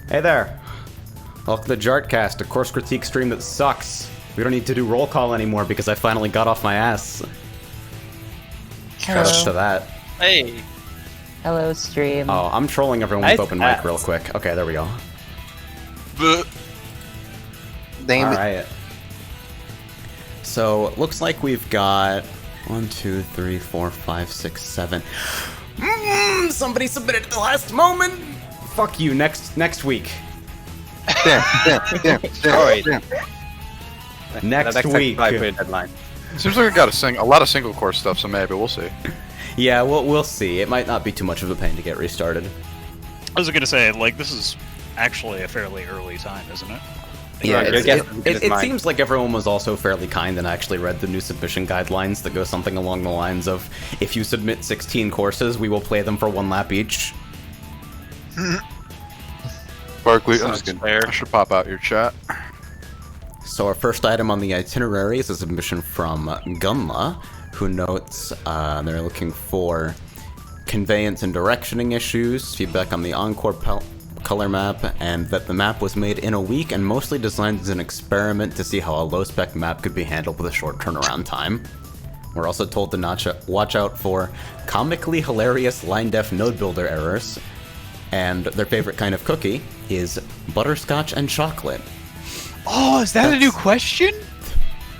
Hey there. Welcome to Jartcast, a course critique stream that sucks. We don't need to do roll call anymore because I finally got off my ass. Hello. Shout out to that. Hey. Hello, stream. Oh, I'm trolling everyone with open mic real quick. Okay, there we go. Alright. So, looks like we've got 1, 2, 3, 4, 5, 6, 7. Somebody submitted at the last moment! Fuck you, next week. Damn. Next week. Deadline. Seems like I got a lot of single core stuff, so maybe we'll see. Yeah, we'll see. It might not be too much of a pain to get restarted. I was gonna say, like, this is actually a fairly early time, isn't it? Yeah, Yeah, it seems like everyone was also fairly kind and actually read the new submission guidelines that go something along the lines of, if you submit 16 courses, we will play them for 1 lap each. Barkley, Sounds fair. I should pop out your chat. So our first item on the itinerary is a submission from Gunla, who notes they're looking for conveyance and directioning issues, feedback on the Encore color map, and that the map was made in a week and mostly designed as an experiment to see how a low-spec map could be handled with a short turnaround time. We're also told to watch out for comically hilarious line-def node builder errors, and their favorite kind of cookie is butterscotch and chocolate. Oh, is that a new question?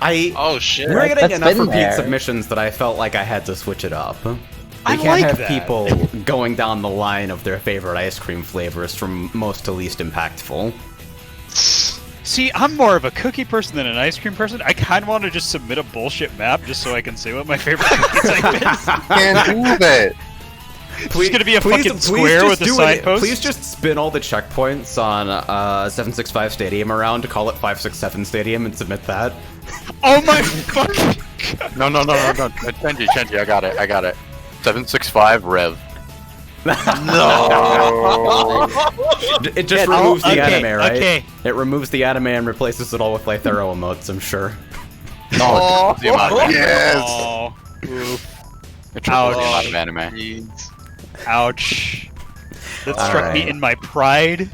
Oh shit. We're getting That's enough been repeat there. submissions that I felt like I had to switch it up. We I can't like have that. people going down the line of their favorite ice cream flavors from most to least impactful. See, I'm more of a cookie person than an ice cream person. I kind of want to just submit a bullshit map just so I can say what my favorite cookie type is. Can't do that. It's gonna be a fucking square with a signpost. Please just spin all the checkpoints on 765 Stadium around to call it 567 Stadium and submit that. Oh my fucking god. No. Chenji, I got it. 765 Rev. No. It just removes the anime, right? Okay. It removes the anime and replaces it all with Lythero emotes, I'm sure. No, the amount of anime. Yes. Oh, It triples the amount of anime. Jeez. ouch. That struck me Alright. in my pride.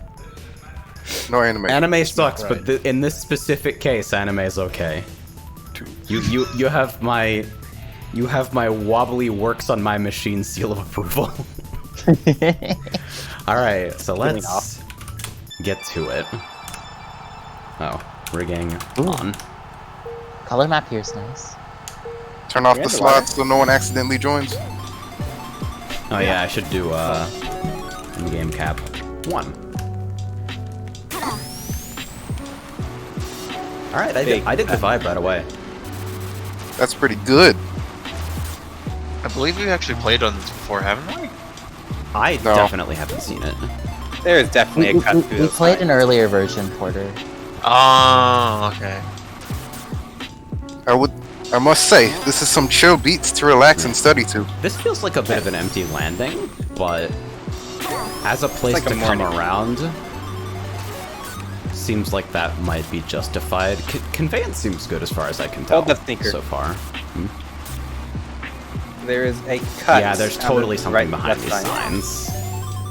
No anime. Anime sucks, right. but in this specific case, anime is okay. You have my wobbly works on my machine seal of approval. All right, so let's get to it. Oh, rigging on. Color map here is nice. Turn off the slots so no one accidentally joins. Oh yeah, I should do in-game cap 1. All right, I did the vibe right away. That's pretty good. I believe we've actually played on this before, haven't we? I No. definitely haven't seen it. There is definitely a cut through We those played an lines. earlier version, Porter. Oh, okay. I must say, this is some chill beats to relax and study to. This feels like a bit of an empty landing, but as a place like a to come morning. around, seems like that might be justified. Conveyance seems good as far as I can tell Hold that thinker. so far. There is a cut. Yeah, there's on the totally something right behind left these side. signs.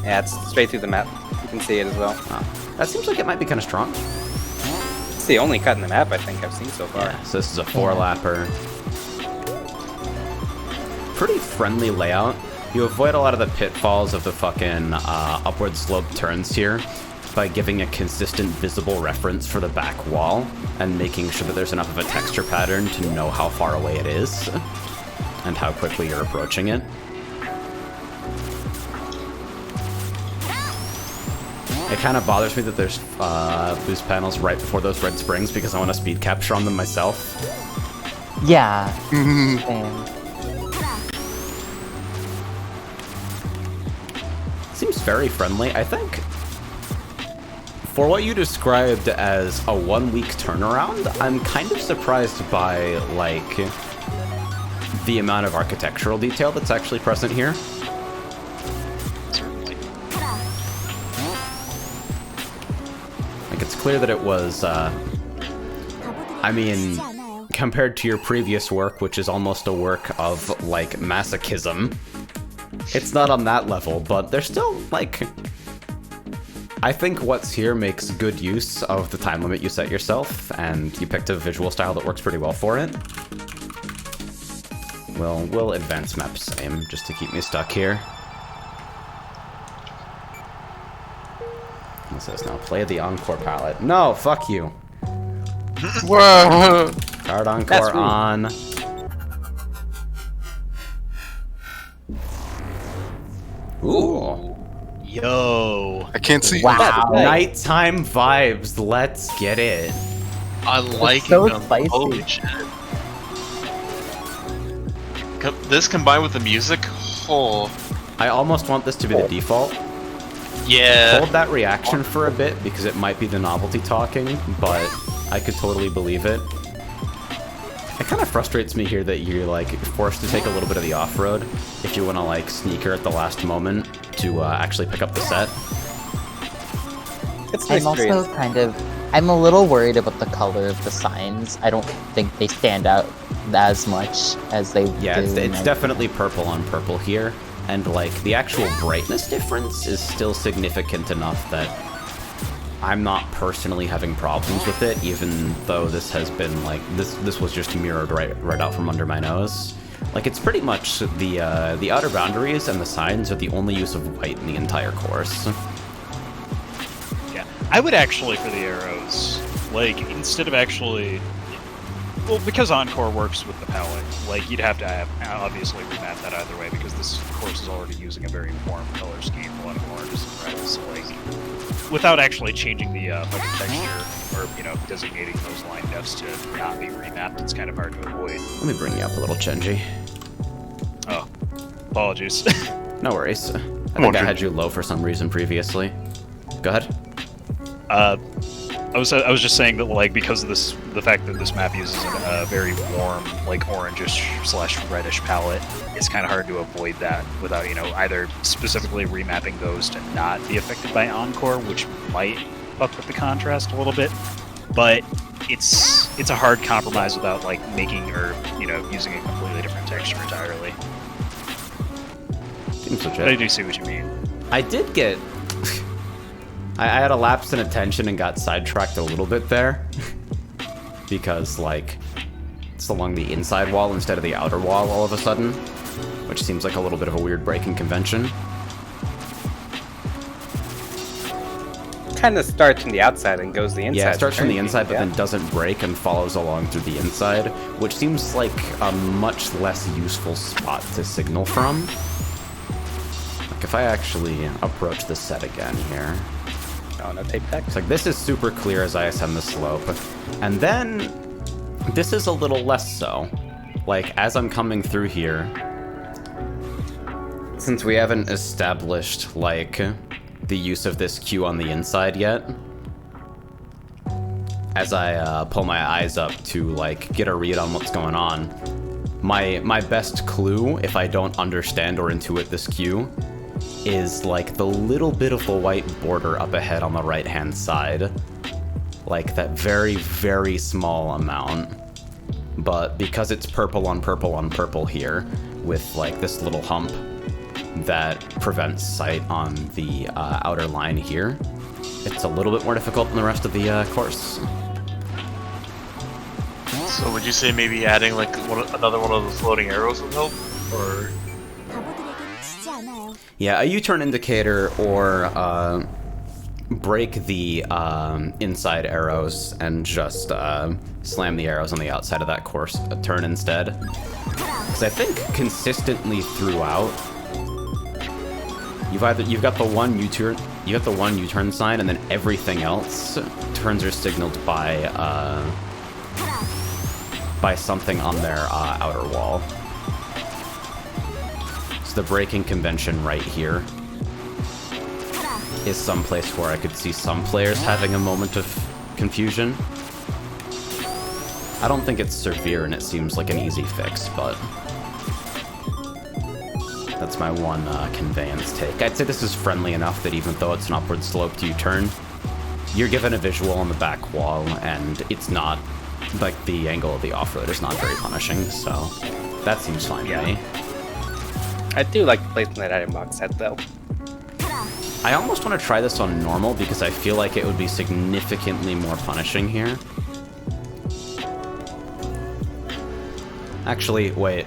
Yeah, it's straight through the map. You can see it as well. Oh, that seems like it might be kind of strong. It's the only cut in the map I think I've seen so far. Yeah, so this is a 4-lapper. Pretty friendly layout. You avoid a lot of the pitfalls of the fucking upward slope turns here by giving a consistent visible reference for the back wall and making sure that there's enough of a texture pattern to know how far away it is and how quickly you're approaching it. It kind of bothers me that there's boost panels right before those red springs because I want to speed capture on them myself. Yeah. Same. Seems very friendly. I think for what you described as a 1-week turnaround, I'm kind of surprised by, like, the amount of architectural detail that's actually present here. Certainly. Like, it's clear that it was, I mean, compared to your previous work, which is almost a work of, like, masochism, it's not on that level, but there's still, like... I think what's here makes good use of the time limit you set yourself, and you picked a visual style that works pretty well for it. We'll advance map same, just to keep me stuck here. It says now, play the Encore palette. No, fuck you. Whoa. Card Encore That's rude. on. Ooh. Yo. I can't see. Wow. Nighttime vibes, let's get it. I like so them. spicy. Holy shit. This combined with the music, oh. I almost want this to be the default. Yeah. Hold that reaction for a bit because it might be the novelty talking, but I could totally believe it. It kind of frustrates me here that you're like forced to take a little bit of the off-road if you want to like sneaker at the last moment to actually pick up the set. It's an I'm experience. also I'm a little worried about the color of the signs. I don't think they stand out as much as they Yeah, do. it's definitely purple on purple here, and like the actual brightness difference is still significant enough that I'm not personally having problems with it, even though this has been like this was just mirrored right out from under my nose. Like it's pretty much the outer boundaries and the signs are the only use of white in the entire course. Yeah. I would actually, for the arrows, like, instead of actually... Well, because Encore works with the palette, like, you'd have to obviously remap that either way, because this course is already using a very warm color scheme, a lot of oranges and reds, so, like, without actually changing the fucking texture, or, you know, designating those line depths to not be remapped, it's kind of hard to avoid. Let me bring you up a little, Chenji. Oh, apologies. No worries. I on, think I Chenji. had you low for some reason previously. Go ahead. I was just saying that, like, because of the fact that this map uses a very warm, like, orangish/reddish palette, it's kind of hard to avoid that without, you know, either specifically remapping those to not be affected by Encore, which might fuck with the contrast a little bit, but it's a hard compromise without, like, making or, you know, using a completely different texture entirely. Seems legit. But I do see what you mean. I did get... I had a lapse in attention and got sidetracked a little bit there. Because, like, it's along the inside wall instead of the outer wall all of a sudden. Which seems like a little bit of a weird break in convention. Kind of starts from the outside and goes the inside. Yeah, it starts from the turn. inside, but Yeah. then doesn't break and follows along through the inside, which seems like a much less useful spot to signal from. Like, if I actually approach the set again here, Oh, no tape deck. it's like this is super clear as I ascend the slope, and then this is a little less so. Like, as I'm coming through here, since we haven't established, like, the use of this Q on the inside yet, as I pull my eyes up to, like, get a read on what's going on, my best clue, if I don't understand or intuit this Q, is, like, the little bit of the white border up ahead on the right-hand side. Like, that very, very small amount. But because it's purple on purple on purple here, with, like, this little hump that prevents sight on the outer line here, it's a little bit more difficult than the rest of the course. So would you say maybe adding like another one of those floating arrows would help? Or 바보들에겐 지지 않아요. Yeah, a U-turn indicator or break the inside arrows and just slam the arrows on the outside of that course turn instead. Because I think consistently throughout, you've got the one U-turn sign, and then everything else turns are signaled by something on their outer wall. So the braking convention right here is some place where I could see some players having a moment of confusion. I don't think it's severe and it seems like an easy fix, but that's my one conveyance take. I'd say this is friendly enough that even though it's an upward sloped U-turn, you're given a visual on the back wall, and it's not, like, the angle of the off-road is not very punishing, so that seems fine to me. I do like the placement of that item box set, though. I almost want to try this on normal because I feel like it would be significantly more punishing here. Actually, wait.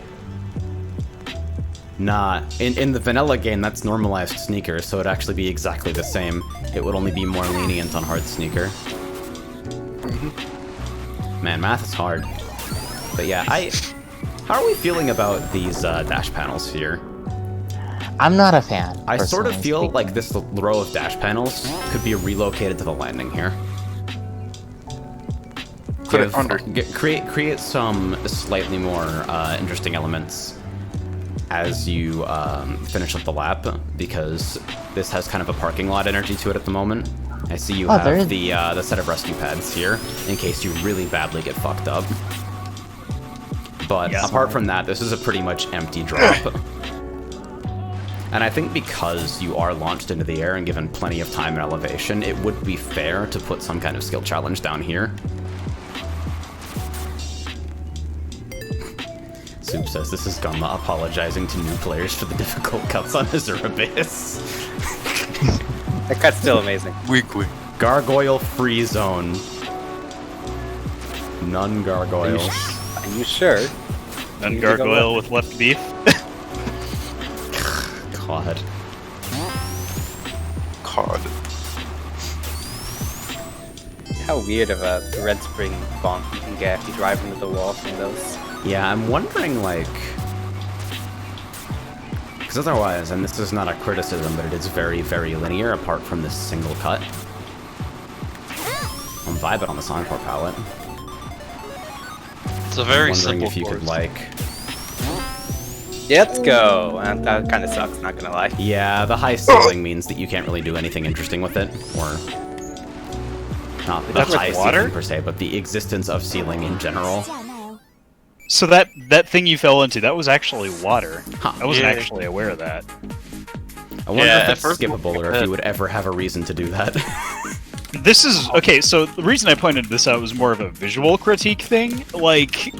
Nah, in the vanilla game, that's normalized sneaker, so it'd actually be exactly the same. It would only be more lenient on hard sneaker. Man, math is hard. But yeah, how are we feeling about these dash panels here? I'm not a fan. I sort of personally feel speaking. like this row of dash panels could be relocated to the landing here. Put it under. Create some slightly more interesting elements as you finish up the lap, because this has kind of a parking lot energy to it at the moment. I see you there have is- the set of rescue pads here in case you really badly get fucked up. But Yeah. apart from that, this is a pretty much empty drop. And I think because you are launched into the air and given plenty of time and elevation, it would be fair to put some kind of skill challenge down here. Soup says this is Gunma apologizing to new players for the difficult cuts on Azure Abyss. That cut's still amazing. Weekly. Gargoyle free zone. None gargoyles. Are you sure? None You need to go gargoyle with left beef. God. COD. How weird of a red spring bonk you can get if you drive into the wall from those. Yeah, I'm wondering, like... Because otherwise, and this is not a criticism, but it is very, very linear apart from this single cut. I'm vibing on this Encore palette. it's a very I'm wondering simple if you could, course. like... Let's go! That kind of sucks, not gonna lie. Yeah, the high ceiling means that you can't really do anything interesting with it, or... Not the That's high with water? ceiling per se, but the existence of ceiling in general. 지지 않아요. So that thing you fell into, that was actually water. Huh. I wasn't Yeah. actually aware of that. I wonder Yeah, if at it's first skippable, or if head. you would ever have a reason to do that. This is okay. So the reason I pointed this out was more of a visual critique thing. Like,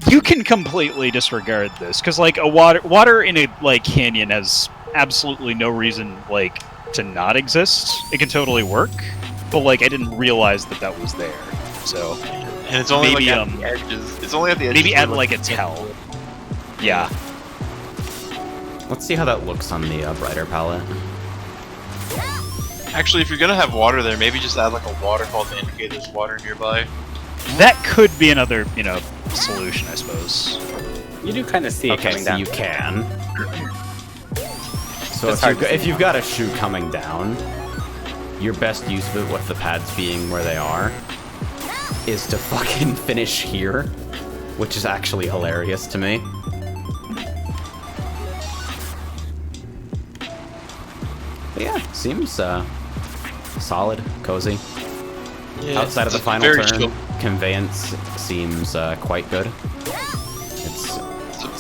you can completely disregard this because, like, a water in a like canyon has absolutely no reason like to not exist, it can totally work. But like, I didn't realize that that was there. So And it's only maybe like at the edges. It's only at the edges. maybe where, add like a tell. Yeah. Let's see how that looks on the brighter palette. Actually, if you're gonna have water there, maybe just add like a waterfall to indicate there's water nearby. That could be another, solution, I suppose. You do kind of see it Okay, coming so down. you can. So It's hard to if see you've got a shoe coming down, your best use of it with the pads being where they are is to fucking finish here, which is actually hilarious to me. But yeah, seems solid, cozy. Yeah, Outside of the it's final very turn, chill. conveyance seems quite good. Its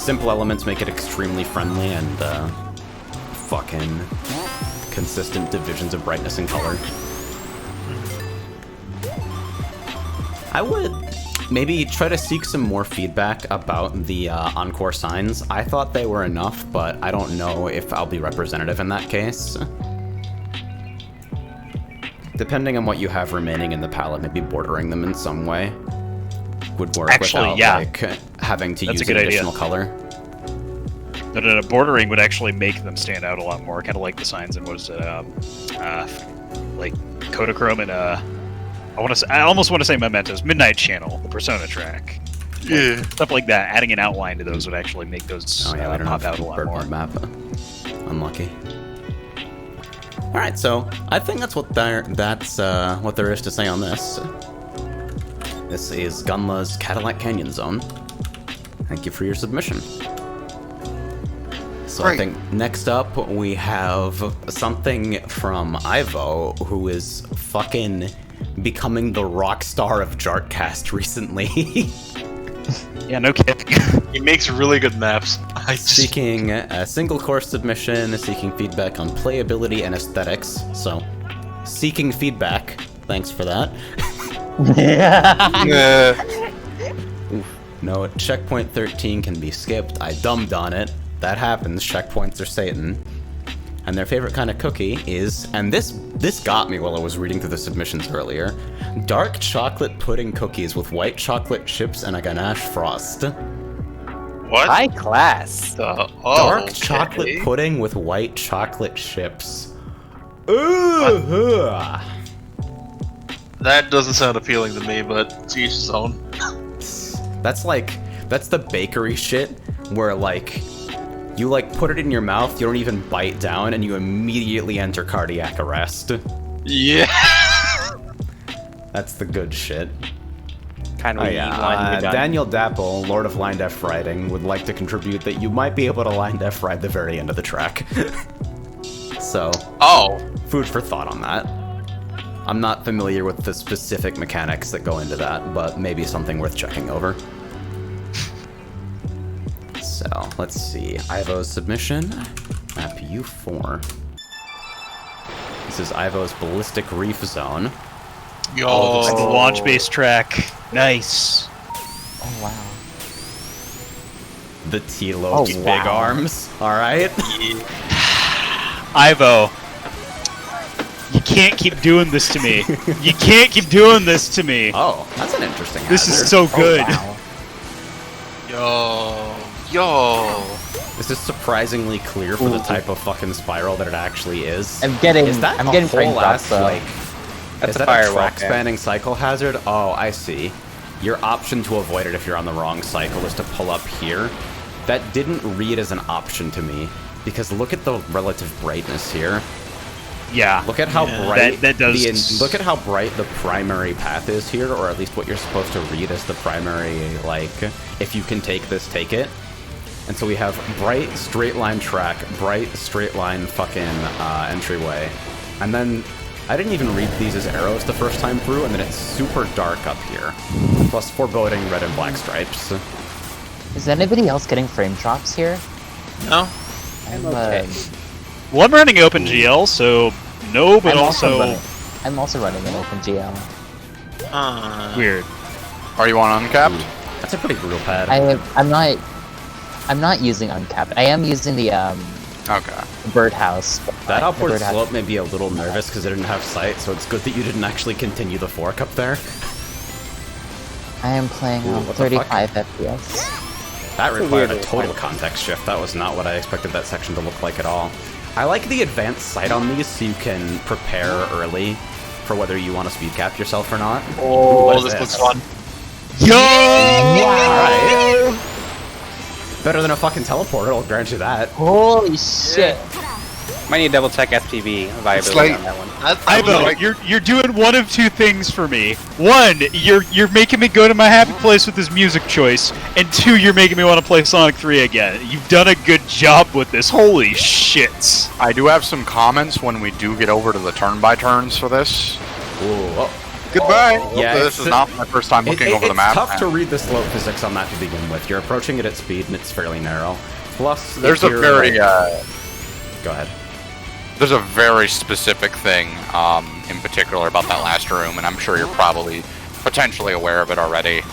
simple elements make it extremely friendly and fucking consistent divisions of brightness and color. I would maybe try to seek some more feedback about the encore signs. I thought they were enough, but I don't know if I'll be representative in that case. Depending on what you have remaining in the palette, maybe bordering them in some way would work Actually, without yeah. like having to That's use a good an idea. additional color. No, bordering would actually make them stand out a lot more, kind of like the signs in, what is it, like Kodachrome and I almost want to say Mementos, Midnight Channel, the Persona track. Yeah. Stuff like that. Adding an outline to those would actually make those Oh yeah, we don't pop have out a lot Birdmore more. map. Unlucky. All right, so I think that's what there is to say on this. This is Gunla's Cadillac Canyon Zone. Thank you for your submission. So I Right. think next up we have something from Ivo, who is fucking becoming the rock star of Jartcast recently. Yeah, no kidding. He makes really good maps. I just Seeking a single course submission, seeking feedback on playability and aesthetics. So, seeking feedback. Thanks for that. No, checkpoint 13 can be skipped. I dumbed on it. That happens. Checkpoints are Satan. And their favorite kind of cookie is, and this got me while I was reading through the submissions earlier, dark chocolate pudding cookies with white chocolate chips and a ganache frost. what? High class. Dark Okay. chocolate pudding with white chocolate chips. Ooh! That doesn't sound appealing to me, but to each his own. That's the bakery shit where like you like put it in your mouth, you don't even bite down, and you immediately enter cardiac arrest. Yeah. That's the good shit. Kind Oh of yeah, Daniel Dapple, Lord of Line Def Riding, would like to contribute that you might be able to line def ride the very end of the track. So, Oh. food for thought on that. I'm not familiar with the specific mechanics that go into that, but maybe something worth checking over. So, let's see. Ivo's submission. Map U4. This is Ivo's Ballistic Reef Zone. Yo. Oh, this is the launch-based track. Nice. Oh wow. The T-Loke's Oh, big wow. arms. Alright? Ivo, you can't keep doing this to me. You can't keep doing this to me. Oh, that's an interesting This hazard. is so good. Oh, wow. Yo. This is surprisingly clear for the type of fucking spiral that it actually is. I'm getting Is that I'm a getting frame whole drops ass, though. like, That's is a that firewall, track yeah. spanning cycle hazard? Oh, I see. Your option to avoid it if you're on the wrong cycle is to pull up here. That didn't read as an option to me, because look at the relative brightness here. Yeah. Look at how bright that does. look at how bright the primary path is here, or at least what you're supposed to read as the primary, like, if you can take this, take it. And so we have bright straight line track, bright straight line fucking entryway. And then I didn't even read these as arrows the first time through, and then it's super dark up here. Plus foreboding red and black stripes. Is anybody else getting frame drops here? No. I'm okay. Well, I'm running OpenGL, so no, but also I'm also running an OpenGL. weird. Are you on uncapped? That's a pretty brutal pad. I'm not using uncapped. I am using the Okay. birdhouse. That The upward birdhouse- slope made me a little nervous because I didn't have sight, so it's good that you didn't actually continue the fork up there. I am playing Ooh, on what the fuck? 35 FPS. That a required a weird total little context shift. That was not what I expected that section to look like at all. I like the advanced sight on these so you can prepare early for whether you want to speed cap yourself or not. Ooh, what is this looks fun. Yo! Alright. Better than a fucking teleporter, I'll grant you that. Holy shit! Might need to double check FPV viability like- on that one. Ivo, you're doing one of two things for me. One, you're making me go to my happy place with this music choice, and two, you're making me want to play Sonic 3 again. You've done a good job with this. Holy shit! I do have some comments when we do get over to the turn-by-turns for this. Ooh, oh. Goodbye! Yeah, This is not my first time looking over the map. It's tough to read the slope physics on that to begin with. You're approaching it at speed, and it's fairly narrow. Plus, There's if a you're, very, Go ahead. there's a very specific thing, in particular about that last room, and I'm sure you're probably potentially aware of it already.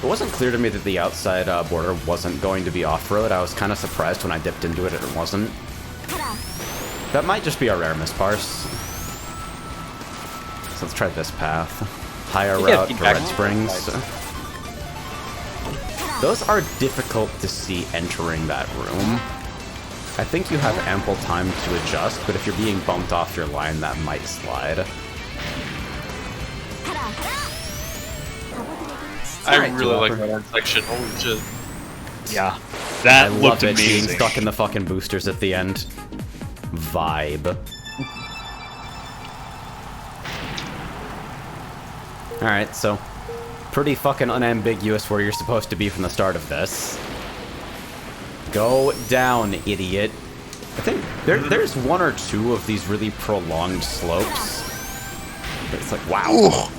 It wasn't clear to me that the outside border wasn't going to be off-road. I was kind of surprised when I dipped into it and it wasn't. That might just be a rare misparse. So let's try this path. Higher You get route to feedback Red on Springs. both Those are difficult to see entering that room. I think you have ample time to adjust, but if you're being bumped off your line, that might slide. I Alright, really like developer. that section. Holy shit. Yeah, I that love looked it being amazing. stuck in the fucking boosters at the end. Vibe. Alright, so pretty fucking unambiguous where you're supposed to be from the start of this. Go down, idiot. I think there's one or two of these really prolonged slopes. But it's like, wow.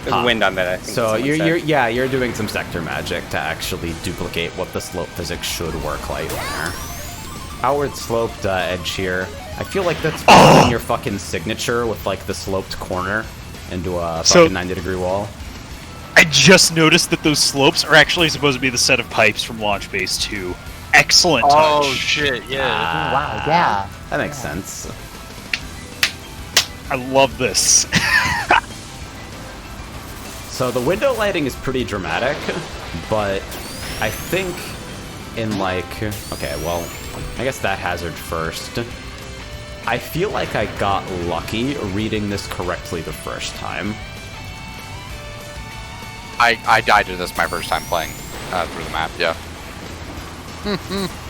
There's wind on that, I think. So someone said. you're doing some sector magic to actually duplicate what the slope physics should work like there. Outward sloped edge here. I feel like that's following your fucking signature with like the sloped corner into a So- fucking 90-degree wall. I just noticed that those slopes are actually supposed to be the set of pipes from Launch Base 2. Excellent touch. Oh shit, yeah. Wow, yeah. That makes sense. I love this. So the window lighting is pretty dramatic, but I think in like, okay, well, I guess that hazard first. I feel like I got lucky reading this correctly the first time. I died to this my first time playing through the map, yeah.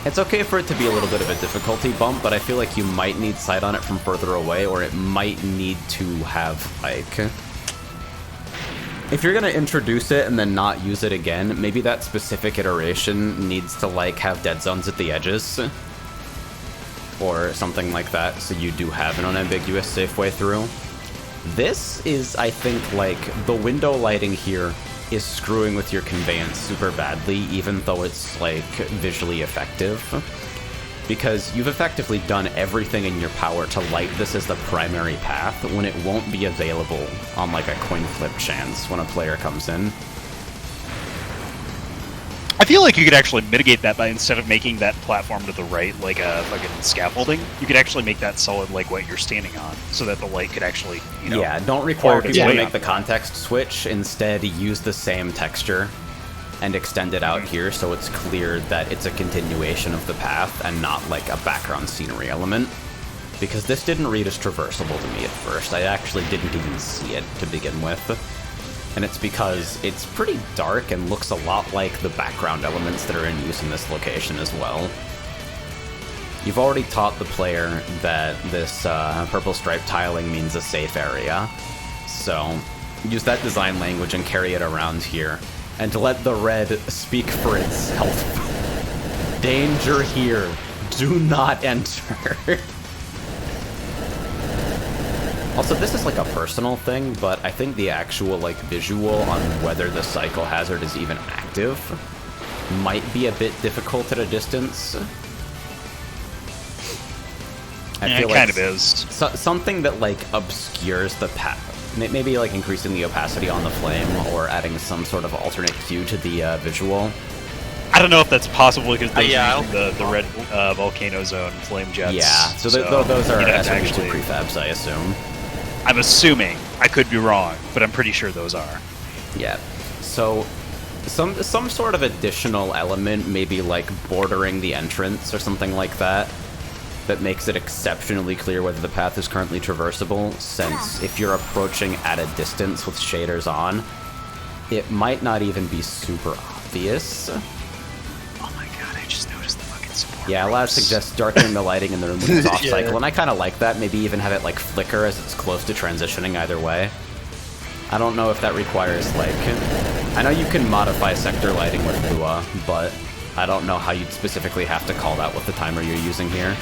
It's okay for it to be a little bit of a difficulty bump, but I feel like you might need sight on it from further away, or it might need to have, like... If you're gonna introduce it and then not use it again, maybe that specific iteration needs to, like, have dead zones at the edges. Or something like that, so you do have an unambiguous safe way through. This is, I think, like, the window lighting here is screwing with your conveyance super badly, even though it's, like, visually effective. Because you've effectively done everything in your power to light this as the primary path when it won't be available on, like, a coin flip chance when a player comes in. I feel like you could actually mitigate that by, instead of making that platform to the right like a fucking scaffolding, you could actually make that solid like what you're standing on, so that the light could actually, you know... Yeah, don't require forward its people to way make up. the context switch. Instead, use the same texture and extend it out here so it's clear that it's a continuation of the path and not like a background scenery element. Because this didn't read as traversable to me at first. I actually didn't even see it to begin with. And it's because it's pretty dark and looks a lot like the background elements that are in use in this location as well. You've already taught the player that this purple stripe tiling means a safe area. So use that design language and carry it around here. And to let the red speak for itself. Danger here. Do not enter. Also, this is like a personal thing, but I think the actual like visual on whether the cycle hazard is even active might be a bit difficult at a distance. Yeah, it kind of is. Something that like obscures the path. Maybe like increasing the opacity on the flame or adding some sort of alternate cue to the visual. I don't know if that's possible because those yeah, are using the red volcano zone flame jets. Yeah, so those are you'd have to SMG2 prefabs, I assume. I'm assuming. I could be wrong, but I'm pretty sure those are. Yeah. So some sort of additional element, maybe like bordering the entrance or something like that, that makes it exceptionally clear whether the path is currently traversable, since if you're approaching at a distance with shaders on, it might not even be super obvious. Oh my god, I just noticed the fucking support. Yeah, a lot suggests darkening the lighting in the room when it's off Yeah. cycle, and I kind of like that. Maybe even have it like flicker as it's close to transitioning either way. I don't know if that requires like... I know you can modify sector lighting with Lua, but I don't know how you'd specifically have to call that with the timer you're using here.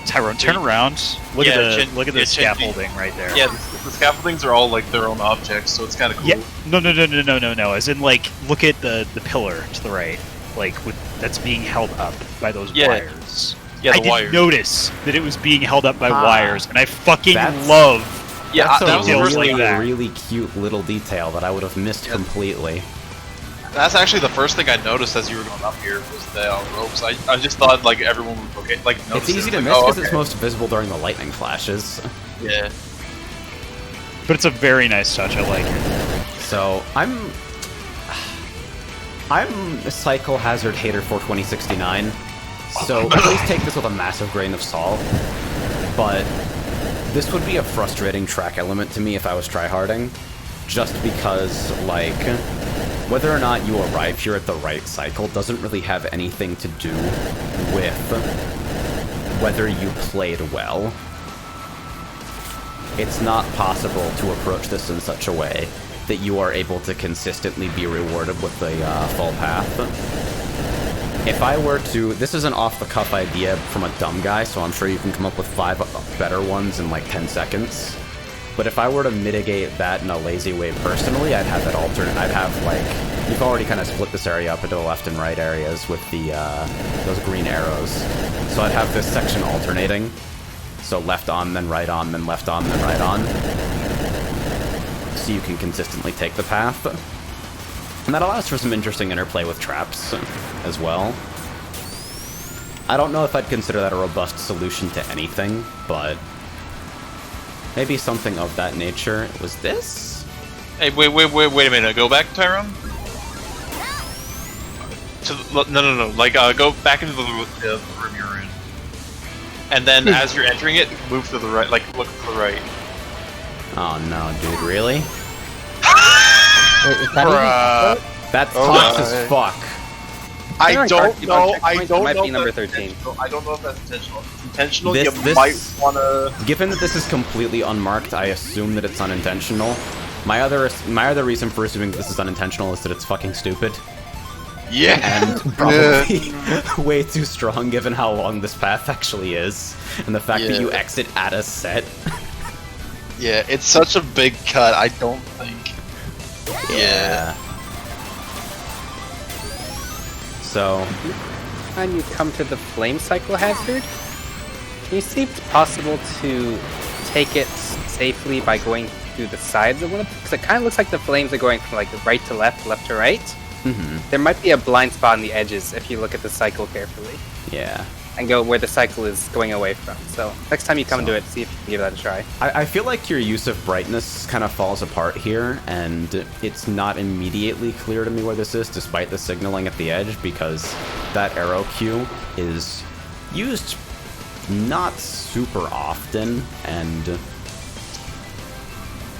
Tyrone, turn around. Look Yeah, at the Chin- scaffolding right there. Yeah, the scaffoldings are all like their own objects, so it's kind of cool. Yeah. No. As in, like, look at the pillar to the right, like that's being held up by those Yeah. wires. Yeah, I the didn't wires. notice that it was being held up by wires, and I fucking That's- love. Yeah, That's that was the details first like thing. that. really cute little detail that I would have missed completely. That's actually the first thing I noticed as you were going up here was the ropes. I just thought like everyone would okay, like notice It's easy it. to Like, miss oh, because okay. it's most visible during the lightning flashes. Yeah. But it's a very nice touch. I like it. So I'm a Cycle Hazard hater for 2069. So please take this with a massive grain of salt. But this would be a frustrating track element to me if I was tryharding, just because like whether or not you arrive here at the right cycle doesn't really have anything to do with whether you played well. It's not possible to approach this in such a way that you are able to consistently be rewarded with the full path. If I were to... This is an off-the-cuff idea from a dumb guy, so I'm sure you can come up with 5 better ones in like 10 seconds. But if I were to mitigate that in a lazy way personally, I'd have it alternate. I'd have like... You've already kind of split this area up into the left and right areas with the those green arrows. So I'd have this section alternating. So left on, then right on, then left on, then right on. So you can consistently take the path. And that allows for some interesting interplay with traps as well. I don't know if I'd consider that a robust solution to anything, but maybe something of that nature. Was this? Hey, wait a minute. Go back, Tyrone. No. Like, go back into the room you're in, and then as you're entering it, move to the right. Like, look to the right. Oh no, dude, really? Wait, is that even... That's Oh tough my. as fuck. I There are don't checkpoints, know. it I don't might know be if number that's 13. intentional. I don't know if that's intentional. If it's intentional, This- you this- might wanna. Given that this is completely unmarked, I assume that it's unintentional. My other reason for assuming that this is unintentional is that it's fucking stupid. Yeah. And probably way too strong given how long this path actually is. And the fact that you Yeah. exit at a set. Yeah, it's such a big cut. I don't think. Yeah. So, Time you come to the flame cycle hazard, can you see if it's possible to take it safely by going through the sides of one of them? Because it kind of looks like the flames are going from like right to left, left to right. There might be a blind spot on the edges if you look at the cycle carefully yeah. and go where the cycle is going away from. So next time you come to it, see if you can give that a try. I feel like your use of brightness kind of falls apart here, and it's not immediately clear to me where this is, despite the signaling at the edge, because that arrow cue is used not super often, and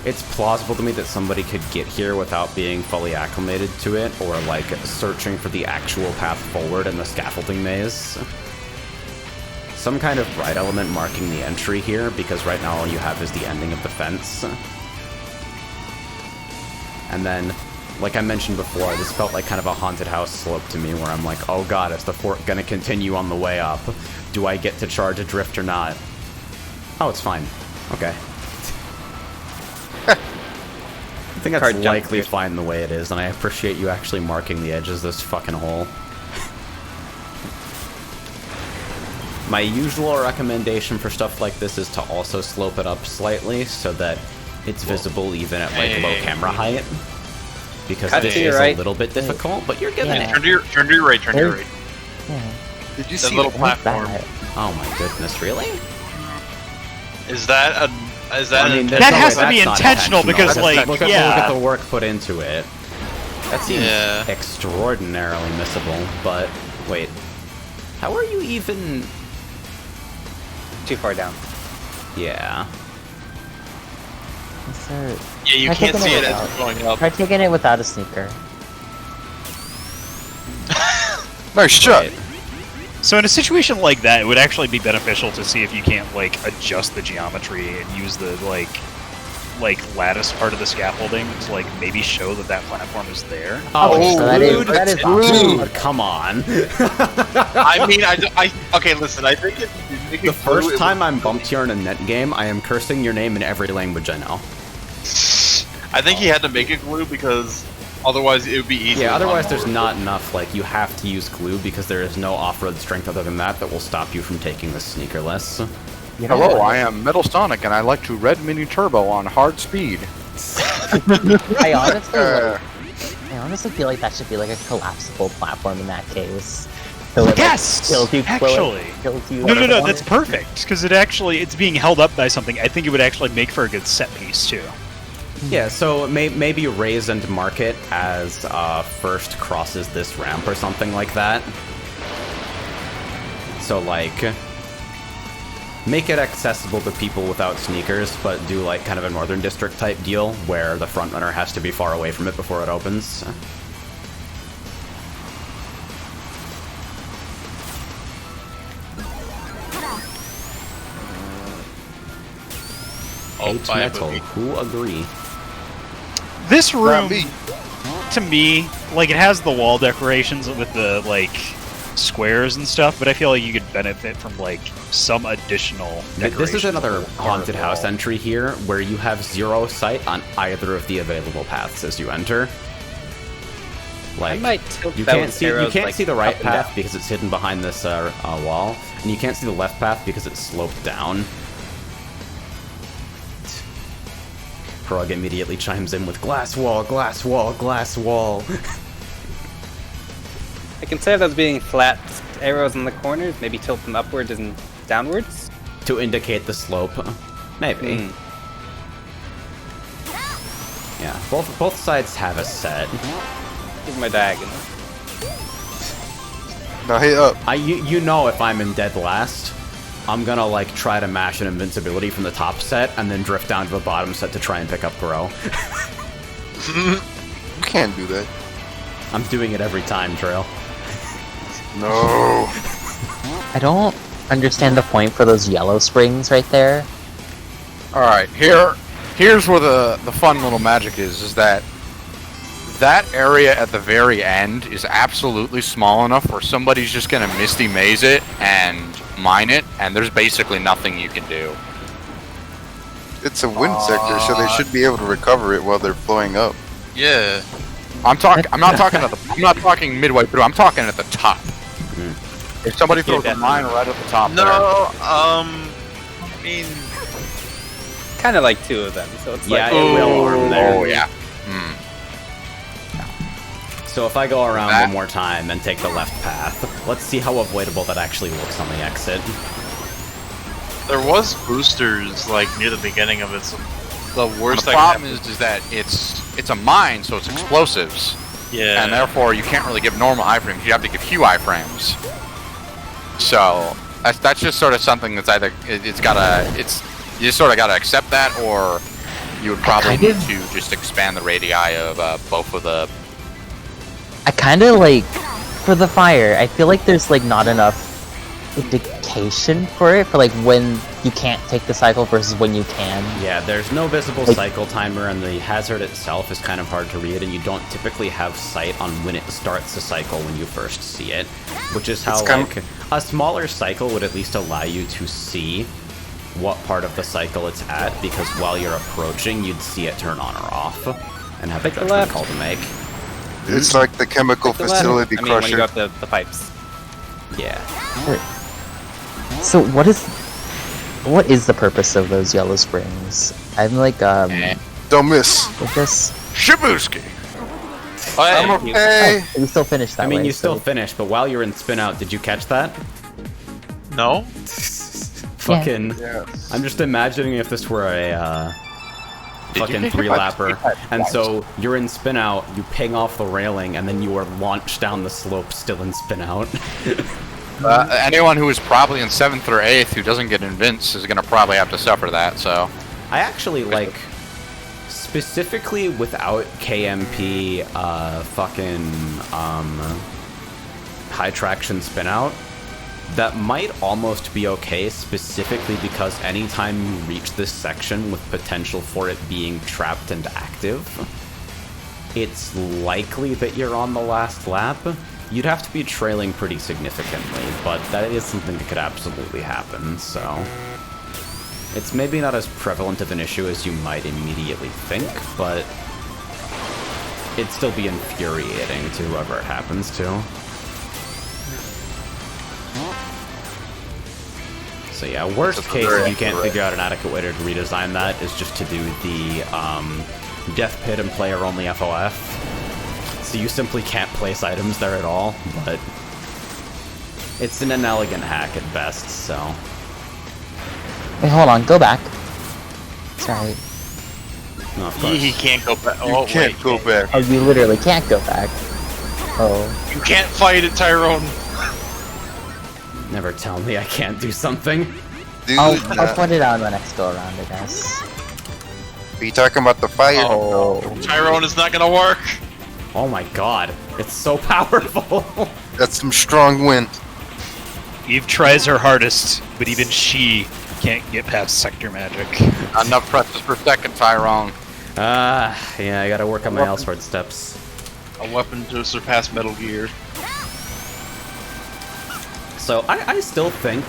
it's plausible to me that somebody could get here without being fully acclimated to it, or like searching for the actual path forward in the scaffolding maze. Some kind of bright element marking the entry here, because right now all you have is the ending of the fence. And then, like I mentioned before, this felt like kind of a haunted house slope to me, where I'm like, oh god, is the fort gonna continue on the way up? Do I get to charge adrift or not? Oh, it's fine. Okay. I think that's Hard jump likely drift. fine the way it is, and I appreciate you actually marking the edges of this fucking hole. My usual recommendation for stuff like this is to also slope it up slightly so that it's visible even at like low camera height. because Cut this to your is right. a little bit difficult, but you're getting Yeah. it. Turn to your right. Turn to your right. Yeah. Did you That see little that? What's platform. that? Oh my goodness, really? Is that I mean, an That has that's to be not intentional because, like, look at yeah. the work put into it. That seems Yeah. extraordinarily missable, but wait. How are you even... Too far down. Yeah. Is there... Yeah, you Try can't taking see it it as without- it's going up. Try taking it without a sneaker. Nice shot. Right. So in a situation like that, it would actually be beneficial to see if you can't like adjust the geometry and use the like lattice part of the scaffolding to like maybe show that that platform is there. Okay, so that is dude, that is dude. awesome. Come on. I mean, okay, listen. I think if you make it The blue, first it time I'm bumped here in a net game, I am cursing your name in every language I know. I think he had to make it glue because otherwise it would be easy. Yeah, otherwise there's not enough, like, you have to use glue because there is no off-road strength other than that will stop you from taking the sneakerless. Hello, I am Metal Sonic, and I like to red mini turbo on hard speed. I honestly feel like that should be like a collapsible platform in that case. So it, like, Yes! kills you, Actually. kills you. No, that's perfect because it's being held up by something. I think it would actually make for a good set piece too. Yeah, so maybe raise and mark it as first crosses this ramp or something like that. So, like, make it accessible to people without sneakers, but do, like, kind of a Northern District type deal where the front runner has to be far away from it before it opens. Hate buy a metal. movie. Who agree? This room, Not me. to me, like it has the wall decorations with the like squares and stuff, but I feel like you could benefit from like some additional. This is decorations another on the haunted house wall. entry here, where you have zero sight on either of the available paths as you enter. I Like, might tilt you that can't with see arrows, you can't like, see the right up and path down. because it's hidden behind this wall, and you can't see the left path because it's sloped down. Prog immediately chimes in with glass wall, glass wall, glass wall. I can say those being flat arrows in the corners, maybe tilt them upwards and downwards. To indicate the slope. Maybe. Yeah, both sides have a set. Here's my diagonal. Now hit up. You know if I'm in dead last, I'm gonna like try to mash an invincibility from the top set and then drift down to the bottom set to try and pick up Pro. You can't do that. I'm doing it every time, Trail. No. I don't understand the point for those yellow springs right there. Alright, here's where the fun little magic is that area at the very end is absolutely small enough where somebody's just gonna Misty Maze it and mine it, and there's basically nothing you can do. It's a wind sector, so they should be able to recover it while they're flowing up. Yeah. I'm not talking midway through, I'm talking at the top. If somebody throws a mine right at the top No. there. I mean, Kind of like two of them, so it's Yeah, like it will arm there. Oh yeah. So if I go around That- one more time and take the left path, let's see how avoidable that actually looks on the exit. there was boosters like near the beginning of it. So the worst The I problem can have is that it's a mine, so it's explosives, yeah. and therefore you can't really give normal iframes. You have to give Hue iframes. So that's just sort of something that's either you just sort of gotta accept that, or you would probably need to just expand the radii of both of the. I kind of like, for the fire, I feel like there's like not enough indication for it, for like when you can't take the cycle versus when you can. Yeah, there's no visible Like- cycle timer, and the hazard itself is kind of hard to read, and you don't typically have sight on when it starts the cycle when you first see it, which is how It's kind like a smaller cycle would at least allow you to see what part of the cycle it's at, because while you're approaching, you'd see it turn on or off, and have a judgment left. call to make. It's like the chemical the left. facility I mean, when you crusher. go up the pipes. Yeah. So what is the purpose of those yellow springs? I'm like, Don't miss. with this, Shibuski! Oh, hey. I'm okay. Oh, you still finished that I mean, way, you still so- finished, but while you're in spin out, did you catch that? No? Fucking. Yes. I'm just imagining if this were a fucking get hit three by lapper, three and so you're in spin out, you ping off the railing, and then you are launched down the slope still in spin out. Anyone who is probably in 7th or 8th who doesn't get invince is going to probably have to suffer that, so... I actually like, specifically without KMP, high traction spin out, that might almost be okay, specifically because anytime you reach this section with potential for it being trapped and active, it's likely that you're on the last lap. You'd have to be trailing pretty significantly, but that is something that could absolutely happen, so... It's maybe not as prevalent of an issue as you might immediately think, but it'd still be infuriating to whoever it happens to. So yeah, worst case, if you can't figure out an adequate way to redesign that, is just to do the Death Pit and player-only FOF. So you simply can't place items there at all, but it's an inelegant hack at best, so... Wait, hold on, go back. Sorry. No, of course. He can't go back. You Oh, can't wait. go back. Oh, you literally can't go back. Oh. You can't fight it, Tyrone. Never tell me I can't do something. Dude, I'll point it out on the next go around, I guess. are you talking about the fire? Oh. Tyrone is not gonna work. Oh my god, it's so powerful! That's some strong wind. Eve tries her hardest, but even she can't get past sector magic. Not enough presses per second, Tyrone. Yeah, I gotta work on my Elsword steps. A weapon to surpass Metal Gear. So I still think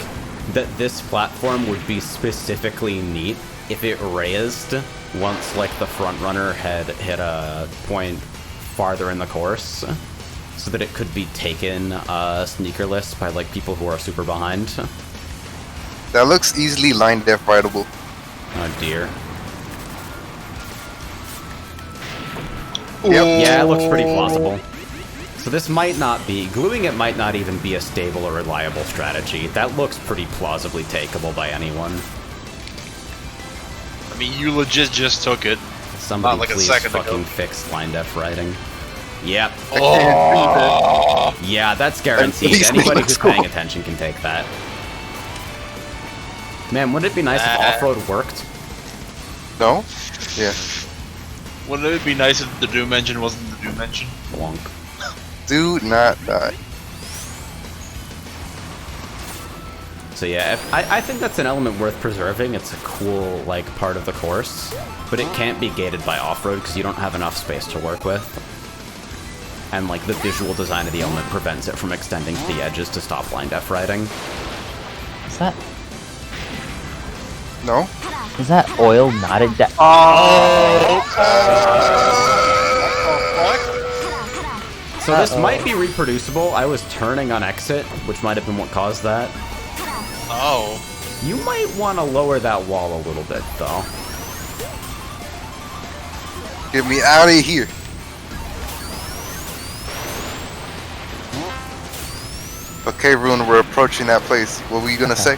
that this platform would be specifically neat if it raised once like the front runner had hit a point farther in the course, so that it could be taken sneakerless by like people who are super behind. That looks easily line def writable. Oh dear. Yep. Yeah, it looks pretty plausible. So this might not be... Gluing it might not even be a stable or reliable strategy. That looks pretty plausibly takeable by anyone. I mean, you legit just took it. Somebody Not like a please second fucking ago. fix line def writing. Yep. Oh, Yeah, that's guaranteed. least it Anybody looks who's paying cool. attention can take that. Man, wouldn't it be nice if off-road worked? No? Yeah. wouldn't it be nice if the Doom engine wasn't the Doom engine? Blonk. Do not die. So yeah, I think that's an element worth preserving. It's a cool, like, part of the course. But it can't be gated by off-road because you don't have enough space to work with. And, like, the visual design of the element prevents it from extending to the edges to stop line def riding. Is that No? oil not a death? So this might be reproducible. I was turning on exit, which might have been what caused that. Oh. You might want to lower that wall a little bit, though. Get me out of here. Okay, Rune, we're approaching that place. What were you gonna say?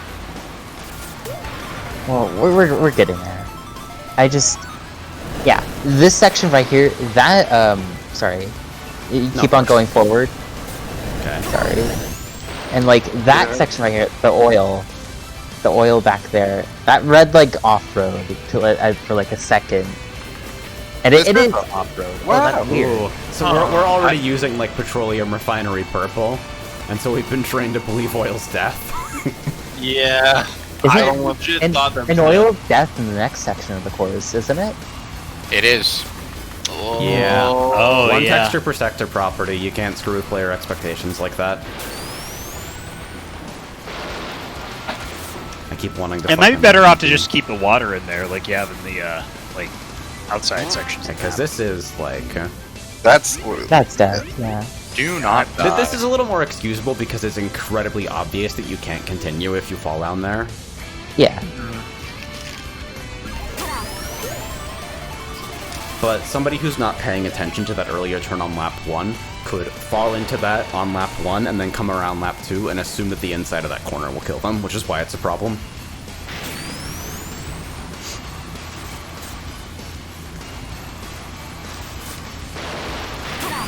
Well, we're getting there. Yeah, this section right here, that, sorry. You keep on going forward. Okay. Sorry. And, like, that section right here, the oil back there, that read, like, off-road for, like, a second. And it is off-road. Oh, that's weird. Ooh. So we're already using, like, petroleum refinery purple. And so we've been trained to believe oil's death. Yeah. Isn't I it legit an thought that. oil of death in the next section of the course, isn't it? It is. Yeah. Oh, One yeah. texture per sector property. You can't screw with player expectations like that. I keep wanting to. It might be fucking- better off to just keep the water in there, like you have in the like outside sections. Because this is like. That's That's death, yeah. Do not die. This is a little more excusable because it's incredibly obvious that you can't continue if you fall down there. Yeah. but somebody who's not paying attention to that earlier turn on lap 1 could fall into that on lap 1 and then come around lap 2 and assume that the inside of that corner will kill them, which is why it's a problem.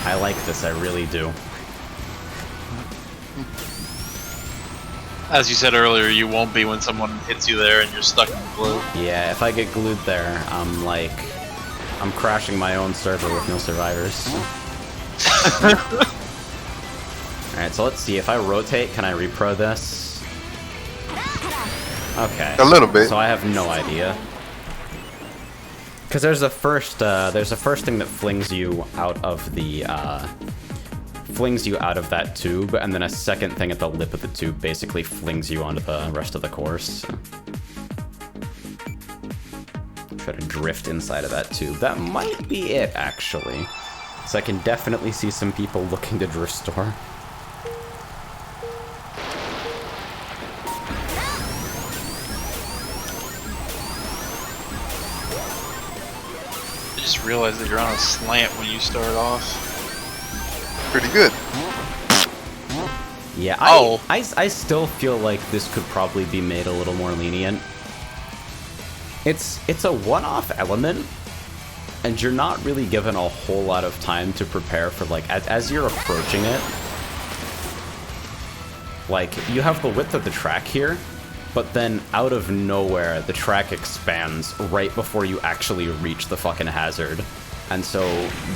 I like this, I really do. As you said earlier, you won't be when someone hits you there and you're stuck in the glue. Yeah, if I get glued there, I'm crashing my own server with no survivors. Alright, so let's see, if I rotate, can I repro this? Okay. A little bit. So I have no idea. Because there's a first thing that flings you out of the, that tube, and then a second thing at the lip of the tube basically flings you onto the rest of the course. Try to drift inside of that tube. That might be it, actually. So I can definitely see some people looking to restore. I just realized that you're on a slant when you start off. Pretty good. Yeah, I still feel like this could probably be made a little more lenient. It's a one-off element, and you're not really given a whole lot of time to prepare for, like, as you're approaching it. Like, you have the width of the track here, but then out of nowhere, the track expands right before you actually reach the fucking hazard. And so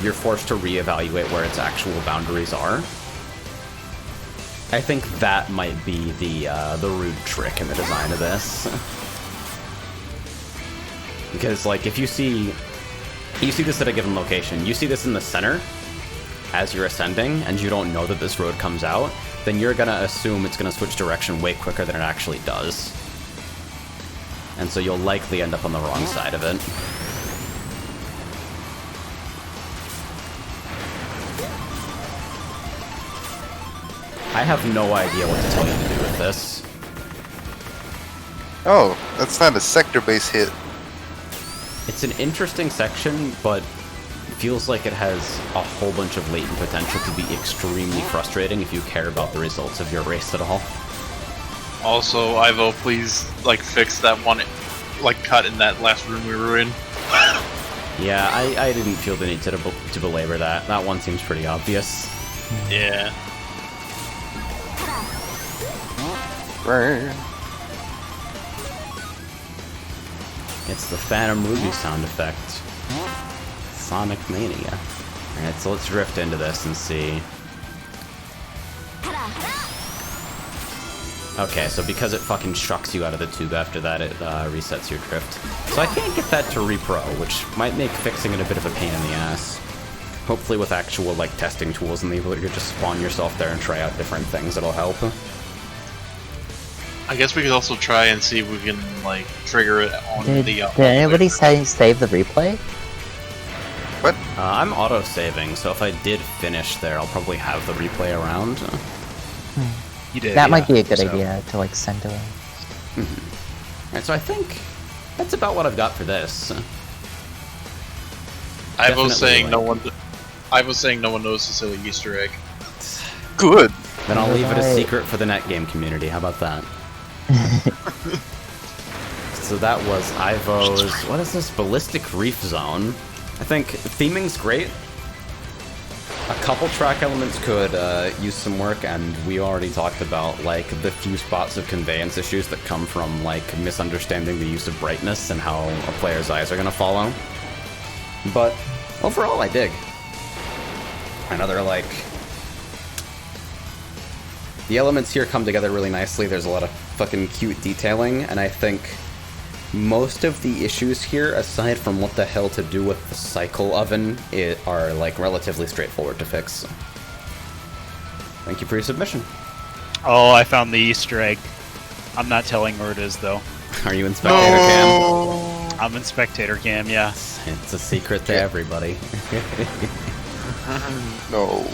you're forced to reevaluate where its actual boundaries are. I think that might be the rude trick in the design of this. Because, like, if you see this at a given location, you see this in the center as you're ascending, and you don't know that this road comes out, then you're gonna assume it's gonna switch direction way quicker than it actually does. And so you'll likely end up on the wrong side of it. I have no idea what to tell you to do with this. Oh, that's not a sector-based hit. It's an interesting section, but feels like it has a whole bunch of latent potential to be extremely frustrating if you care about the results of your race at all. Also, Ivo, please, like, fix that one, like, cut in that last room we were in. Yeah, I didn't feel the need to belabor that. That one seems pretty obvious. Yeah. It's the Phantom Ruby sound effect. Sonic Mania. Alright, so let's drift into this and see. Okay, so because it fucking shucks you out of the tube after that, it resets your drift. So I can't get that to repro, which might make fixing it a bit of a pain in the ass. Hopefully with actual, like, testing tools and the ability to just spawn yourself there and try out different things, it'll help. I guess we could also try and see if we can, like, trigger it on Did anybody say save the replay? What? I'm auto-saving, so if I did finish there, I'll probably have the replay around. You did. That yeah, might be a good so. idea to, like, send to him. Alright, so I think that's about what I've got for this. Ivo's saying Definitely, no one knows the silly Easter egg. Good. Then I'll leave it a Right. secret for the netgame community. How about that? So that was Ivo's... What is this? Ballistic Reef Zone. I think theming's great. A couple track elements could use some work, and we already talked about, like, the few spots of conveyance issues that come from, like, misunderstanding the use of brightness and how a player's eyes are gonna follow. But overall, I dig. Another, like... The elements here come together really nicely. There's a lot of fucking cute detailing, and I think most of the issues here, aside from what the hell to do with the cycle oven, are, like, relatively straightforward to fix. Thank you for your submission. Oh, I found the Easter egg. I'm not telling where it is, though. Are you in Spectator Cam? No. I'm in Spectator Cam, yeah. It's a secret to everybody. No.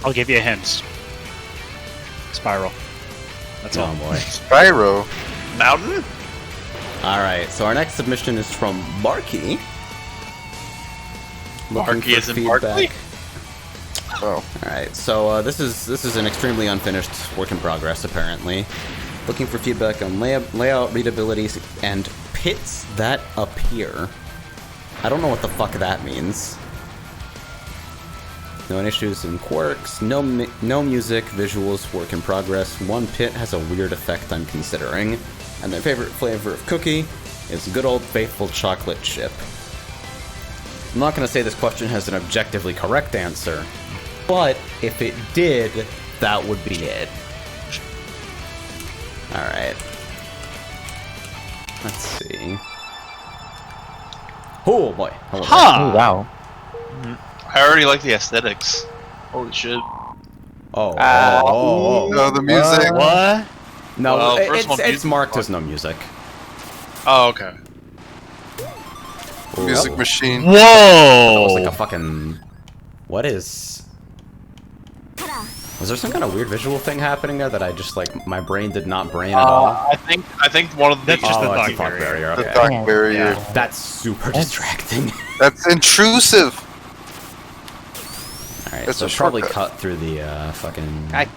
I'll give you a hint. Spiral. That's all. Oh boy. Spyro. Mountain? Alright, so our next submission is from Marky, looking Barky for is in Barkley? Oh. Alright, so this is an extremely unfinished work in progress, apparently. Looking for feedback on layout, readability, and pits that appear. I don't know what the fuck that means. No issues in quirks, no music, visuals, work in progress. One pit has a weird effect I'm considering. And their favorite flavor of cookie is good old faithful chocolate chip. I'm not going to say this question has an objectively correct answer, but if it did, that would be it. Alright. Let's see. Oh boy. Hello. Huh! Oh, wow. I already like the aesthetics. Holy shit. No, the music. What? No, Well, first one, it's music marked was as no music. Oh, okay. Music machine. That was Whoa! like a fucking... What is... Was there some kind of weird visual thing happening there that I just, like, my brain did not brain at all? I think one of the That's just the it's thought a thought barrier. The Okay. dark Yeah. barrier. That's super distracting. That's intrusive. Alright, That's so a probably shortcut. cut through the, fucking... That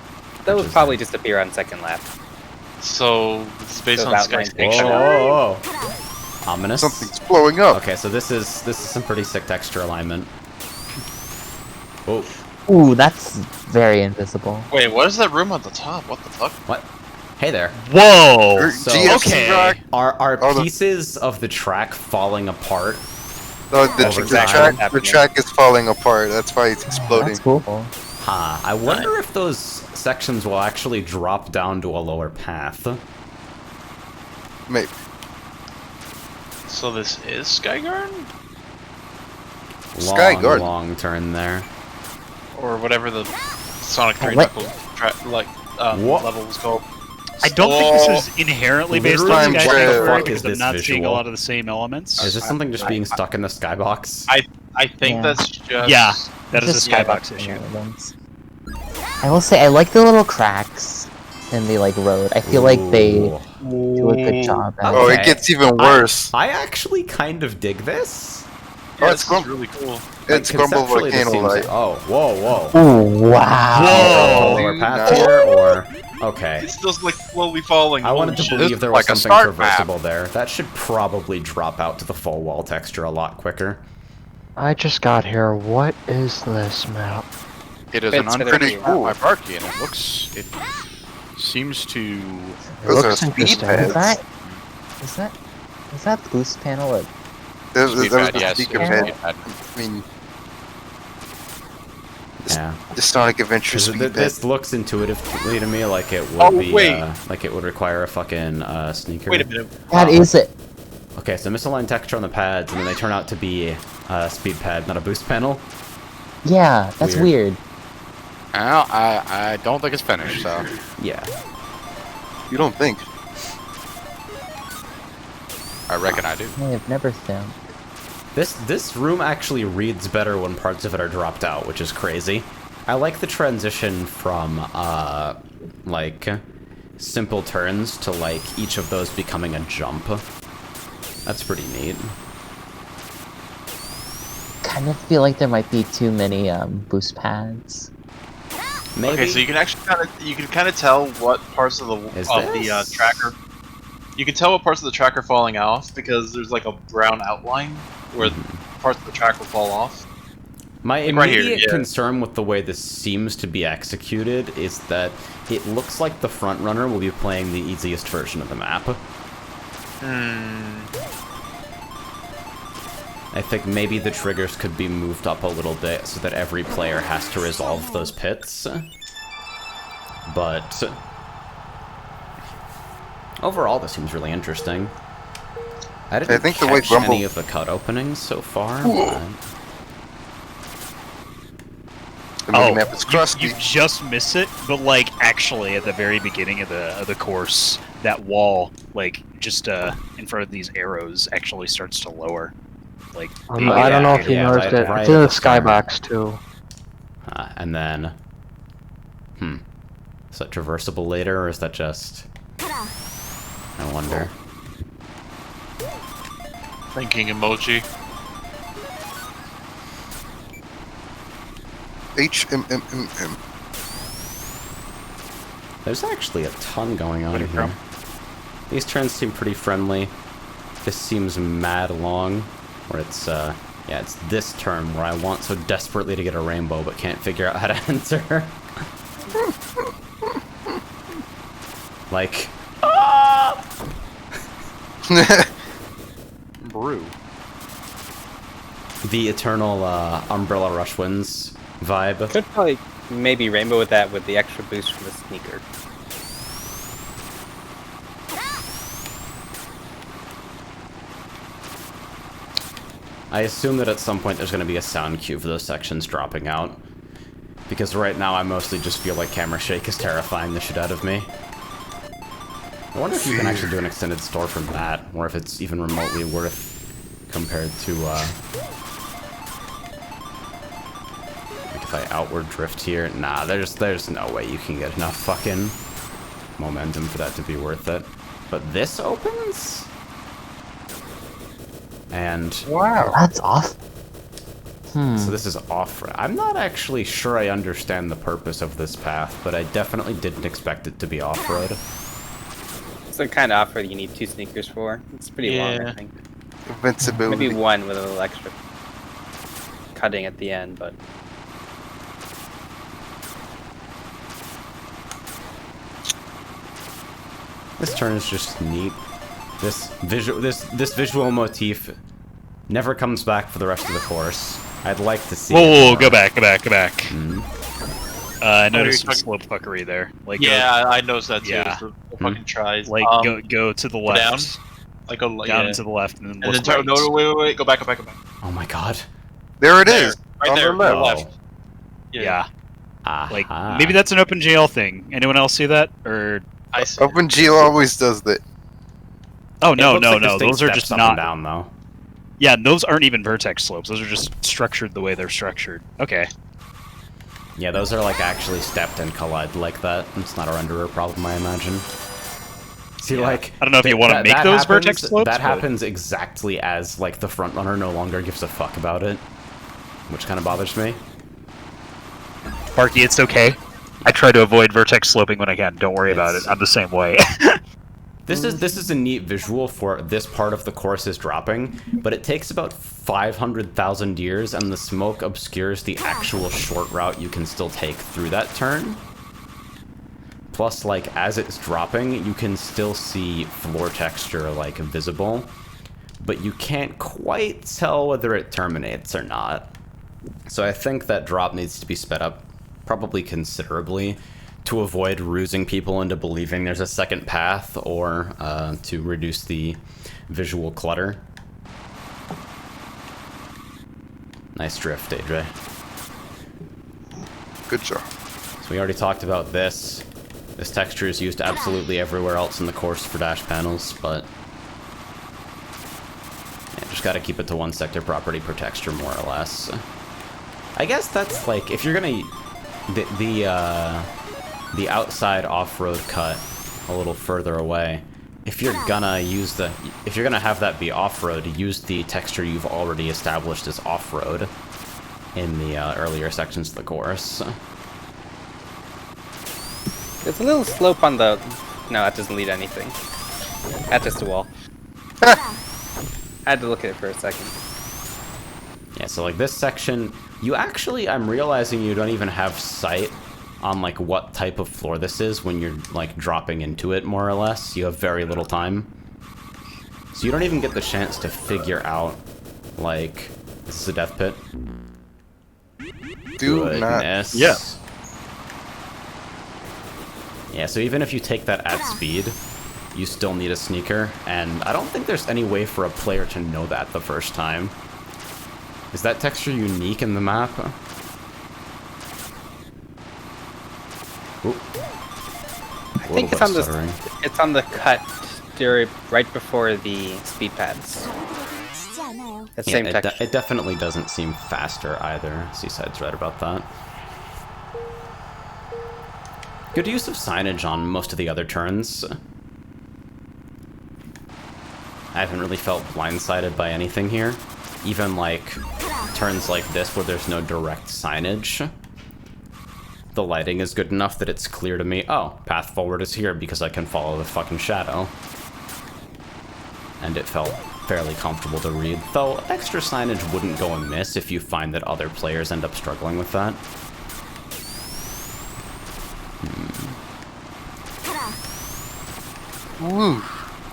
would probably just appear on second lap. So it's based So on that Sky line- Station. Whoa, whoa. Ominous. Something's blowing up. Okay, so this is some pretty sick texture alignment. Oh, Ooh, that's very invisible. Wait, what is that room at the top? What the fuck? what? Hey there. Whoa! So- GFC okay. rock. Are Oh, the- pieces of the track falling apart? No, Over the time. track is falling apart. That's why it's exploding. That's cool. Huh. I wonder if those sections will actually drop down to a lower path. Maybe. So this is Skygarden? Sky Garden. Long turn there. Or whatever the Sonic 3 What? What? level was called. I don't think this is inherently based on Literally, Sky what the Station fuck because is I'm this not seeing a visual? lot of the same elements. Is this something just being stuck in the skybox? I think Yeah. that's just... Yeah, that is Just a skybox skybox issue. elements. I will say I like the little cracks in the like road. I feel like they Ooh. do a good job at Oh, Okay. it gets even worse. I actually kind of dig this. Yeah, Oh, this it's is really cool. It's Like, Grumble conceptually, this Volcano seems- like. Oh, whoa, whoa. Ooh, wow. Whoa. Lower path No. here, or... Okay. It's still like slowly falling. I wanted to Holy shit. believe there was like a something start map. traversable there. That should probably drop out to the full wall texture a lot quicker. I just got here. What is this map? It is an Fits with unfinished everything. map by Barky, and it seems to. It Those are looks speed interesting. pads. Is that boost panel? There's Speed the pad, yes, speed yeah, pad. speed pad. I mean, Yeah. the Sonic Adventure 'Cause speed pad. this looks intuitively to me like it would Oh, be, wait. like it would require a fucking sneaker. Wait a minute. That is it. Okay, so misaligned texture on the pads, and then they turn out to be a speed pad, not a boost panel. Yeah, that's Weird. weird. Well, I don't think it's finished, so. Yeah. You don't think? I reckon I do. I have never found. This room actually reads better when parts of it are dropped out, which is crazy. I like the transition from like simple turns to like each of those becoming a jump. That's pretty neat. Kind of feel like there might be too many boost pads. Maybe. Okay, so you can actually kind of tell what parts of the Is this? tracker. You can tell what parts of the track are falling off because there's like a brown outline where parts of the track will fall off. My Like right here, immediate yeah. concern with the way this seems to be executed is that it looks like the front runner will be playing the easiest version of the map. I think maybe the triggers could be moved up a little bit so that every player has to resolve those pits. But overall, this seems really interesting. I didn't think the way catch Grumble- any of the cut openings so far. but- The mini-map is crusty. You just miss it, but like actually at the very beginning of the course, that wall, like just in front of these arrows, actually starts to lower. Like I don't know if you yeah, noticed right- it. right It's in at the the start. skybox too. And then, is that traversable later, or is that just? I wonder. Thinking emoji. HMMMM. There's actually a ton going on here. These turns seem pretty friendly. This seems mad long, where it's, yeah, it's this turn where I want so desperately to get a rainbow, but can't figure out how to enter. Like, Brew. the eternal Umbrella Rush Winds vibe. Could probably maybe rainbow with that with the extra boost from the sneaker. I assume that at some point there's going to be a sound cue for those sections dropping out. Because right now I mostly just feel like camera shake is terrifying the shit out of me. I wonder if you can actually do an extended store from that, or if it's even remotely worth compared to, like if I outward drift here. Nah, there's no way you can get enough fucking momentum for that to be worth it. But this opens? And Wow. That's off. so this is off. I'm not actually sure I understand the purpose of this path, but I definitely didn't expect it to be off-road. It's the kind of offer you need 2 sneakers for. It's pretty long, I think. Invincibility. Maybe 1 with a little extra cutting at the end, but This turn is just neat. This visual motif never comes back for the rest of the course. I'd like to see. Whoa, go back. Mm-hmm. I noticed some slope fuckery there. Like, Yeah, I noticed that too. Yeah. The fucking tries. like go to the left, down? Like go down yeah. to the left, and then And look then right. no, wait, go back. Oh my god. There it There, is. right on there, the left. left. Yeah, like Aha. maybe that's an OpenGL thing. Anyone else see that? Or I see. OpenGL always does that. oh It no, looks no, like no, distinct those are steps just up not. and down though. Yeah, those aren't even vertex slopes. Those are just structured the way they're structured. Okay. Yeah, those are like actually stepped and collide like that. It's not a renderer problem, I imagine. See, Yeah. like I don't know if you want to make that those happens- vertex slopes. That but- happens exactly as like the front runner no longer gives a fuck about it, which kind of bothers me. Parky, it's okay. I try to avoid vertex sloping when I can. Don't worry about it. I'm the same way. This is a neat visual for this part of the course is dropping, but it takes about 500,000 years, and the smoke obscures the actual short route you can still take through that turn. Plus, like, as it's dropping, you can still see floor texture, like, visible, but you can't quite tell whether it terminates or not. So I think that drop needs to be sped up probably considerably to avoid rusing people into believing there's a second path, or to reduce the visual clutter. Nice drift, AJ. Good job. So we already talked about this. This texture is used absolutely everywhere else in the course for dash panels, but yeah, just gotta keep it to one sector property per texture, more or less. I guess that's like, if you're gonna... The outside off-road cut a little further away. If you're gonna have that be off-road, use the texture you've already established as off-road in the earlier sections of the course. there's a little slope on the. No, that doesn't lead to anything. That's just a wall. I had to look at it for a second. Yeah, so like this section, you actually, I'm realizing you don't even have sight on like what type of floor this is when you're like dropping into it, more or less. You have very little time. So you don't even get the chance to figure out, like, is this a death pit? Do not. Goodness. Yeah. Yeah, so even if you take that at speed, you still need a sneaker, and I don't think there's any way for a player to know that the first time. Is that texture unique in the map? Ooh. I think it's on the cut right before the speed pads. 치지 않아요. That Yeah, same texture. it definitely doesn't seem faster either. Seaside's right about that. Good use of signage on most of the other turns. I haven't really felt blindsided by anything here. Even like turns like this where there's no direct signage. the lighting is good enough that it's clear to me, oh, path forward is here because I can follow the fucking shadow. And it felt fairly comfortable to read, though extra signage wouldn't go amiss if you find that other players end up struggling with that. Woo.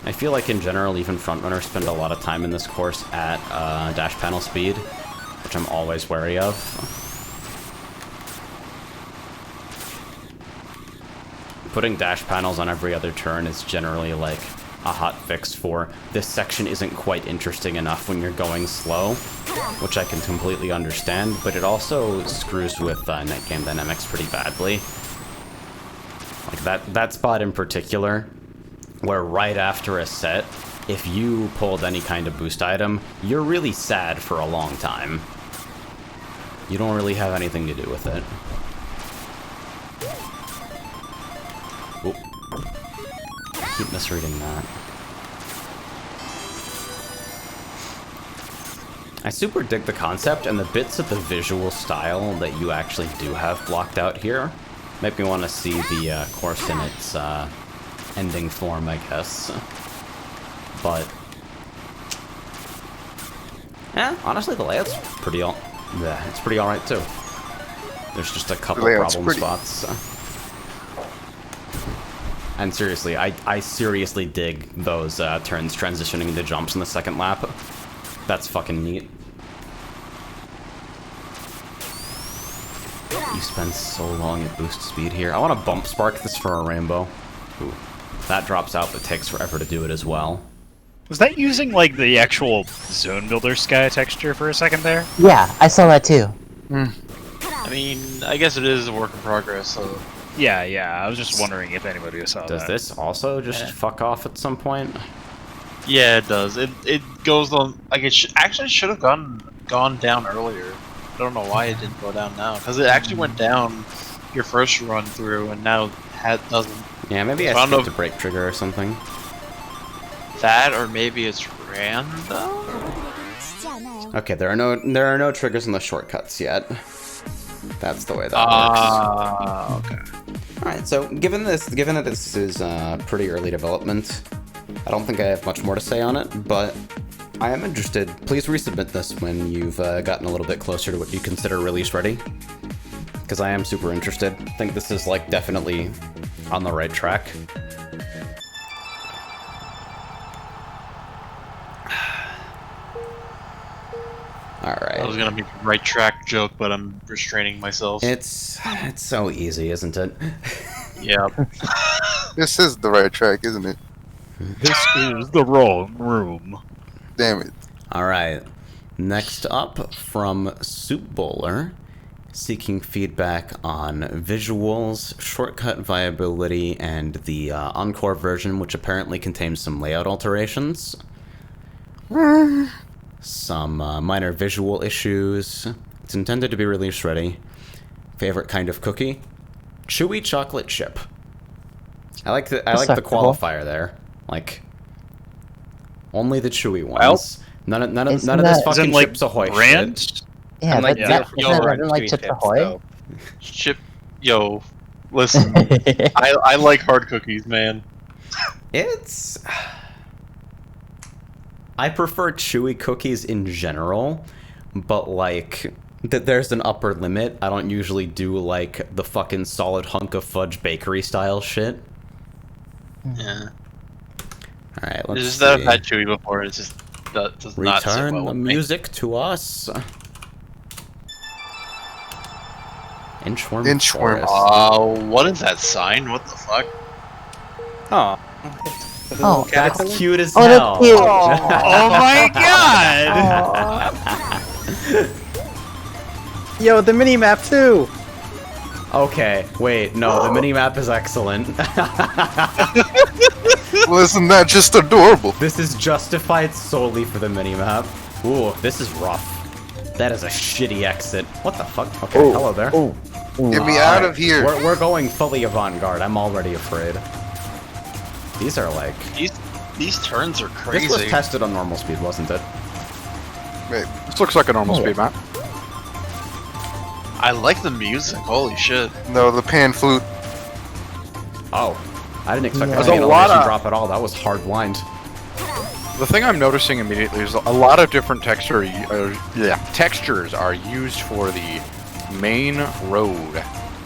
I feel like in general, even frontrunners spend a lot of time in this course at dash panel speed, which I'm always wary of. Putting dash panels on every other turn is generally like a hot fix for this section isn't quite interesting enough when you're going slow, which I can completely understand, but it also screws with net game dynamics pretty badly. Like that spot in particular, where right after a set, if you pulled any kind of boost item, you're really sad for a long time. You don't really have anything to do with it. Oop. Keep misreading that. I super dig the concept, and the bits of the visual style that you actually do have blocked out here make me want to see the course in its ending form, I guess. But yeah, honestly, the layout's pretty it's pretty alright too. There's just a couple problem spots. And seriously, I seriously dig those turns transitioning into jumps in the second lap. That's fucking neat. You spend so long at boost speed here. I want to bump spark this for a rainbow. Ooh. That drops out, but takes forever to do it as well. Was that using, like, the actual Zone Builder sky texture for a second there? Yeah, I saw that too. I mean, I guess it is a work in progress, so... Yeah, I was just wondering if anybody saw that. Does this also just fuck off at some point? Yeah, it does. It goes on... Like, it actually should have gone down earlier. I don't know why it didn't go down now. Because it actually went down your first run through, and now it doesn't. Yeah, maybe I skipped a break trigger or something. That, or maybe it's random? Okay, there are no triggers in the shortcuts yet. That's the way that works. Okay. Alright, so given that this is pretty early development, I don't think I have much more to say on it, but I am interested. Please resubmit this when you've gotten a little bit closer to what you consider release ready, because I am super interested. I think this is like definitely on the right track. Alright. That was gonna be a right track joke, but I'm restraining myself. It's so easy, isn't it? Yeah. This is the right track, isn't it? This is the wrong room. Damn it. Alright. Next up, from Soup Bowler, seeking feedback on visuals, shortcut viability, and the Encore version, which apparently contains some layout alterations. Some minor visual issues. It's intended to be release ready. Favorite kind of cookie? Chewy chocolate chip. I like the qualifier there. Like, only the chewy ones. None of this fucking like Chips Ahoy brand? shit. Yeah, like isn't like Chips Ahoy? Yo, listen. I like hard cookies, man. I prefer chewy cookies in general, but like there's an upper limit. I don't usually do like the fucking solid hunk of fudge bakery style shit. Yeah. All right, let's It's just see. that I've had chewy before. It just does not sit Return well the with me. music to us. Inchworm. Inchworm. Forest. What is that sign? What the fuck? Oh. Oh, That's cute as Oh, hell. that's cute. Oh my god! Yo, the mini map too. Okay, wait, no, the minimap is excellent. Well, isn't that just adorable? This is justified solely for the minimap. Ooh, this is rough. That is a shitty exit. What the fuck? Okay, hello there. Get me out of here. We're going fully avant-garde. I'm already afraid. These are like... These turns are crazy. This was tested on normal speed, wasn't it? Wait, This looks like a normal speed map. I like the music. Holy shit. No, the pan flute. Oh, I didn't expect Yeah. that to There's be a an lot elevation of- drop at all. That was hard wind. The thing I'm noticing immediately is a lot of different textures are used for the main road.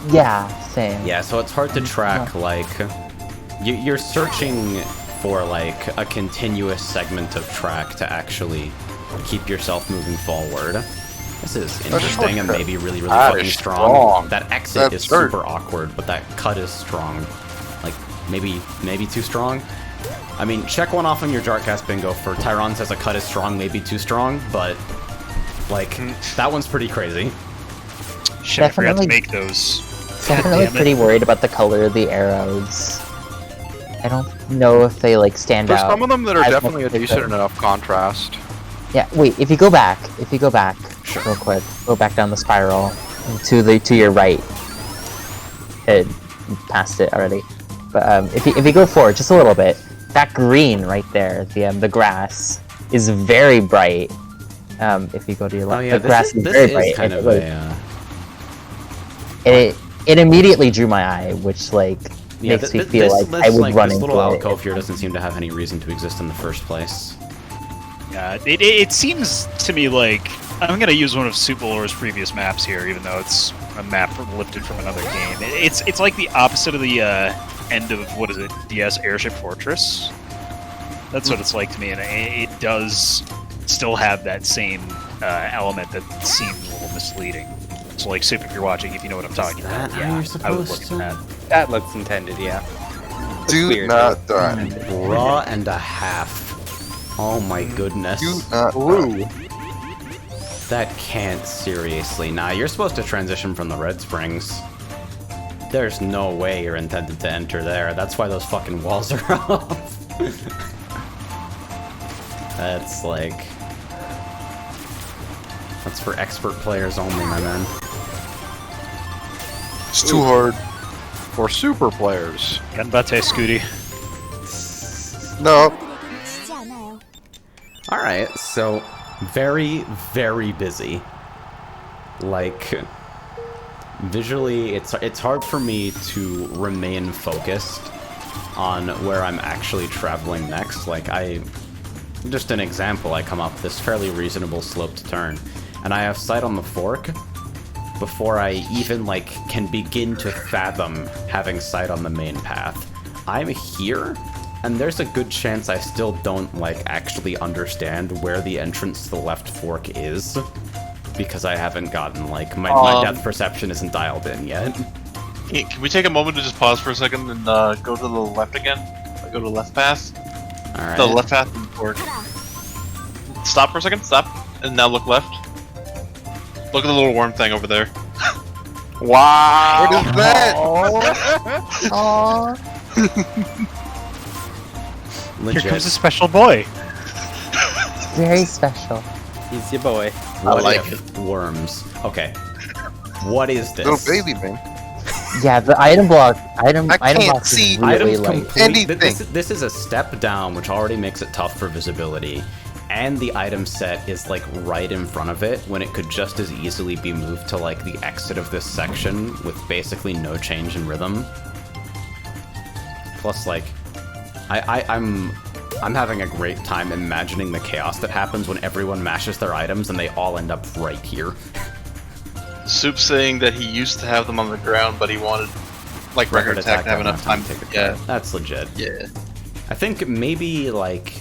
Yeah, same. Yeah, so it's hard to track, like, you're searching for, like, a continuous segment of track to actually keep yourself moving forward. This is interesting and maybe really, really That fucking is strong. strong. That exit That's is hurt. super awkward, but that cut is strong. Like, maybe too strong? I mean, check one off on your jartcast bingo for Tyron says a cut is strong, maybe too strong, but, like, that one's pretty crazy. Shit, I forgot to Definitely- make those. Definitely Damn it. pretty worried about the color of the arrows. I don't know if they like stand There's out. some of them that are as definitely a much as they decent could. enough contrast. Yeah, wait, if you go back real quick, go back down the spiral to your right. It passed it already. But if you go forward just a little bit, that green right there, the grass, is very bright. If you go to your left, Oh yeah, the grass this is very is bright. kind and of like, it immediately drew my eye, which like Yeah, makes me feel like I would run this into little it. alcove here doesn't seem to have any reason to exist in the first place. It seems to me like I'm gonna use one of Supalor's previous maps here, even though it's a map lifted from another game. It's like the opposite of the end of what is it? DS Airship Fortress. That's what it's like to me, and it does still have that same element that seems a little misleading. So, like, Soup, if you're watching, if you know what I'm talking about, that how you're I would supposed look at to? that. That looks intended, yeah. It's Do weird. not die. Raw and a half. Oh my goodness. Do not die. That can't seriously. Nah, you're supposed to transition from the Red Springs. There's no way you're intended to enter there. That's why those fucking walls are up. That's like... That's for expert players only, my man. It's too hard. For super players. Ganbate, Scooty. No. 下奈哦。 Alright, so very, very busy. Like, visually, it's hard for me to remain focused on where I'm actually traveling next. Like, just an example, I come up this fairly reasonable sloped turn, and I have sight on the fork before I even, like, can begin to fathom having sight on the main path. I'm here, and there's a good chance I still don't, like, actually understand where the entrance to the left fork is, because I haven't gotten, like, my depth perception isn't dialed in yet. Can we take a moment to just pause for a second and go to the left again? Go to the left path? Alright. The left path and forward. Stop for a second, stop. And now look left. Look at the little worm thing over there. Wow! What is that? Here Legit. comes a special boy. Very special. He's your boy. What like if worms? Okay. What is this? Little baby man. Yeah, the item I can't box see is really Items light. complete. anything. This is a step down, which already makes it tough for visibility. And the item set is, like, right in front of it, when it could just as easily be moved to, like, the exit of this section with basically no change in rhythm. Plus, like, I'm having a great time imagining the chaos that happens when everyone mashes their items and they all end up right here. Soup saying that he used to have them on the ground, but he wanted, like, record attack to have enough time. to take a Yeah, cut. That's legit. yeah. I think maybe, like,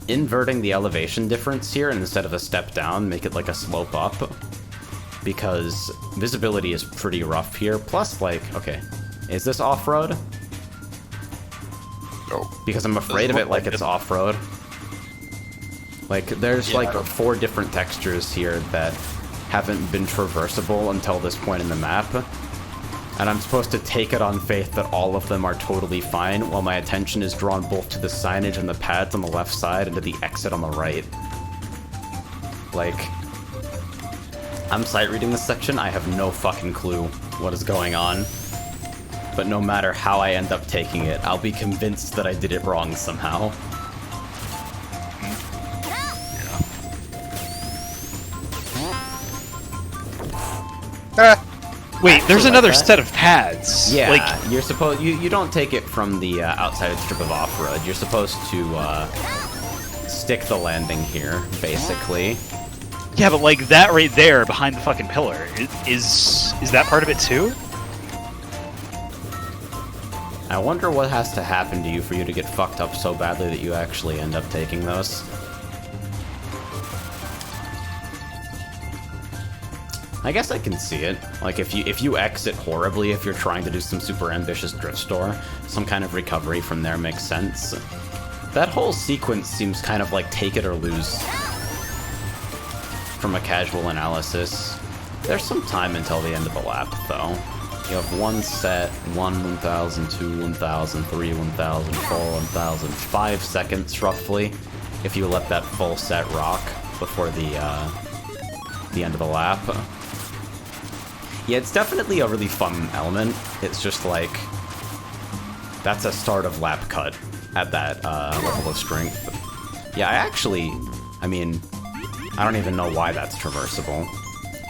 inverting the elevation difference here and instead of a step down, make it like a slope up. Because visibility is pretty rough here. Plus, like, okay, is this off-road? No. Because I'm afraid of it like it's off-road. Like, there's like 4 different textures here that haven't been traversable until this point in the map. And I'm supposed to take it on faith that all of them are totally fine, while my attention is drawn both to the signage and the pads on the left side and to the exit on the right. Like, I'm sight reading this section, I have no fucking clue what is going on. But no matter how I end up taking it, I'll be convinced that I did it wrong somehow. Ah, Wait, there's like another that. set of paths. Yeah, Like, you're supposed you don't take it from the outside strip of off-road. You're supposed to stick the landing here, basically. yeah, but like that right there behind the fucking pillar is that part of it too? I wonder what has to happen to you for you to get fucked up so badly that you actually end up taking those. I guess I can see it. Like, if you exit horribly, if you're trying to do some super ambitious drift store, some kind of recovery from there makes sense. That whole sequence seems kind of like take it or lose from a casual analysis. There's some time until the end of the lap, though. You have one set, 1,000, 2, 1,000, 3, 1,000, 4, 1,000, 5 seconds, roughly, if you let that full set rock before the end of the lap. Yeah, it's definitely a really fun element. It's just like, that's a start of lap cut at that level of strength. Yeah, I mean, I don't even know why that's traversable.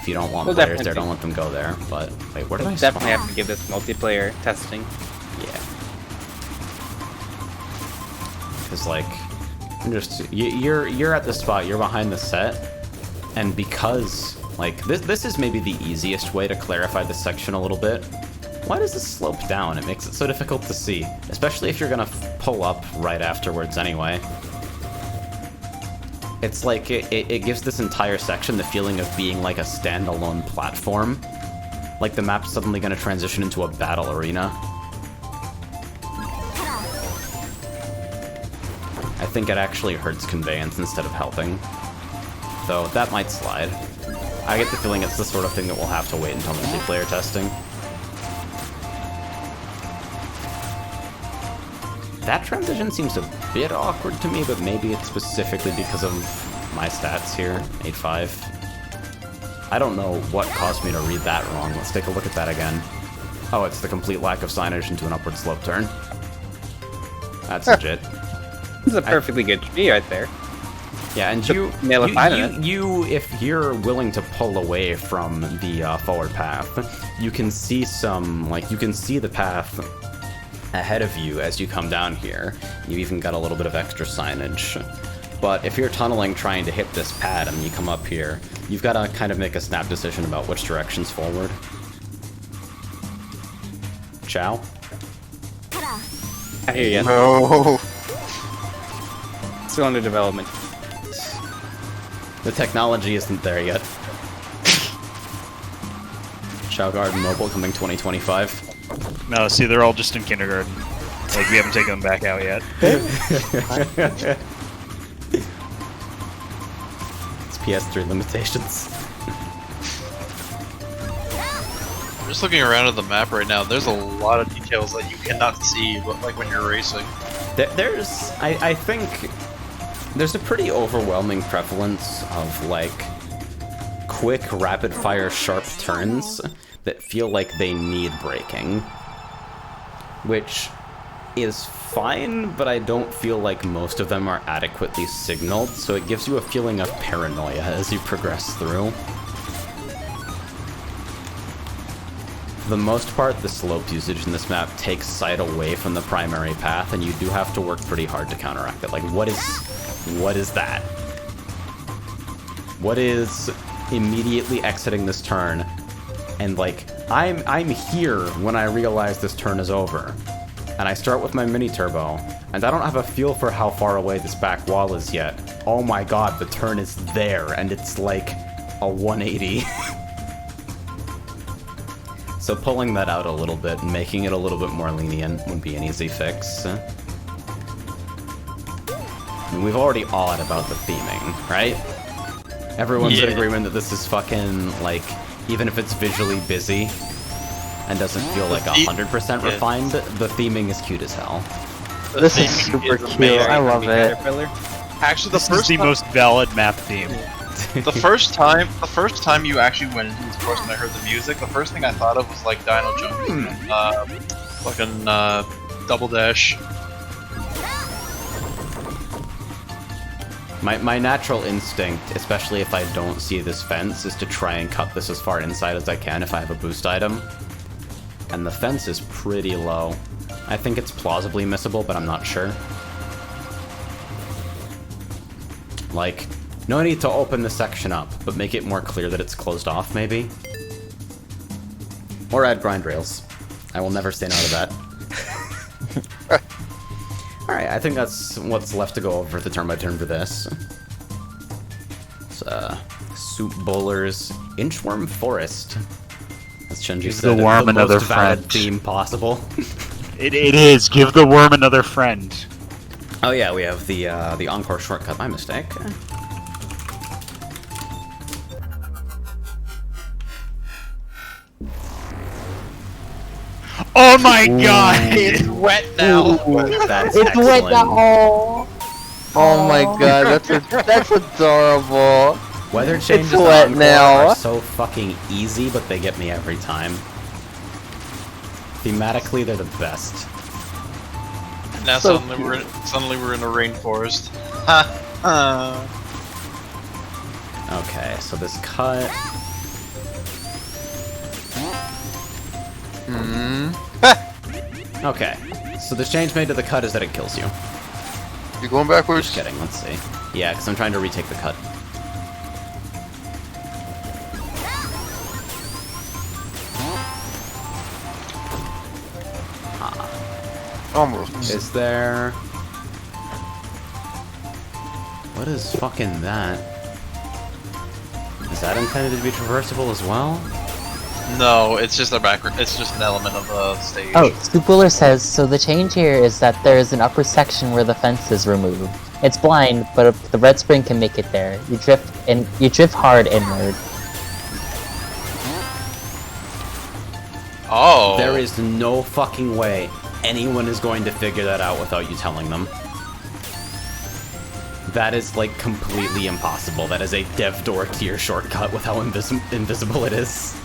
If you don't want players there, don't let them go there. But wait, where did I definitely spawn? have to give this multiplayer testing. Yeah. Because like, I'm just you're at the spot, you're behind the set, and because like this is maybe the easiest way to clarify this section a little bit. Why does this slope down? It makes it so difficult to see, especially if you're gonna pull up right afterwards anyway. It's like it gives this entire section the feeling of being like a standalone platform. Like the map's suddenly gonna transition into a battle arena. I think it actually hurts conveyance instead of helping. Though that might slide. I get the feeling it's the sort of thing that we'll have to wait until multiplayer testing. That transition seems a bit awkward to me, but maybe it's specifically because of my stats here, 8.5. I don't know what caused me to read that wrong. Let's take a look at that again. Oh, it's the complete lack of signage into an upward slope turn. That's legit. This is a perfectly good tree right there. Yeah, and you, if you're willing to pull away from the forward path, you can see some, like, you can see the path ahead of you as you come down here. You even got a little bit of extra signage. But if you're tunneling trying to hit this pad and you come up here, you've got to kind of make a snap decision about which direction's forward. Chow? I hear you. No. Still under development. The technology isn't there yet. Chow Garden Mobile coming 2025. No, see, they're all just in kindergarten. Like, we haven't taken them back out yet. It's PS3 limitations. I'm just looking around at the map right now. There's a lot of details that you cannot see, like when you're racing. There's, I think, there's a pretty overwhelming prevalence of, like, quick, rapid-fire, sharp turns that feel like they need braking. Which is fine, but I don't feel like most of them are adequately signaled, so it gives you a feeling of paranoia as you progress through. For the most part, the slope usage in this map takes sight away from the primary path, and you do have to work pretty hard to counteract it. Like, what is that? What is immediately exiting this turn, and like, I'm here when I realize this turn is over, and I start with my mini turbo, and I don't have a feel for how far away this back wall is yet. Oh my god, the turn is there, and it's like a 180. So pulling that out a little bit and making it a little bit more lenient would be an easy fix. I mean, we've already awed about the theming, right? Everyone's in agreement that this is fucking, like, even if it's visually busy and doesn't feel like 100% refined, the theming is cute as hell. This is super cute. I love it. Actually, This is the most valid map theme. the first time you actually went into this course and I heard the music, the first thing I thought of was like Dino Jumping, fucking Double Dash. My natural instinct, especially if I don't see this fence, is to try and cut this as far inside as I can if I have a boost item. And the fence is pretty low. I think it's plausibly missable, but I'm not sure. Like, no need to open the section up, but make it more clear that it's closed off, maybe? Or add grind rails. I will never say no to that. Alright, I think that's what's left to go over the turn by turn for this. It's, Soup Bowler's Inchworm Forest. As Chenji Give said, the worm the another most valid friend. theme possible. It is. Give the worm another friend. Oh yeah, we have the Encore shortcut. My mistake. Oh my god! It's wet now. That's It's wet excellent. now. Oh my god, that's adorable. Weather changes It's wet on Encore now. are so fucking easy, but they get me every time. Thematically, they're the best. Now So suddenly we're in a rainforest. Okay, so this cut. Okay, so the change made to the cut is that it kills you. You going backwards? Just kidding, let's see. Yeah, because I'm trying to retake the cut. Almost. Is there... What is fucking that? Is that intended to be traversable as well? No, it's just a backward. It's just an element of the stage. Oh, Spookbuller says, so the change here is that there is an upper section where the fence is removed. It's blind, but the red spring can make it there. You drift hard inward. Oh. There is no fucking way anyone is going to figure that out without you telling them. That is, like, completely impossible. That is a dev door tier shortcut with how invisible it is.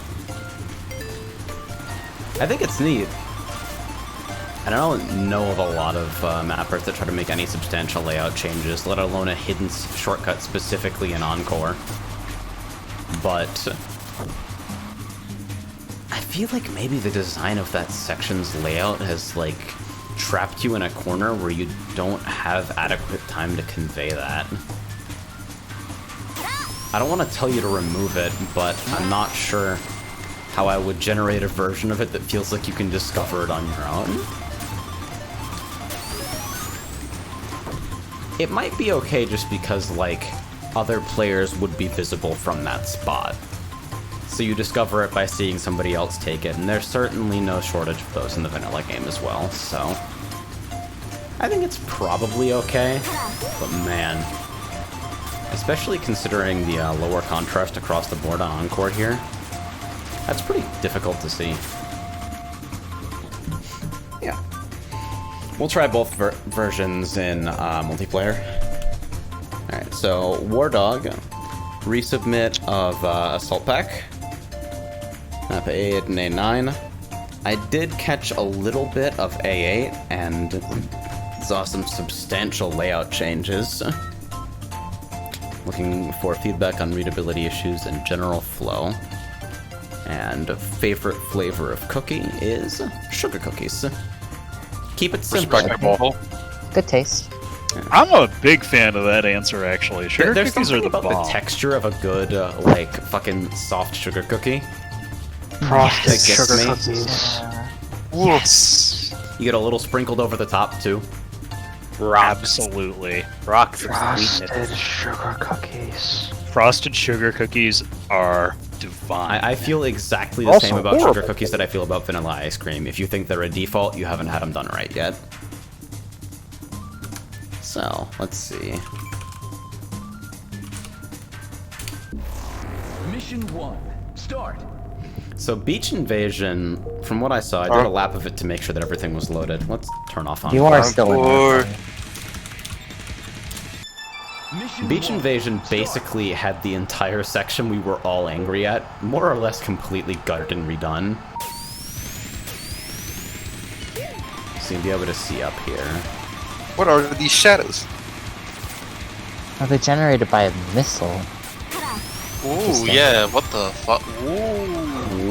I think it's neat. I don't know of a lot of mappers that try to make any substantial layout changes, let alone a hidden shortcut specifically in Encore. But I feel like maybe the design of that section's layout has, like, trapped you in a corner where you don't have adequate time to convey that. I don't want to tell you to remove it, but I'm not sure how I would generate a version of it that feels like you can discover it on your own. It might be okay just because, like, other players would be visible from that spot. So you discover it by seeing somebody else take it, and there's certainly no shortage of those in the vanilla game as well, so... I think it's probably okay, but man... Especially considering the lower contrast across the board on Encore here, that's pretty difficult to see. Yeah. We'll try both versions in multiplayer. Alright, so War Dog, resubmit of Assault Pack. Map A8 and A9. I did catch a little bit of A8 and saw some substantial layout changes. Looking for feedback on readability issues and general flow. And favorite flavor of cookie is sugar cookies. Keep it simple. Respectable. Good taste. I'm a big fan of that answer, actually. Sugar There's cookies something are the about bomb. the texture of a good, like, fucking soft sugar cookie. Frosted That gets sugar me. cookies. Yes! You get a little sprinkled over the top, too. Absolutely. Rocks of Frosted sweetness. sugar cookies. Frosted sugar cookies are divine. I feel exactly the Also same about horrible. sugar cookies that I feel about vanilla ice cream. If you think they're a default, you haven't had them done right yet. So, let's see. Mission 1, start. So, Beach Invasion, from what I saw, I did a lap of it to make sure that everything was loaded. Let's turn off on You are still in Encore. there. Mission Beach 1, Invasion start. basically had the entire section we were all angry at, more or less completely gutted and redone. So you'll be able to see up here. What are these shadows? Oh, they're generated by a missile. Ooh, yeah, what the fuck?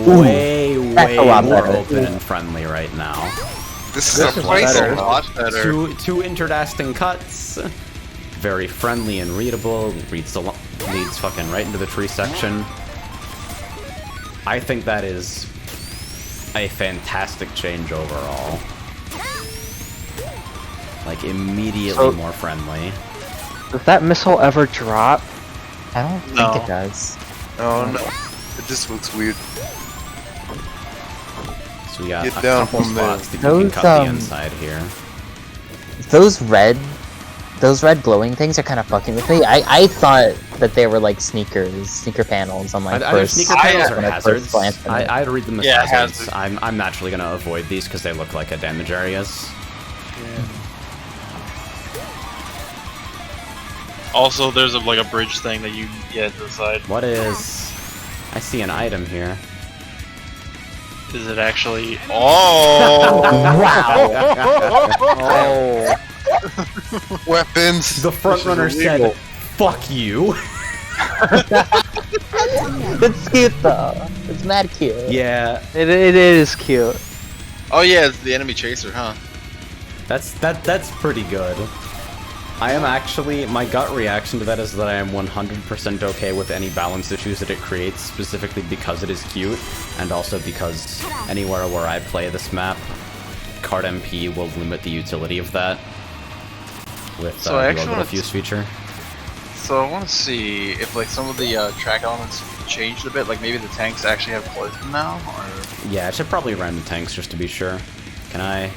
Way, That's way a lot more better. open and friendly right now. This This is is a place. better. A lot better. Two interesting cuts. Very friendly and readable. Leads fucking right into the tree section. I think that is a fantastic change overall. Like, immediately more friendly. Does that missile ever drop? I don't think No. it does. Oh no. It just looks weird. So we got Get a down couple from there. spots that you can Those, cut the um, inside here. Those red glowing things are kind of fucking with me. I thought that they were like sneaker panels on like Either first. sneaker panels or when I first hazards. glanced at it. I'd read them as Yeah, hazards. hazards. I'm naturally gonna avoid these because they look like damage areas. Also, there's like a bridge thing that you get to the side. What is... I see an item here. Is it actually? Oh! Oh, Weapons. The frontrunner said, "Fuck you." it's cute though. It's mad cute. Yeah, It is cute. Oh yeah, it's the enemy chaser, huh? that's pretty good. I am actually, my gut reaction to that is that I am 100% okay with any balance issues that it creates, specifically because it is cute, and also because anywhere where I play this map, card MP will limit the utility of that with So I the actually orbital wanna fuse feature. So I want to see if like some of the track elements changed a bit. Like maybe the tanks actually have poison now, or Yeah, I should probably run the tanks just to be sure. Can I?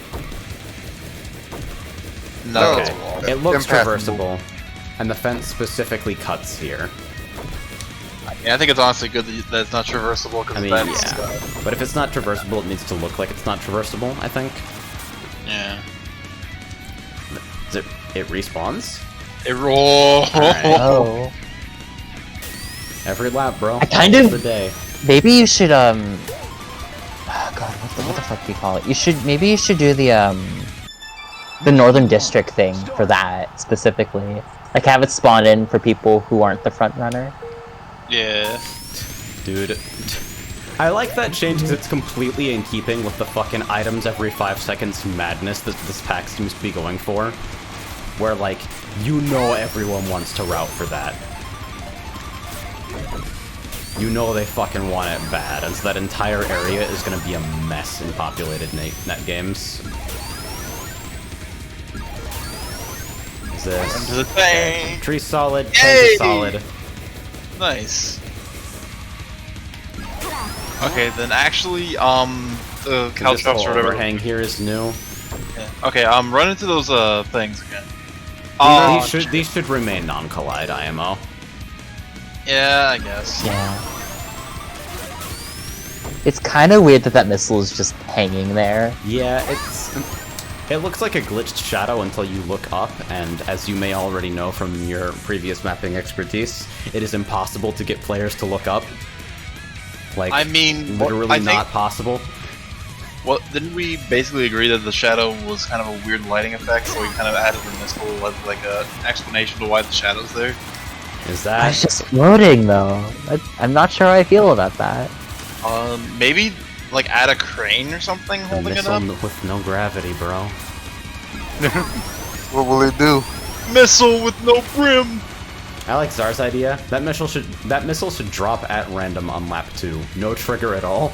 no. Okay. It looks Impact. traversable, and the fence specifically cuts here. Yeah, I think it's honestly good that it's not traversable because I mean, that's yeah. But if it's not traversable, it needs to look like it's not traversable, I think. yeah. It respawns? It roll. Oh. Every lap, bro. I kind All of- the day. Maybe you should oh God, what the fuck do you call it? Maybe you should do the Northern District thing for that specifically. Like have it spawn in for people who aren't the front runner. Yeah. Dude. I like that change because it's completely in keeping with the fucking items every 5 seconds madness that this pack seems to be going for. Where, like, you know everyone wants to route for that. You know they fucking want it bad, and so that entire area is gonna be a mess in populated net games. Is this? Into the thing. Tree solid, Yay! tank is solid. Nice. Okay, then actually, the cow This traps whole or whatever. overhang here is new. Yeah. Okay, run into those things again. These should remain non-collide IMO. Yeah, I guess. Yeah. It's kind of weird that that missile is just hanging there. Yeah, it looks like a glitched shadow until you look up, and as you may already know from your previous mapping expertise, it is impossible to get players to look up. Like, I mean, literally I think- not possible. Well, didn't we basically agree that the shadow was kind of a weird lighting effect, so we kind of added the missile as like an explanation to why the shadow's there? Is I that... was just floating though. I'm not sure how I feel about that. Maybe like add a crane or something a holding it missile up? with no gravity, bro. What will it do? Missile with no brim! I like Czar's idea. That missile should drop at random on lap 2. No trigger at all.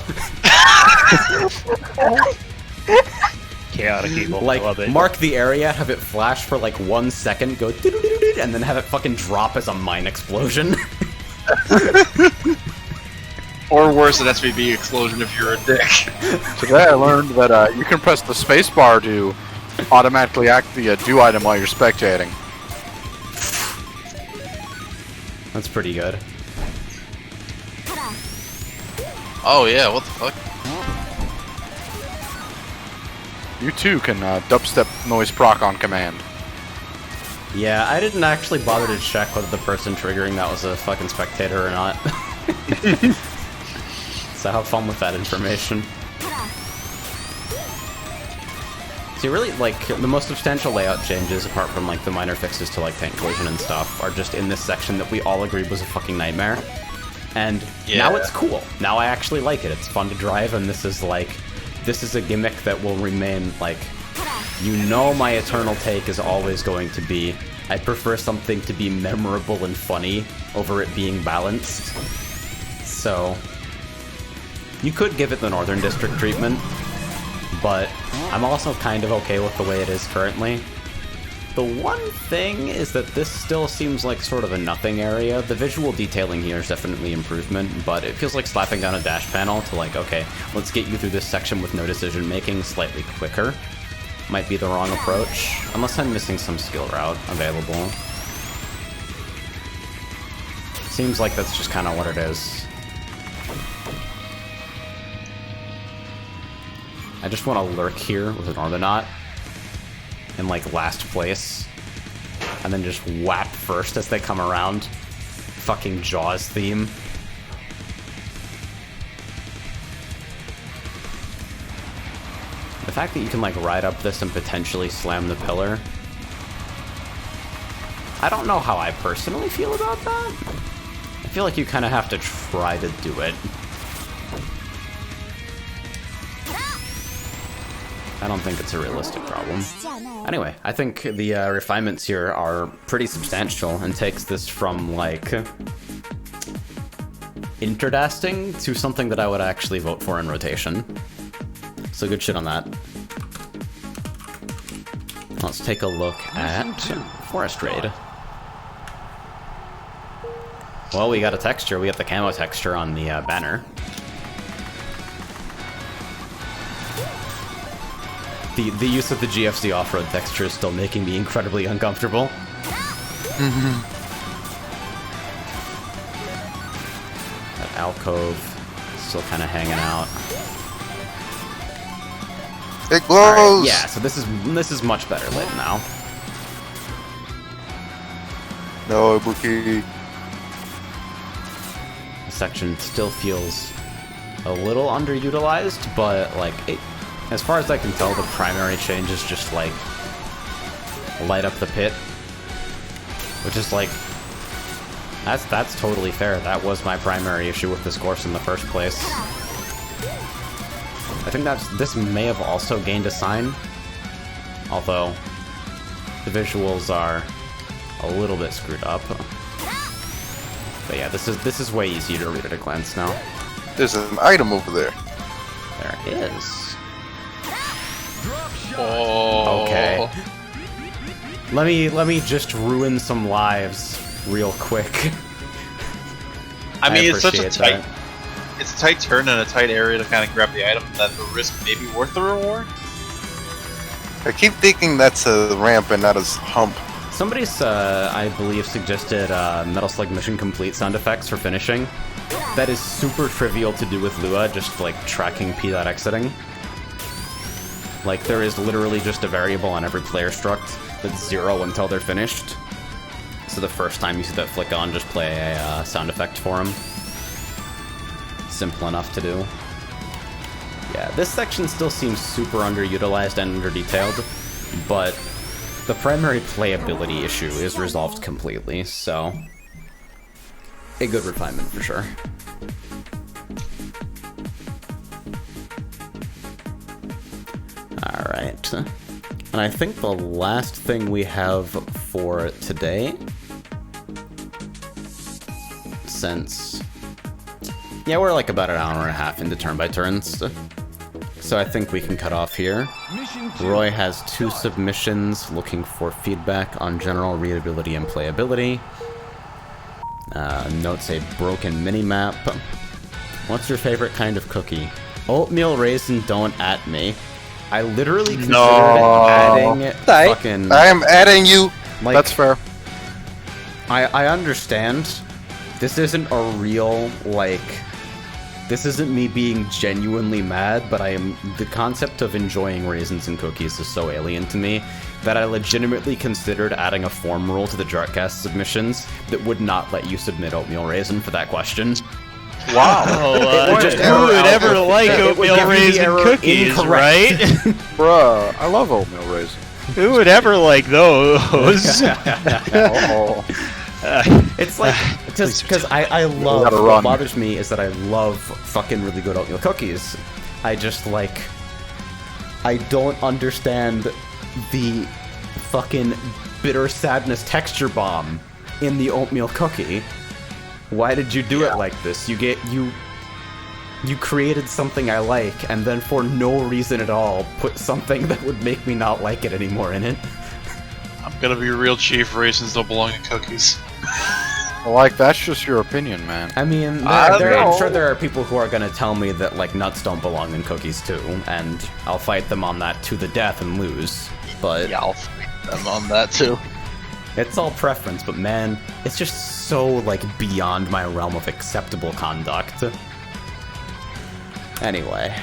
Chaotic evil. Like, I love it. mark the area, have it flash for like 1 second, go doo-doo-doo-doo, and then have it fucking drop as a mine explosion. Or worse, an SVB explosion if you're a dick. Today I learned that you can press the spacebar to automatically act the do item while you're spectating. That's pretty good. Oh yeah, what the fuck? You too can dubstep noise proc on command. Yeah, I didn't actually bother to check whether the person triggering that was a fucking spectator or not. So have fun with that information. See, really, like, the most substantial layout changes, apart from, like, the minor fixes to, like, tank collision and stuff, are just in this section that we all agreed was a fucking nightmare. And now it's cool. Now I actually like it. It's fun to drive, and this is, like, this is a gimmick that will remain, like, you know my eternal take is always going to be, I prefer something to be memorable and funny over it being balanced. So, you could give it the Northern District treatment, but I'm also kind of okay with the way it is currently. The one thing is that this still seems like sort of a nothing area. The visual detailing here is definitely improvement, but it feels like slapping down a dash panel to like, okay, let's get you through this section with no decision making slightly quicker. Might be the wrong approach, unless I'm missing some skill route available. Seems like that's just kind of what it is. I just want to lurk here with an Orthonaut in, like, last place. And then just whap first as they come around. Fucking Jaws theme. The fact that you can, like, ride up this and potentially slam the pillar. I don't know how I personally feel about that. I feel like you kind of have to try to do it. I don't think it's a realistic problem. Anyway, I think the refinements here are pretty substantial and takes this from, like, interdasting to something that I would actually vote for in rotation. So good shit on that. Let's take a look at Forest Raid. Well, we got a texture. We got the camo texture on the banner. The use of the GFC off-road texture is still making me incredibly uncomfortable. That alcove still kind of hanging out. It glows. Right, yeah, so this is much better lit now. No, Ibuki. The section still feels a little underutilized, but like as far as I can tell, the primary change is just like light up the pit, which is like that's totally fair. That was my primary issue with this course in the first place. I think this may have also gained a sign, although the visuals are a little bit screwed up. But yeah, this is way easier to read at a glance now. There's an item over there. There is. Oh. Okay. Let me just ruin some lives real quick. I mean, it's such a appreciate tight, it's a tight turn and a tight area to kind of grab the item that the risk may be worth the reward. I keep thinking that's a ramp and not a hump. Somebody's, I believe, suggested Metal Slug Mission Complete sound effects for finishing. That is super trivial to do with Lua, just like tracking P dot exiting. Like, there is literally just a variable on every player struct that's 0 until they're finished. So the first time you see that flick on, just play a sound effect for them. Simple enough to do. Yeah, this section still seems super underutilized and under-detailed, but the primary playability issue is resolved completely, so a good refinement for sure. Alright, and I think the last thing we have for today, since, yeah, we're like about an hour and a half into turn-by-turns, so I think we can cut off here. Roy has 2 submissions looking for feedback on general readability and playability. Notes a broken minimap. What's your favorite kind of cookie? Oatmeal raisin, don't at me. I literally considered adding fucking... I am adding you! Like, That's fair. I understand. This isn't a real, like... This isn't me being genuinely mad, but the concept of enjoying raisins and cookies is so alien to me that I legitimately considered adding a form rule to the jartcast submissions that would not let you submit oatmeal raisin for that question. Wow. Who would ever like oatmeal raisin cookies, right? Bruh, I love oatmeal raisin. Who would ever like those? It's like, because I love, gotta what run. bothers me is that I love fucking really good oatmeal cookies. I just like, I don't understand the fucking bitter sadness texture bomb in the oatmeal cookie. Why did you do it like this? You created something I like, and then for no reason at all, put something that would make me not like it anymore in it. I'm gonna be real, Chief. Raisins don't belong in cookies. Like, that's just your opinion, man. I mean, I'm sure there are people who are gonna tell me that, like, nuts don't belong in cookies too, and I'll fight them on that to the death and lose, but... Yeah, I'll fight them on that too. It's all preference, but man, it's just so, like, beyond my realm of acceptable conduct. Anyway,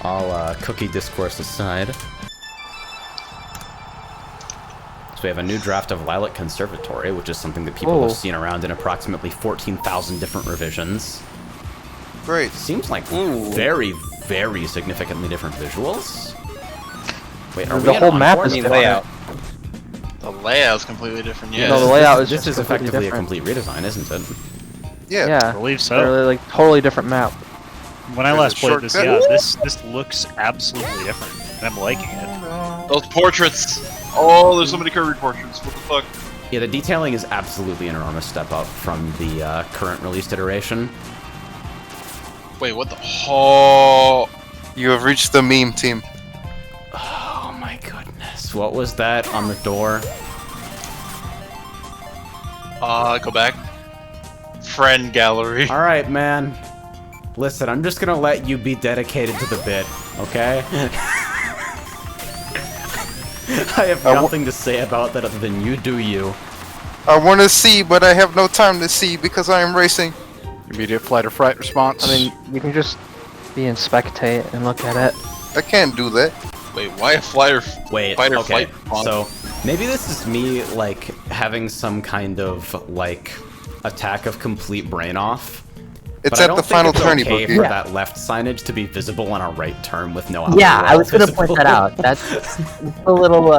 all cookie discourse aside. So we have a new draft of Lilac Conservatory, which is something that people have seen around in approximately 14,000 different revisions. Great. Seems like very, very significantly different visuals. Wait, are The we whole in map Encore? is layout. The layout's completely different. Yeah. No, the layout is This just is effectively completely a complete redesign, isn't it? Yeah. I believe so. They're like totally different map. When I There's last a played this, shortcut. yeah, this looks absolutely different. And I'm liking it. Those portraits. Oh, there's so many Kirby portraits. What the fuck? Yeah, the detailing is absolutely an enormous step up from the current released iteration. Wait, what the? Oh. You have reached the meme team. Oh my goodness. What was that on the door? Go back. Friend gallery. Alright, man. Listen, I'm just gonna let you be dedicated to the bit, okay? I have nothing to say about that other than you do you. I want to see, but I have no time to see because I am racing. Immediate flight or fright response. I mean, you can just be in spectate and look at it. I can't do that. Wait, why a flyer? Wait, fight or okay, flight? so maybe this is me, like, having some kind of, like, attack of complete brain off. It's But I at don't the think final it's turn, okay Bookie. for Yeah. that left signage to be visible on a right turn with no Yeah, I was gonna visible. point that out. That's a little,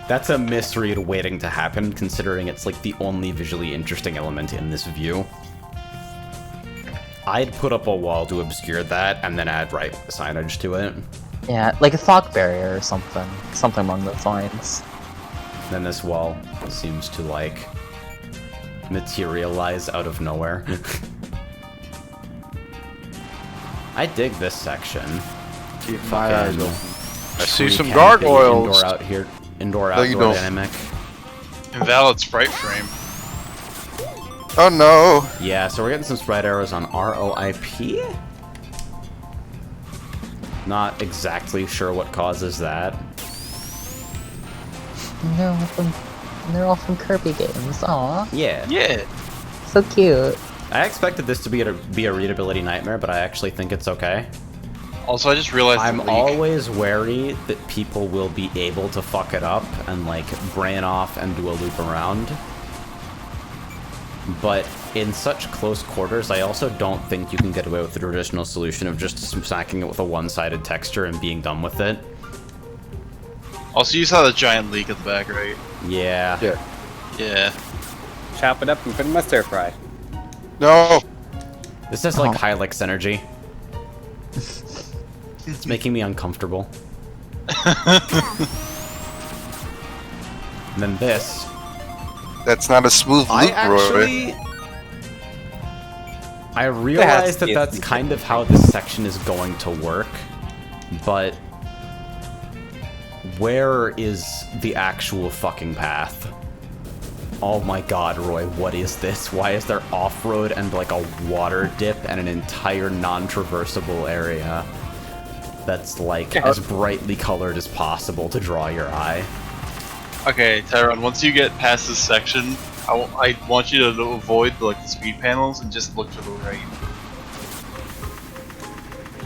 That's a misread waiting to happen, considering it's like the only visually interesting element in this view. I'd put up a wall to obscure that, and then add right signage to it. yeah, like a fog barrier or something. Something along those lines. Then this wall seems to, like, materialize out of nowhere. I dig this section. Keep my eyes Fucking open. I see some free gargoyles. Indoor out here, indoor No, you outdoor don't. dynamic. Invalid sprite frame. Oh no. Yeah, so we're getting some sprite arrows on ROIP. Not exactly sure what causes that. They're all from Kirby games. Aw, Yeah. Yeah. so cute. I expected this to be a readability nightmare, but I actually think it's okay. Also, I just realized I'm the leak. always wary that people will be able to fuck it up and, like, brain off and do a loop around. But in such close quarters, I also don't think you can get away with the traditional solution of just smacking it with a one-sided texture and being done with it. Also, you saw the giant leak at the back, right? Yeah. Yeah. Yeah. Chop it up and put it in my stir fry. No. This is like Hylix energy. It's making me uncomfortable. And then this. That's not a smooth I loop, Roy. actually... I realize that that's kind of how this section is going to work, but where is the actual fucking path? Oh my god, Roy, what is this? Why is there off-road and like a water dip and an entire non-traversable area that's like as brightly colored as possible to draw your eye? Okay, Tyrone, once you get past this section, I want you to avoid the speed panels and just look to the right.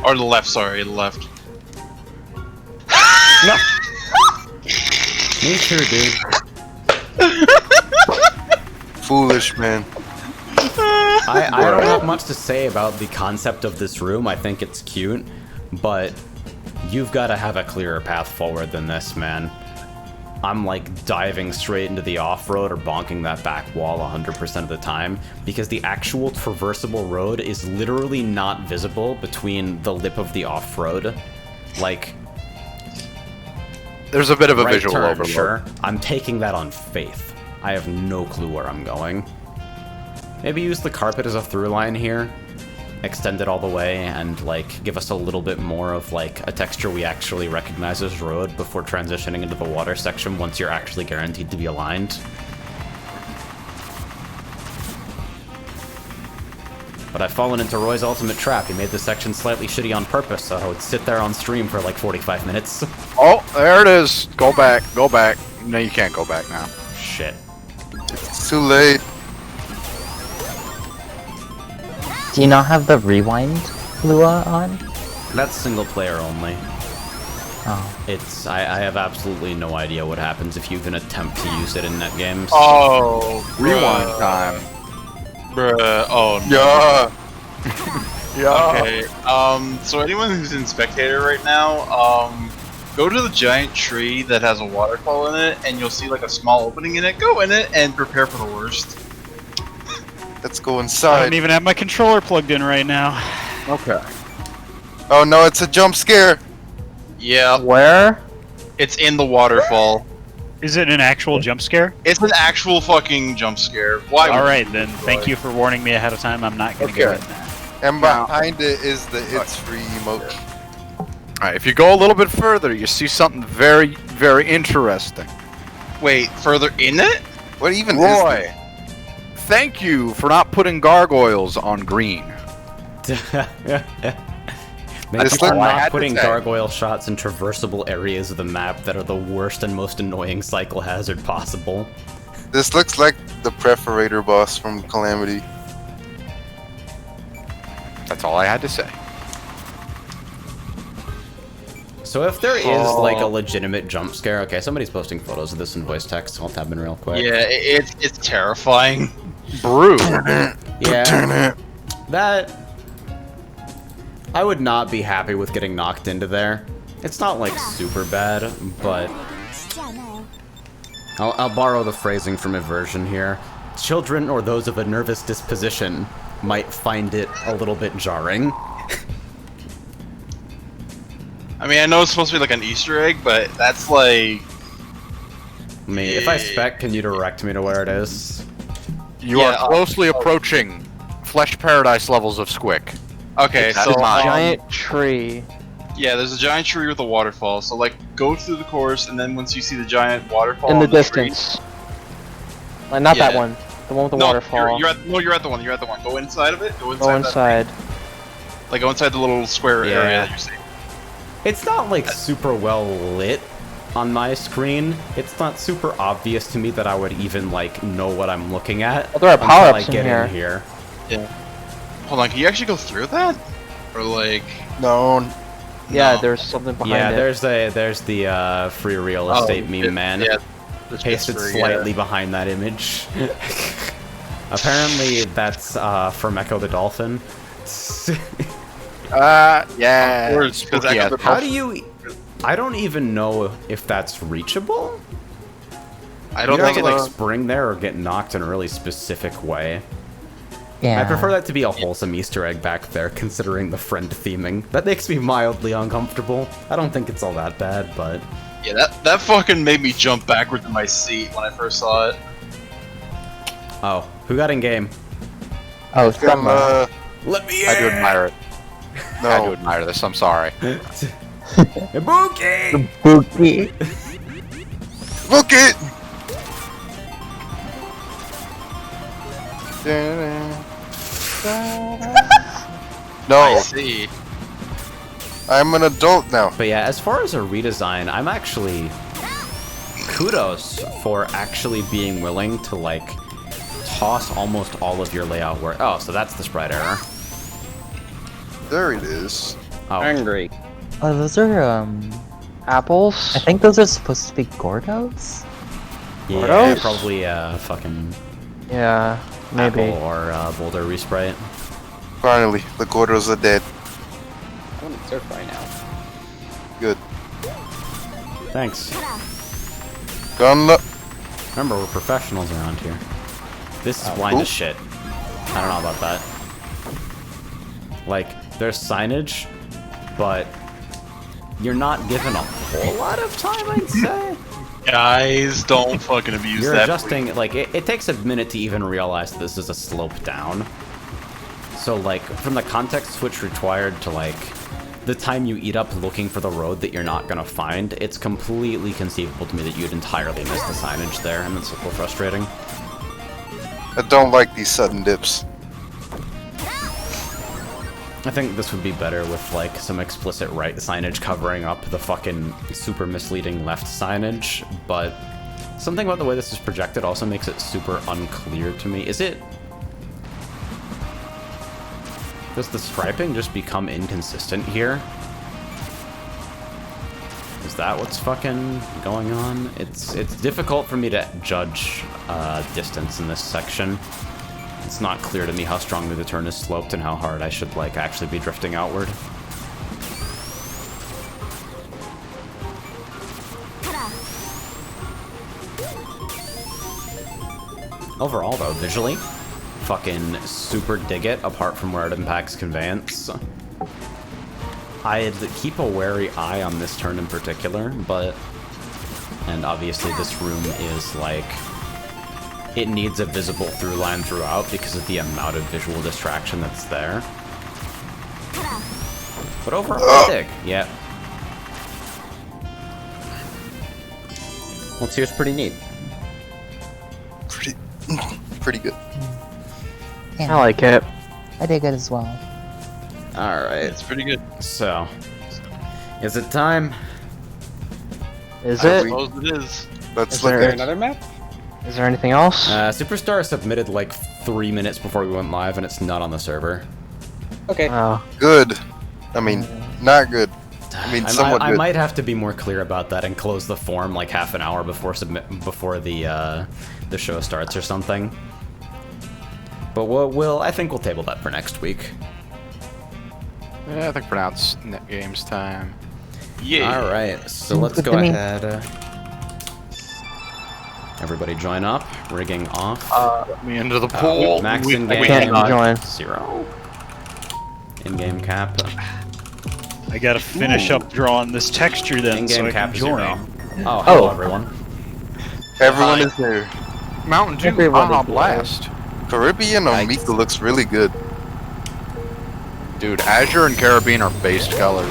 Or the left, sorry, the left. No. Me too, dude. Foolish, man. I don't have much to say about the concept of this room. I think it's cute, but you've got to have a clearer path forward than this, man. I'm like diving straight into the off-road or bonking that back wall 100% of the time because the actual traversable road is literally not visible between the lip of the off-road. Like, There's a bit of a right visual turn, overload. sure. I'm taking that on faith. I have no clue where I'm going. Maybe use the carpet as a through line here. Extend it all the way and like give us a little bit more of like a texture we actually recognize as road before transitioning into the water section once you're actually guaranteed to be aligned. But I've fallen into Roy's ultimate trap. He made this section slightly shitty on purpose, so I would sit there on stream for like 45 minutes. Oh, there it is. Go back. Go back. No, you can't go back now. Shit. It's too late. Do you not have the rewind Lua on? That's single player only. Oh. It's I have absolutely no idea what happens if you even attempt to use it in net games. Oh, Rewind time. Bruh. Oh, no. Yeah. Yeah. Okay, so anyone who's in spectator right now, go to the giant tree that has a waterfall in it, and you'll see like a small opening in it. Go in it and prepare for the worst. Let's go I inside. don't even have my controller plugged in right now. Okay. Oh no, it's a jump scare. Yeah, Where? it's in the waterfall. Is it an actual jump scare? It's an actual fucking jump scare. Why? All right, then. Thank you for warning me ahead of time. I'm not going to go Okay. in that. And Now- behind it is the it's free emote. Alright, if you go a little bit further, you see something very, very interesting. Wait, further in it? What even is Roy, this? thank you for not putting gargoyles on green. Thank you This for looked- I had not to putting say. gargoyle shots in traversable areas of the map that are the worst and most annoying cycle hazard possible. This looks like the Perforator boss from Calamity. That's all I had to say. So if there is like a legitimate jump scare, okay, somebody's posting photos of this in voice text. I'll tab in real quick. Yeah, it's terrifying. Brew. Yeah. That I would not be happy with getting knocked into there. It's not like super bad, but I'll borrow the phrasing from a version here. Children or those of a nervous disposition might find it a little bit jarring. I mean, I know it's supposed to be like an Easter egg, but that's like... I mean, if I spec, can you direct me to where it is? You Yeah, are closely approaching Flesh Paradise levels of Squick. Okay, That so is mine. Giant tree. yeah, there's a giant tree with a waterfall. So like, go through the course, and then once you see the giant waterfall In the on tree- distance. Like, not that Yeah. one. The one with the no, waterfall. You're at the one. You're at the one. Go inside of it. Go inside. Go that- inside. like go inside the little square Yeah. area that you're seeing. It's not like super well lit on my screen. It's not super obvious to me that I would even like know what I'm looking at. Oh, there are until power-ups I get in in here. Yeah. Hold on. Can you actually go through that? Or like? No. Yeah, No. there's something behind Yeah, it. there's the free real estate meme man. Yeah. That's Pasted free, slightly behind that image. Apparently that's from Echo the Dolphin. Yeah. Of course, 'cause Spooky I as got the- How do you... I don't even know if that's reachable. I You don't have think to it like is. spring there or get knocked in a really specific way. Yeah. I prefer that to be a wholesome Easter egg back there, considering the friend theming. That makes me mildly uncomfortable. I don't think it's all that bad, but... Yeah, that fucking made me jump backwards in my seat when I first saw it. Oh, who got in game? Oh, From, someone. Let me in! I do admire it. I do no. admire this. I'm sorry. Ibuki! Bookie. Book it! I No, see. I'm an adult now. But yeah, as far as a redesign, I'm actually... Kudos for actually being willing to, like, toss almost all of your layout work. Oh, so that's the sprite error. There it is. Oh, Angry. Oh, those are, Apples? I think those are supposed to be Gordos? yeah, Gordos? probably, fucking... Yeah, maybe. Apple or Boulder respray it. Finally, the Gordos are dead. I want to surf right now. Good. Thanks. Gunla. Remember, we're professionals around here. This is blind as shit. I don't know about that. Like, there's signage, but you're not given a whole lot of time, I'd say. Guys, don't fucking abuse You're that. adjusting, like, it takes a minute to even realize this is a slope down. So, like, from the context switch required to, like, the time you eat up looking for the road that you're not gonna find, it's completely conceivable to me that you'd entirely miss the signage there, and it's a little frustrating. I don't like these sudden dips. I think this would be better with, like, some explicit right signage covering up the fucking super misleading left signage, but something about the way this is projected also makes it super unclear to me. Is it... Does the striping just become inconsistent here? Is that what's fucking going on? It's difficult for me to judge distance in this section. It's not clear to me how strongly the turn is sloped and how hard I should, like, actually be drifting outward. Overall, though, visually, fucking super dig it, apart from where it impacts conveyance. I'd keep a wary eye on this turn in particular, but... And obviously this room is, like... It needs a visible through line throughout because of the amount of visual distraction that's there. But overall, dig. Yeah. Well, here's pretty neat. Pretty good. I like it. I dig it as well. Alright. It's pretty good. So, is it time? Is I it? suppose it is. Let's Is look there at Another map? Is there anything else? Superstar submitted like 3 minutes before we went live, and it's not on the server. Okay. Oh. good. I mean, not good. I mean, somewhat I good. might have to be more clear about that and close the form like half an hour before the show starts or something. But I think we'll table that for next week. Yeah, I think for now it's net games time. Yeah. All right, so let's go ahead. Everybody join up. Rigging off. Let me into the pool. Max We in-game. can't join. 0. In-game cap. I gotta finish up drawing this texture then, so In-game I cap can 0. join. Oh, hello everyone. Everyone is there. Mountain Dew, Everybody Baja plays. Blast. Caribbean Omega looks really good. Dude, Azure and Caribbean are based colors.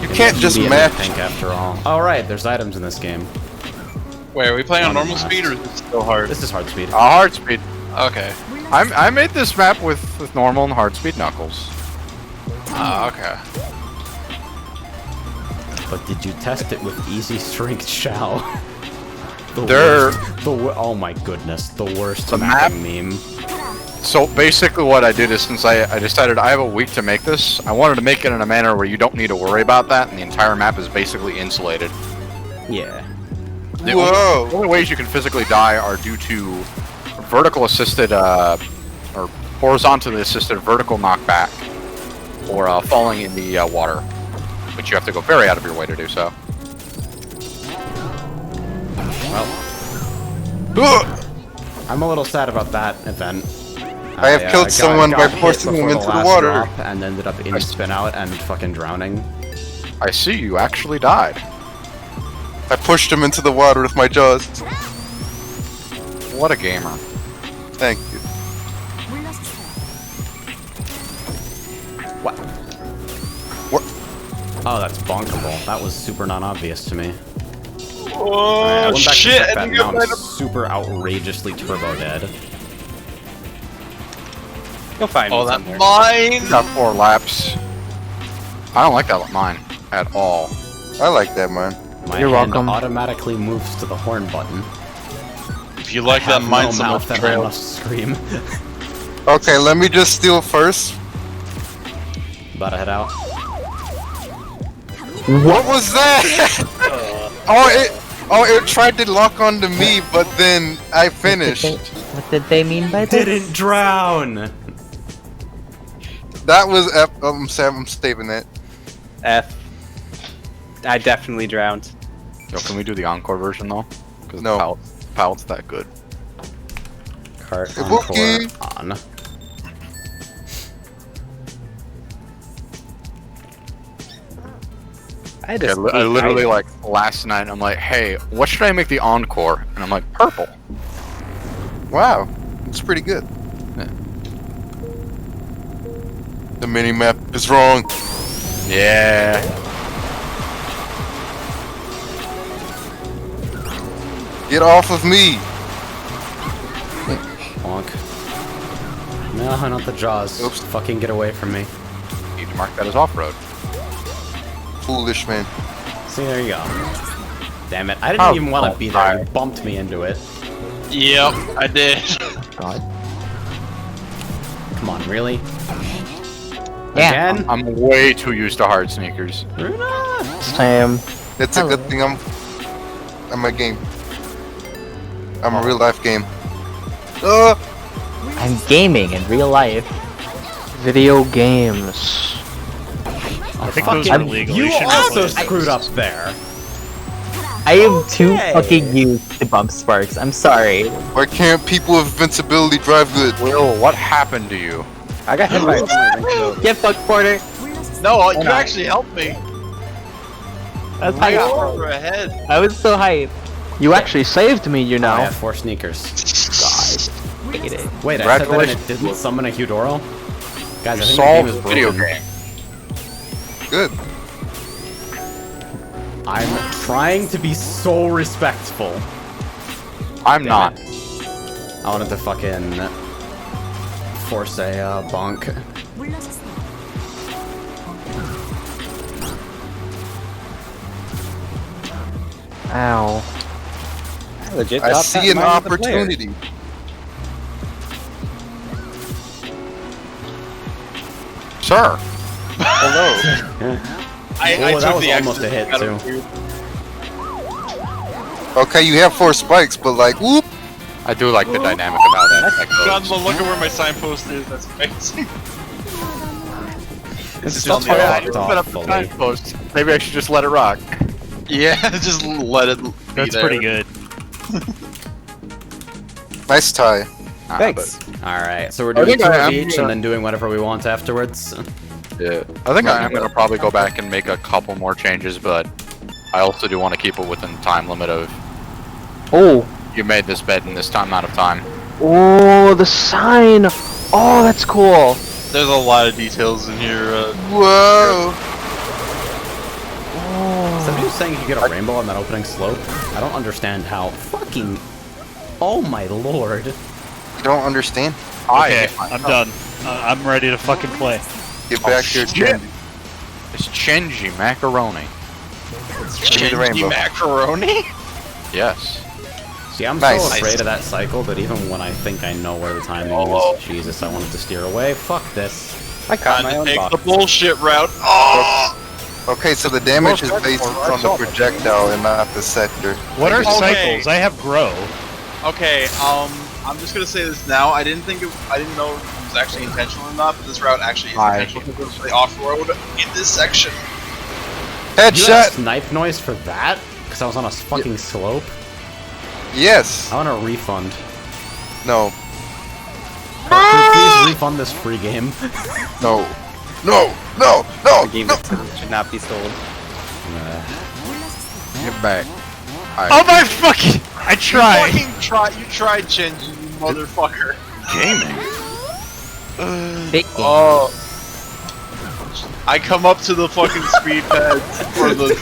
You can't just Medium match. Pink after all. All right, there's items in this game. Wait, are we playing on Not normal last. speed or is it still hard? This is hard speed. Hard speed. Okay. I made this map with normal and hard speed knuckles. Okay. But did you test it with easy strength Shao? They're- Oh my goodness, the worst The map- mapping meme. So basically what I did is, since I decided I have a week to make this, I wanted to make it in a manner where you don't need to worry about that, and the entire map is basically insulated. Yeah. The Whoa! only ways you can physically die are due to vertical assisted, or horizontally assisted vertical knockback, or falling in the water, which you have to go very out of your way to do so. Well, I'm a little sad about that event. I have killed someone by hit forcing them before into the last water. drop and ended up in spin out and fucking drowning. I see you actually died. I pushed him into the water with my jaws. What a gamer. Thank you. What? What? Oh, that's bonkable. That was super non-obvious to me. Oh Alright, I went back to shit! check I that, think now I I'm might have. super outrageously turbo dead. You'll find Oh, me that somewhere. mine! Got 4 laps. I don't like that mine at all. I like that, man. My You're hand welcome. automatically moves to the horn button. If you like I have that mine, no someone mouth and I trail. must scream. Okay, let me just steal first. About to head out. What was that? Oh, Oh, it tried to lock onto me, but then I finished. What did they mean by this? Didn't drown. That was F. Oh, I'm saving that. F. I definitely drowned. Yo, can we do the encore version though? Because No. the pallet's that good. Cart Ibuki. encore on. I Yeah, I literally like last night. I'm like, hey, what should I make the encore? And I'm like, purple. Wow, it's pretty good. Yeah. The mini map is wrong. Yeah. Get off of me. Bonk. No, not the jaws. Oops. Fucking get away from me. Need to mark that as off-road. Foolish man. See, there you go. Damn it. I didn't Oh, even want to oh, be there. You sorry. bumped me into it. Yep, I did. God. Come on, really? Yeah. Again? I'm way too used to hard sneakers. Runa! Sam. It's a good thing I'm a game. I'm a real life game. I'm gaming in real life. Video games. I think those are illegal. You shouldn't also have played screwed up those. there. I am too Okay. fucking used to bump sparks. I'm sorry. Why can't people with invincibility drive good? Will, what happened to you? I got hit by a Get fucked, Porter. No, you actually helped me. That's I got hype. further ahead. I was so hype. You actually saved me, you I know. have 4 sneakers. God. Hate it. Wait, I said that and it Congratulations. didn't summon a Hudoro? Guys, I think the game Solved is the video broken. game. Good. I'm trying to be so respectful. I'm Damn not. I wanted to fucking force a bonk. 물러서세요. Ow. legit. I top see an mind of the player. opportunity. Sir. Hello. I Oh, that took was the almost a accident hit, out of too. you. Okay, you have 4 spikes, but like, whoop. I do like the dynamic of how that goes. Gunma, look at where my signpost is. That's amazing. It's just just on the fucked other Put off up the fully. signpost. Maybe I should just let it rock. Yeah, just let it. Be That's there. pretty good. Nice tie. Thanks. Alright, so we're I doing think 2 I of am each gonna- and then doing whatever we want afterwards. Yeah. I think I am going to probably go back and make a couple more changes, but I also do want to keep it within the time limit of Oh. you made this bed in this amount of time. Oh, the sign. Oh, that's cool. There's a lot of details in here. Whoa. Somebody was saying you could get a rainbow on that opening slope. I don't understand how. Fucking. Oh my lord. You don't understand? Okay, I'm done. I'm ready to fucking play. Get back here, shit. Candy. It's Chenji Macaroni. Give me the rainbow. Macaroni? Yes. See, I'm Nice. so afraid of that cycle that even when I think I know where the timing is, Jesus, I wanted to steer away. Fuck this. I caught Time my to own take box. the bullshit route. Oh! Okay, so the damage is based on the projectile and not the sector. What are Okay. cycles? I have grow. Okay, I'm just gonna say this now. I didn't know if it was actually intentional or not, but this route actually is intentional because it's the off-road in this section. You had a Headshot! snipe noise for that? Because I was on a fucking slope? Yes! I want a refund. No. Can you please refund this free game? No. No! No! No! The game No! that should not be sold. Get back. Oh my fucking! I tried. You tried, Chenji, you motherfucker. Gaming. Big Oh. I come up to the fucking speed pads for the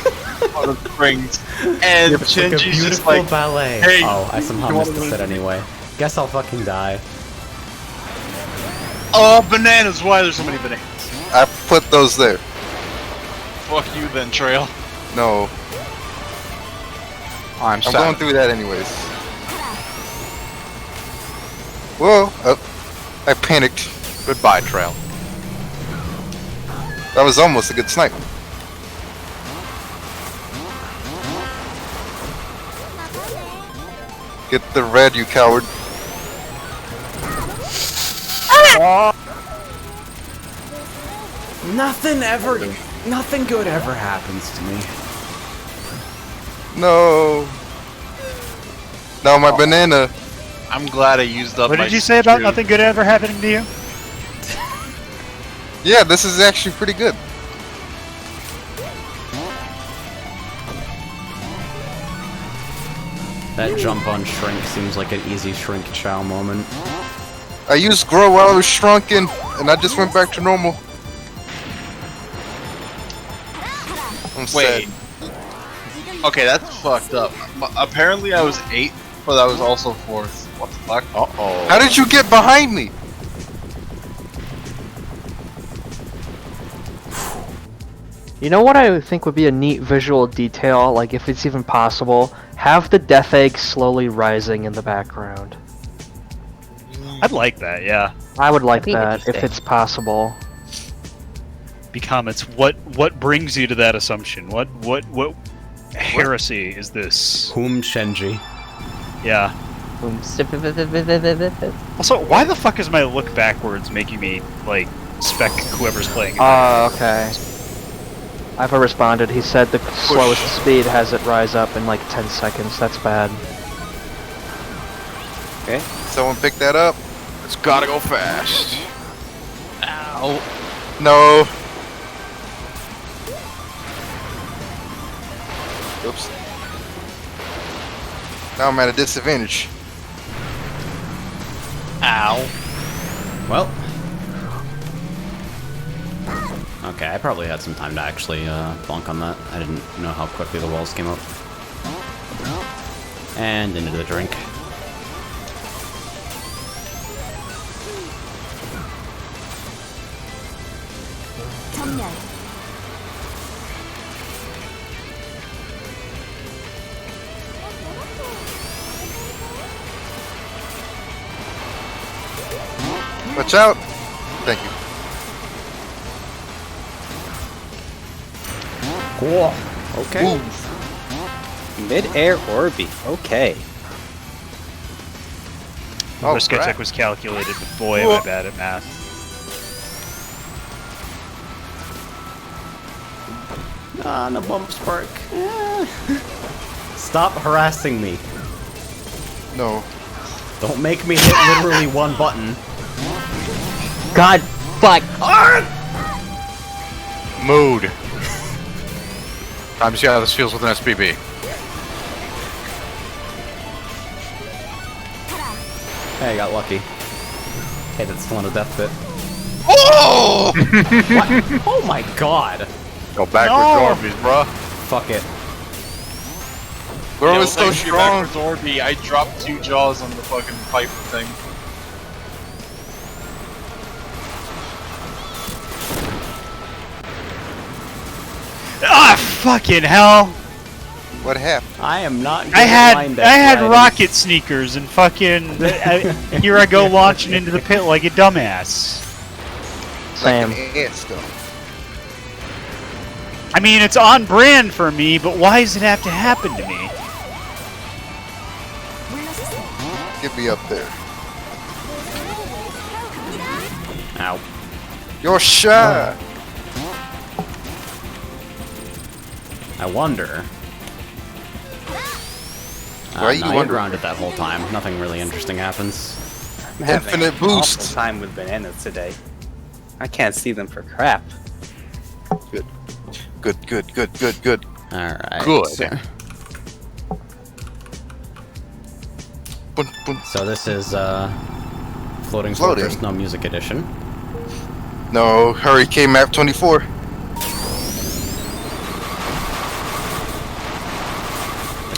springs, and It's like a Chenji's just beautiful like, ballet. hey, Oh, I somehow you missed wanna the set anyway. Guess I'll fucking die. oh, bananas, why are there so many bananas? I put those there. Fuck you then, Trail. No. I'm I'm sad. going through that anyways. Whoa! Oh, I panicked. Goodbye, Trail. That was almost a good snipe. Get the red, you coward. Nothing good ever happens to me. No. No, my banana. I'm glad I used up What my did you say about screw. nothing good ever happening to you? Yeah, this is actually pretty good. That jump on shrink seems like an easy shrink chow moment. I used grow while I was shrunken, and I just went back to normal. I'm Wait. sad. Okay, that's fucked up. Apparently I was 8th, but I was also 4th. What the fuck? Uh-oh. How did you get behind me? You know what I think would be a neat visual detail, like if it's even possible? Have the death egg slowly rising in the background. I'd like that, yeah. I would like That'd be that if interesting. it's possible. Become it's what brings you to that assumption? What heresy is this? Whom Shenji. Yeah. Boom. Also, why the fuck is my look backwards making me like spec whoever's playing? Okay. I've responded. He said the slowest speed has it rise up in like 10 seconds. That's bad. Okay. Someone pick that up. It's gotta go fast. Ow. No. Oops. Now I'm at a disadvantage. Ow. Well. Okay, I probably had some time to actually bonk on that. I didn't know how quickly the walls came up. And into the drink. 정렬. Watch out. Thank you. Cool. Okay. Mid-air Orby. Okay. Oh, Risk crap. check was calculated, but boy, am I bad at math. Ah, no bump spark. Stop harassing me. No. Don't make me hit literally one button. God, fuck. Mood. Time to see how this feels with an SPB. Hey, I got lucky. Hey, that's still on a death bit. Oh! What? Oh my god! Go backwards, Orbeez, bruh. Fuck it. Girl Yeah, is so thank you, strong. backwards Orby. I dropped 2 jaws on the fucking piper thing. Ah, fucking hell! What happened? I am not good I at line deck had riding. rocket sneakers and fucking here I go launching into the pit like a dumbass. Same. Like an ant though. I mean, it's on brand for me, but why does it have to happen to me? Get me up there. Ow. You're shy. I wonder. Why you no, you're wonder? grounded that whole time. Nothing really interesting happens. I'm having Infinite an boost. awful time with bananas today. I can't see them for crap. Good. Good, good, good, good, good. Alright. Good. Boom, boom. So this is Floating Floating. Fortress No Music Edition. No, Hurricane Map 24.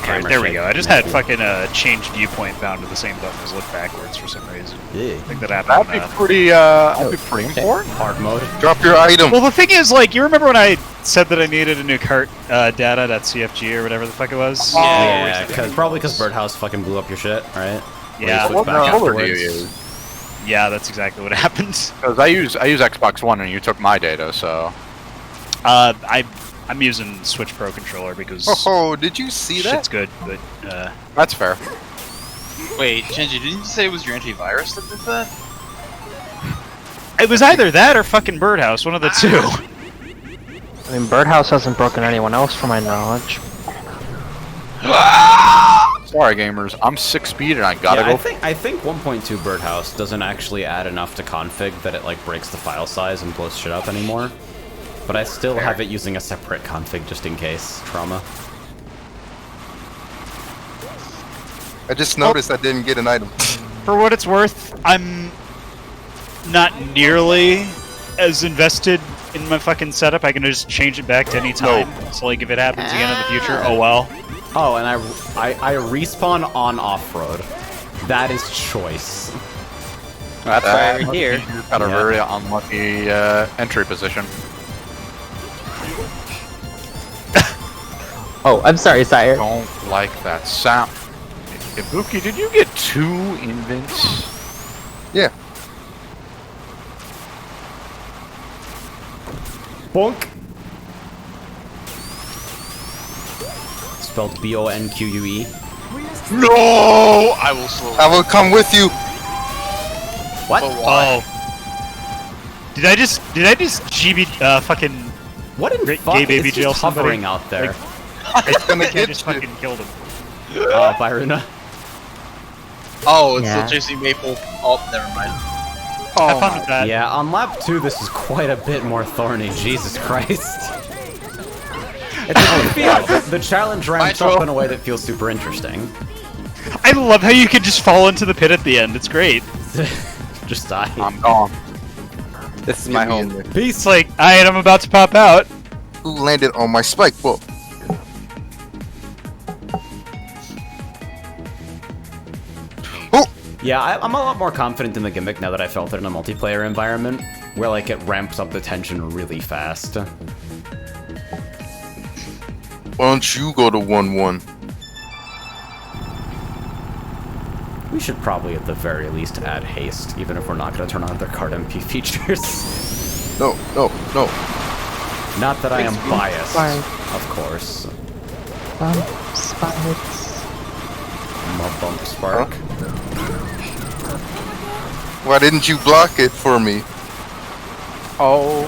Alright, there we go. I just had fucking change viewpoint bound to the same button as look backwards for some reason. Yeah. I think that happened. That'd be pretty important. Hard mode. Drop your item. Well, the thing is, like, you remember when I said that I needed a new cart data.cfg or whatever the fuck it was? Yeah, probably because Birdhouse fucking blew up your shit, right? Where Yeah. you switch What back color do afterwards. you use? Yeah, that's exactly what happened. Because I use Xbox One and you took my data, so I'm using Switch Pro controller because Oh, did you see that? shit's good, but that's fair. Wait, Genji, didn't you say it was your antivirus that did that? It was either that or fucking Birdhouse, one of the two. I mean, Birdhouse hasn't broken anyone else, from my knowledge. Sorry, gamers. I'm 6 speed and I gotta Yeah, go. I think 1.2 Birdhouse doesn't actually add enough to config that it like breaks the file size and blows shit up anymore. But I still have it using a separate config just in case. Trauma. I just noticed I didn't get an item. For what it's worth, I'm not nearly as invested in my fucking setup. I can just change it back to any time. So like if it happens again in the future, oh well. Oh, and I respawn on off-road. That is choice. That's why we're here. You've got a Yeah. very unlucky entry position. Oh, I'm sorry, Sire. Don't like that sound. Ibuki, did you get 2 invents? Yeah. Bonk. Spelled B-O-N-Q-U-E. No! I will slow. I will come with you. What? Oh. Did I just GB fucking What in gay fuck baby is jail just hovering somebody? out there? It's gonna I get just you. fucking killed him. Oh, Byruna. Oh, it's Yeah. still chasing Maple. Oh, never mind. Have fun with that. Yeah, on lap 2 this is quite a bit more thorny, Jesus Christ. The challenge ramps up in a way that feels super interesting. I love how you can just fall into the pit at the end. It's great. Just die. I'm gone. This is my home. It's like, alright, I'm about to pop out. Who landed on my spike ball? Yeah, I'm a lot more confident in the gimmick now that I felt it in a multiplayer environment, where like it ramps up the tension really fast. Why don't you go to 1-1? We should probably at the very least add haste, even if we're not going to turn on their card MP features. No. Not that I am biased, Fine. of course. Spikes. My bump spark. Why didn't you block it for me? Oh.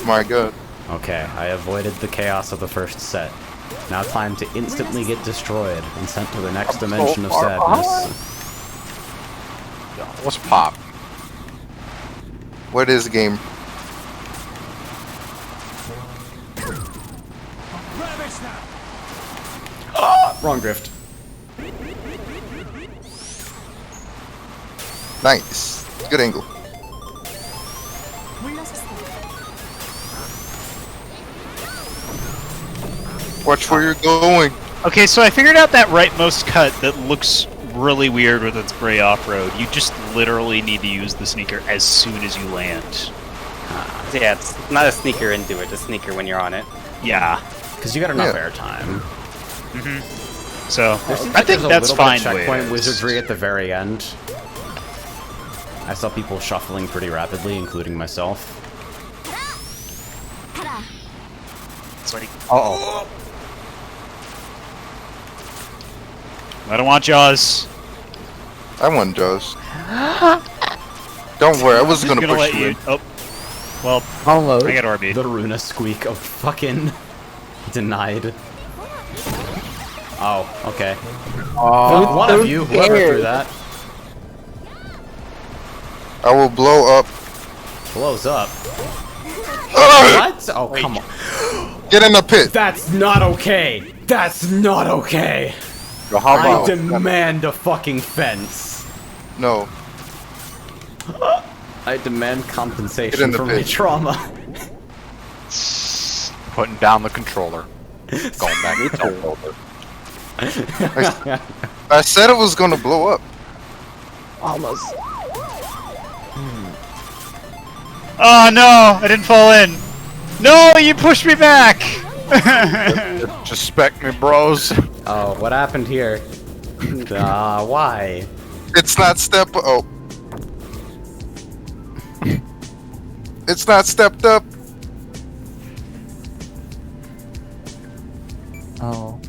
My god. Okay, I avoided the chaos of the first set. Now time to instantly get destroyed and sent to the next dimension of sadness. Let's pop. What is game? Wrong drift. Nice. Good angle. Watch where you're going. Okay, so I figured out that rightmost cut that looks really weird with its gray off-road. You just literally need to use the sneaker as soon as you land. Yeah, it's not a sneaker into it, a sneaker when you're on it. Yeah. Because you got enough Yeah. airtime. So, There seems I like think there's a that's little fine bit the of way it checkpoint is. wizardry at the very end. I saw people shuffling pretty rapidly, including myself. It's like, Uh-oh. I don't want Jaws. I want Jaws. Don't worry, I wasn't I'm gonna gonna push let you. you. Oh, well, Almost. I got RB. The Runa squeak of fucking denied. Oh, okay. One of you, whoever threw that, I will blow up. blows up. Ah! What? Oh, come on. Get in the pit. That's not okay. That's not okay. Yo, how I about demand a fucking fence. No. I demand Get compensation in the for my pit. trauma. putting down the controller? Going back to controller. I said it was gonna blow up. Almost. Oh no! I didn't fall in. No, you pushed me back. Just spec me, bros. Oh, what happened here? Why? It's not step. Oh. It's not stepped up. Oh.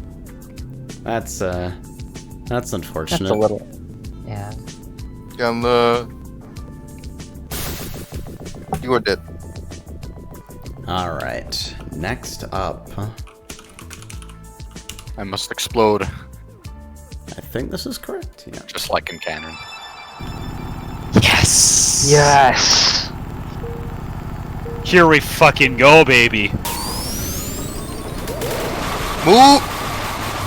That's That's unfortunate. That's a little. Yeah. Gunla. You are dead. Alright. Next up. I must explode, I think this is correct. Yeah. just like in canon. Yes! Yes. Here we fucking go, baby. Move!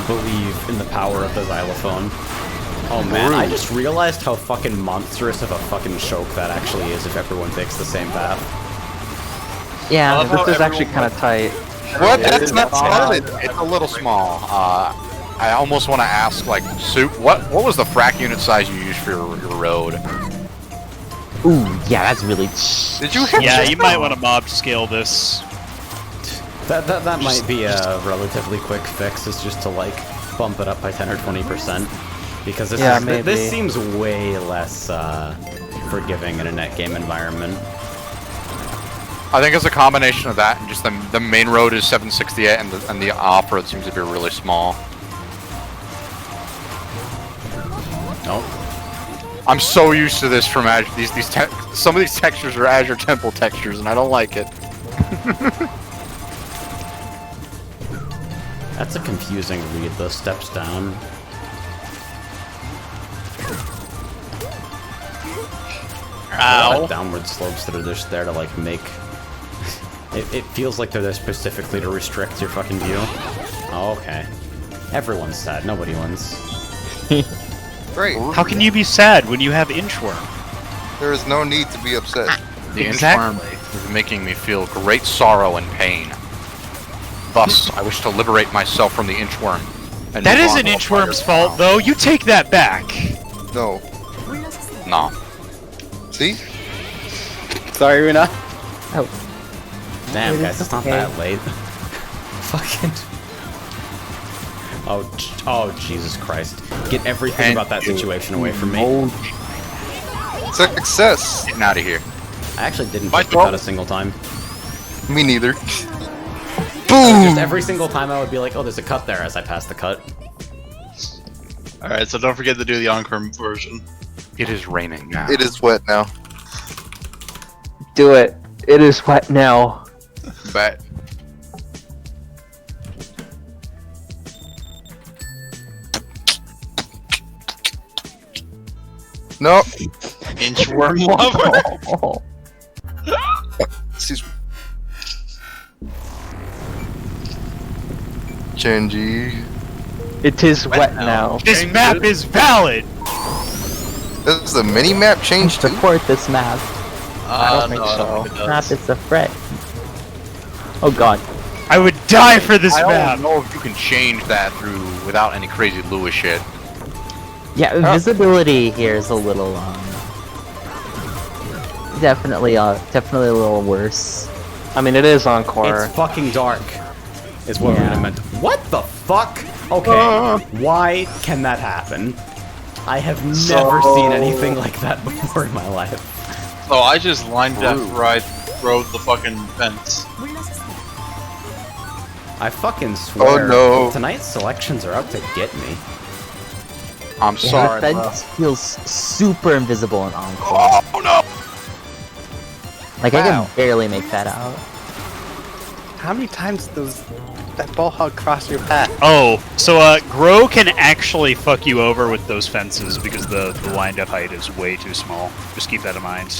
Believe in the power of the xylophone. Oh man, I just realized how fucking monstrous of a fucking choke that actually is if everyone takes the same path. Yeah. love how This is actually everyone kind of tight. What? Yeah, That's not solid. It's a little small. I almost want to ask, like, Soup, what was the frac unit size you used for your road? Ooh, yeah, that's really. Did you hit Yeah, you might want to mob scale this. That might be a relatively quick fix, is just to like bump it up by 10 or 20%. Because this, Yeah, is, maybe. this seems way less forgiving in a net game environment. I think it's a combination of that and just the main road is 768 and the off-road seems to be really small. Nope. I'm so used to this from Azure. Some of these textures are Azure Temple textures, and I don't like it. That's a confusing read, those steps down. A lot of downward slopes that are just there to like make... It feels like they're there specifically to restrict your fucking view. Oh, okay. Everyone's sad, nobody wins. Great. How can you be sad when you have inchworm? There is no need to be upset. The Exactly. inchworm is making me feel great sorrow and pain. Thus, I wish to liberate myself from the inchworm. And That move isn't on to a inchworm's brighter fault, though. You take that back. No. 물러서세요. No. See? Sorry, Runa. Damn, It guys, is it's not okay. that late. Fucking... Oh, Jesus Christ. Get everything And about that situation away from me. Success! Getting out of here. I actually didn't My take the cut a single time. Me neither. Just Boom! every single time I would be like, oh, there's a cut there as I pass the cut. Alright, so don't forget to do the Encore version. It is raining now. It is wet now. Do it. It is wet now. Bet. No. Inchworm lover. Oh. Excuse me. Genji. It is wet now. now. This map is valid. Does the mini map change too? Support this map. I don't think no, I so. don't think it Map does. is a threat. Oh god. I would die for this I map. don't know if you can change that through without any crazy Lewis shit. Yeah, visibility here is a little definitely a little worse. I mean, it is Encore. It's fucking dark, is what Yeah. Rita meant. What the fuck? Okay, why can that happen? I have never seen anything like that before in my life. So I just lined left, right, rode the fucking fence. 물러서세요. I fucking swear, no. tonight's selections are out to get me. I'm Yeah, sorry. the bro. fence feels super invisible in Encore. Oh no! Like I Wow. can barely make that out. How many times does that ball hog cross your path? Oh, so Grow can actually fuck you over with those fences because the lined up height is way too small. Just keep that in mind.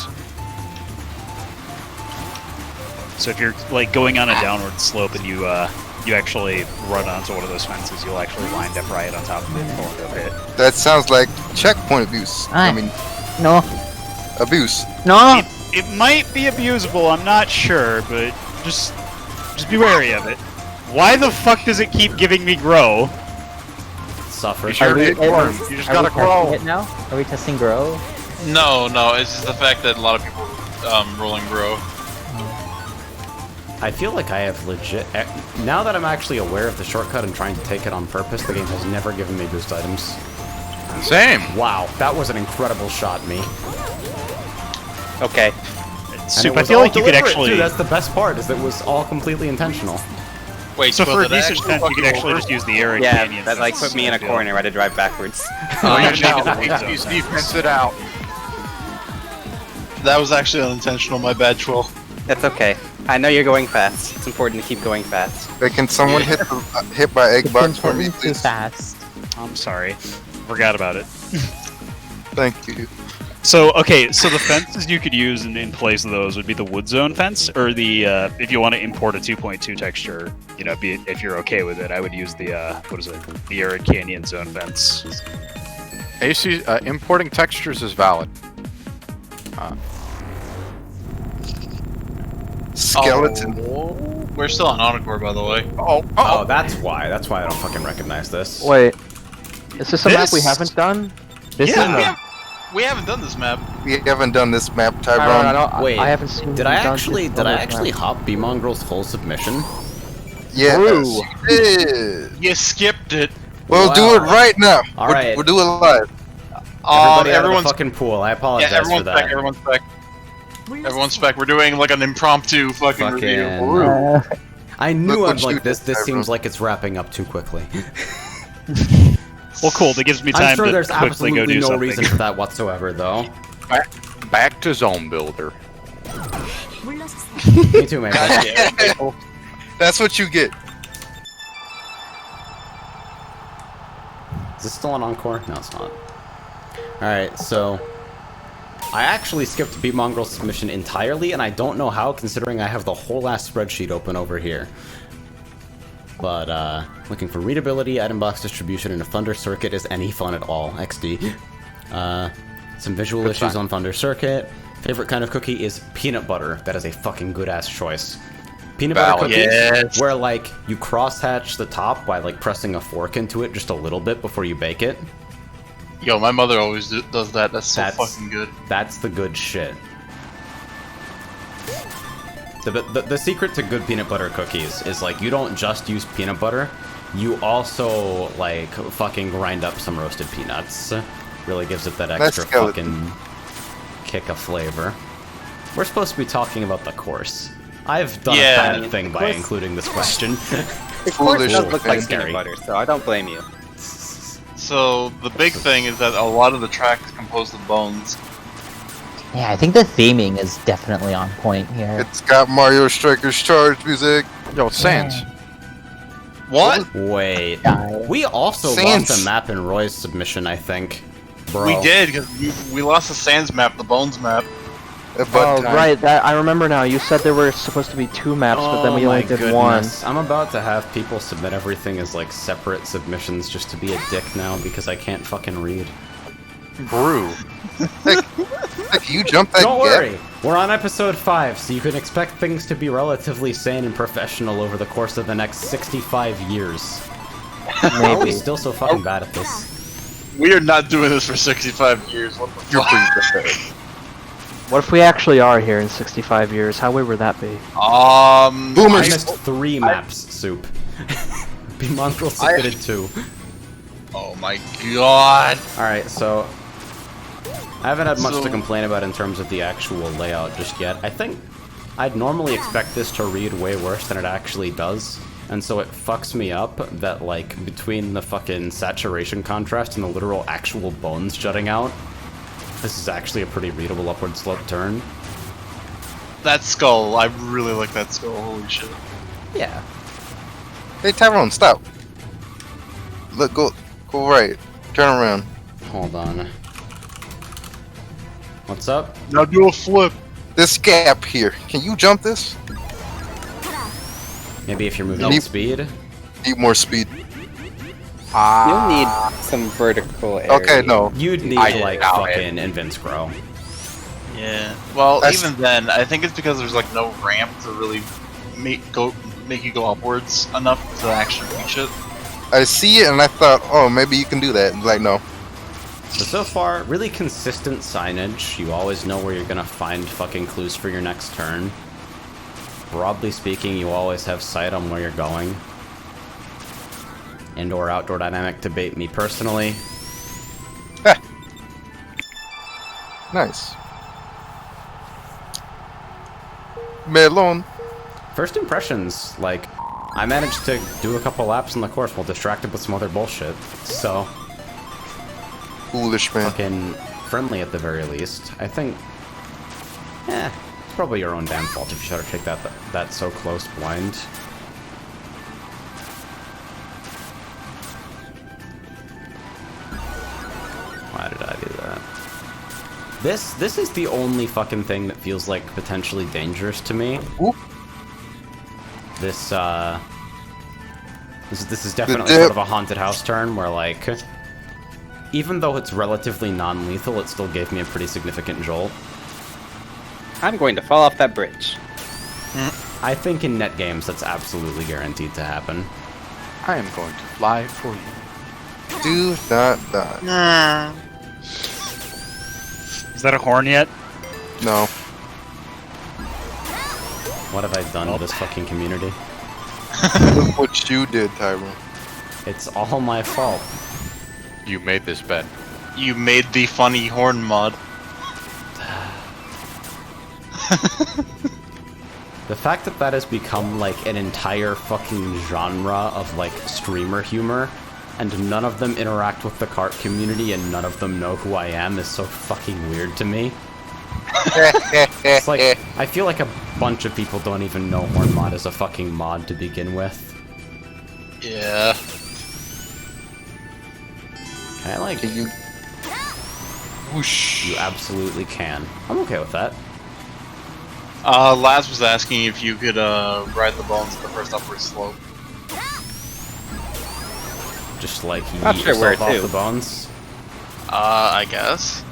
So if you're like going on a downward slope and you actually run onto one of those fences, you'll actually wind up right on top of it and fall into a pit. That sounds like checkpoint abuse. I mean, No. abuse. No. It might be abusable, I'm not sure, but just be wary of it. Why the fuck does it keep giving me Grow? Suffer. You sure we did. able- You just Are gotta we testing grow. it now? Are we testing Grow? No, it's just the fact that a lot of people rolling bro. I feel like I have legit... Now that I'm actually aware of the shortcut and trying to take it on purpose, the game has never given me boost items. Same. Wow, that was an incredible shot, me. Okay. And Soup, it I was feel all like you could deliberate, actually... too. That's the best part, is that it was all completely intentional. Wait, So but for a did I decent actually fence, you could fuck actually over? just use the Arid Yeah, Canyon. that like fence, put me in a I feel. corner. I had to drive backwards. Oh, you yeah, should make it no, a wood zone HD's fence. defense it out. That was actually unintentional. My bad, Twill. That's okay. I know you're going fast. It's important to keep going fast. Hey, can someone hit by egg It's box for me, important too please? fast. I'm sorry. Forgot about it. Thank you. So, okay, so the fences you could use in place of those would be the wood zone fence, or the, if you want to import a 2.2 texture, you know, if you're okay with it, I would use the, what is it, the Arid Canyon zone fence. AC importing textures is valid. Skeleton. Oh, we're still on Encore, by the way. Oh, that's why. That's why I don't fucking recognize this. Wait, is this a map we This- haven't done? This Yeah, is we haven't done this map. We haven't done this map, I Tyrone. don't, Wait, I haven't seen. Did I done actually this did I on this actually map. hop B-Mongrel's full submission? Yes, True. you did. You skipped it. Well, do it Wow. right now. All We're, right. we're doing it live. Everybody out of the Everyone's fucking pool. I apologize yeah, everyone's for that. back. Everyone's back. Everyone's back. We're doing like an impromptu fucking review. Fucking- I knew Look I'm what you like this. did, This Tyrone. seems like it's wrapping up too quickly. Well, cool, that gives me time I'm sure to there's quickly go absolutely do no something. reason for that whatsoever, though. Back to Zone Builder. 물러서세요. Me too, man. That's what you get. Is this still on Encore? No, it's not. Alright, so... I actually skipped B-Mongrel's submission entirely, and I don't know how, considering I have the whole ass spreadsheet open over here. But, looking for readability, item box distribution, and a Thunder Circuit is any fun at all. XD. Some visual Good issues time. on Thunder Circuit. Favorite kind of cookie is peanut butter. That is a fucking good-ass choice. Peanut butter Valid. cookies, Yes. where, like, you cross-hatch the top by, like, pressing a fork into it just a little bit before you bake it. Yo, my mother always does that. That's so That's- fucking good. That's the good shit. The secret to good peanut butter cookies is, like, you don't just use peanut butter, you also, like, fucking grind up some roasted peanuts. Really gives it that extra skeleton. fucking kick of flavor. We're supposed to be talking about the course. I've done Yeah. a bad thing by course. including this question. The course Foolish does look like and scary. peanut butter, so I don't blame you. So the big thing is that a lot of the track is composed of bones. Yeah, I think the theming is definitely on point here. It's got Mario Striker's Charge music. Yo, it's Sans. What? Wait. Yeah. We also Sans. lost a map in Roy's submission, I think. Bro. We did because we lost the Sands map, the Bones map. Oh, right. That I remember now. You said there were supposed to be 2 maps, but then we only did one. I'm about to have people submit everything as like separate submissions just to be a dick now because I can't fucking read. Brew. Like, you jumped that Don't gap. worry, we're on episode 5, so you can expect things to be relatively sane and professional over the course of the next 65 years. How are we Maybe. still so fucking bad at this? We are not doing this for 65 years. What the You're fuck? pretty good. What if we actually are here in 65 years? How weird would that be? I Boomers. missed 3 maps, Soup. B-Mongrel submitted 2. Oh my god. Alright, so I haven't had much So- to complain about in terms of the actual layout just yet. I think I'd normally expect this to read way worse than it actually does, and so it fucks me up that, like, between the fucking saturation contrast and the literal actual bones jutting out, this is actually a pretty readable upward slope turn. That skull, I really like that skull. Holy shit. Yeah. Hey, Tyrone, stop. Look, go right. Turn around. Hold on. What's up? Now do a flip. This gap here. Can you jump this? Maybe if you're moving Nope. at speed? Need more speed. You'll need some vertical area. Okay, no. You'd need, I like, doubt it. fucking Invince Grow. Yeah. Well, That's- even then, I think it's because there's like no ramp to really make you go upwards enough to actually reach it. I see it and I thought, oh, maybe you can do that. Like, no. So far, really consistent signage. You always know where you're gonna find fucking clues for your next turn. Broadly speaking, you always have sight on where you're going. Indoor-outdoor dynamic debate me personally. Nice. Melon. First impressions, like, I managed to do a couple laps on the course while distracted with some other bullshit. So, Foolish man. fucking friendly at the very least. I think, it's probably your own damn fault if you try to take that so close blind. Why did I do that? This is the only fucking thing that feels like potentially dangerous to me. Oop. This is definitely sort of a haunted house turn where, like, even though it's relatively non-lethal, it still gave me a pretty significant jolt. I'm going to fall off that bridge. I think in net games that's absolutely guaranteed to happen. I am going to fly for you. Do not die. Is that a horn yet? No. What have I done to this fucking community? Look what you did, Tyrone. It's all my fault. You made this bet. You made the funny horn mod. The fact that that has become, like, an entire fucking genre of, like, streamer humor, and none of them interact with the cart community and none of them know who I am is so fucking weird to me. It's like, I feel like a bunch of people don't even know Horn Mod is a fucking mod to begin with. Yeah. Can I, like... Can you... Whoosh. You absolutely can. I'm okay with that. Laz was asking if you could, ride the bones at the first upward slope. Just, like, Not yeet sure where yourself off to. the bones. I guess.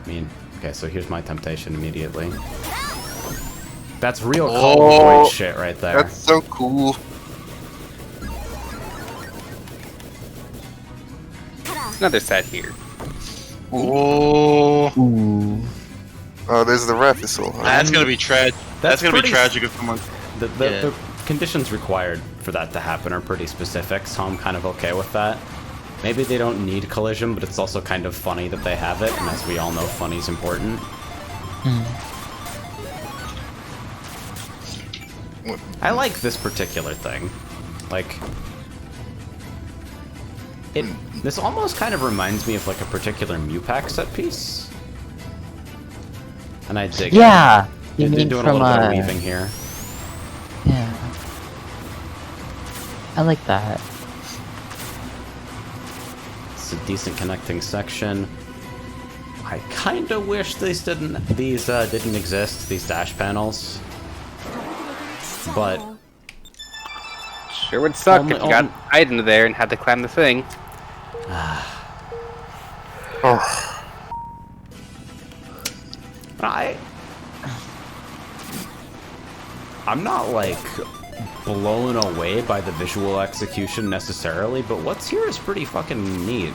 I mean, okay, so here's my temptation immediately. That's real Oh, cowboy shit right there. That's so cool. Another set here. Oh, Oh, there's the Raphisol. that's gonna be That's gonna be pretty tragic if someone. The conditions required for that to happen are pretty specific, so I'm kind of okay with that. Maybe they don't need collision, but it's also kind of funny that they have it, and as we all know, funny's important. I like this particular thing. Like, this almost kind of reminds me of like a particular Mew-Pack set piece. And I dig Yeah, it. you They're mean doing a from little bit of weaving here. Yeah, I like that. It's a decent connecting section. I kind of wish these didn't exist, these dash panels. But Sure would suck Only- if you got tied into there and had to climb the thing. I'm not like blown away by the visual execution necessarily, but what's here is pretty fucking neat.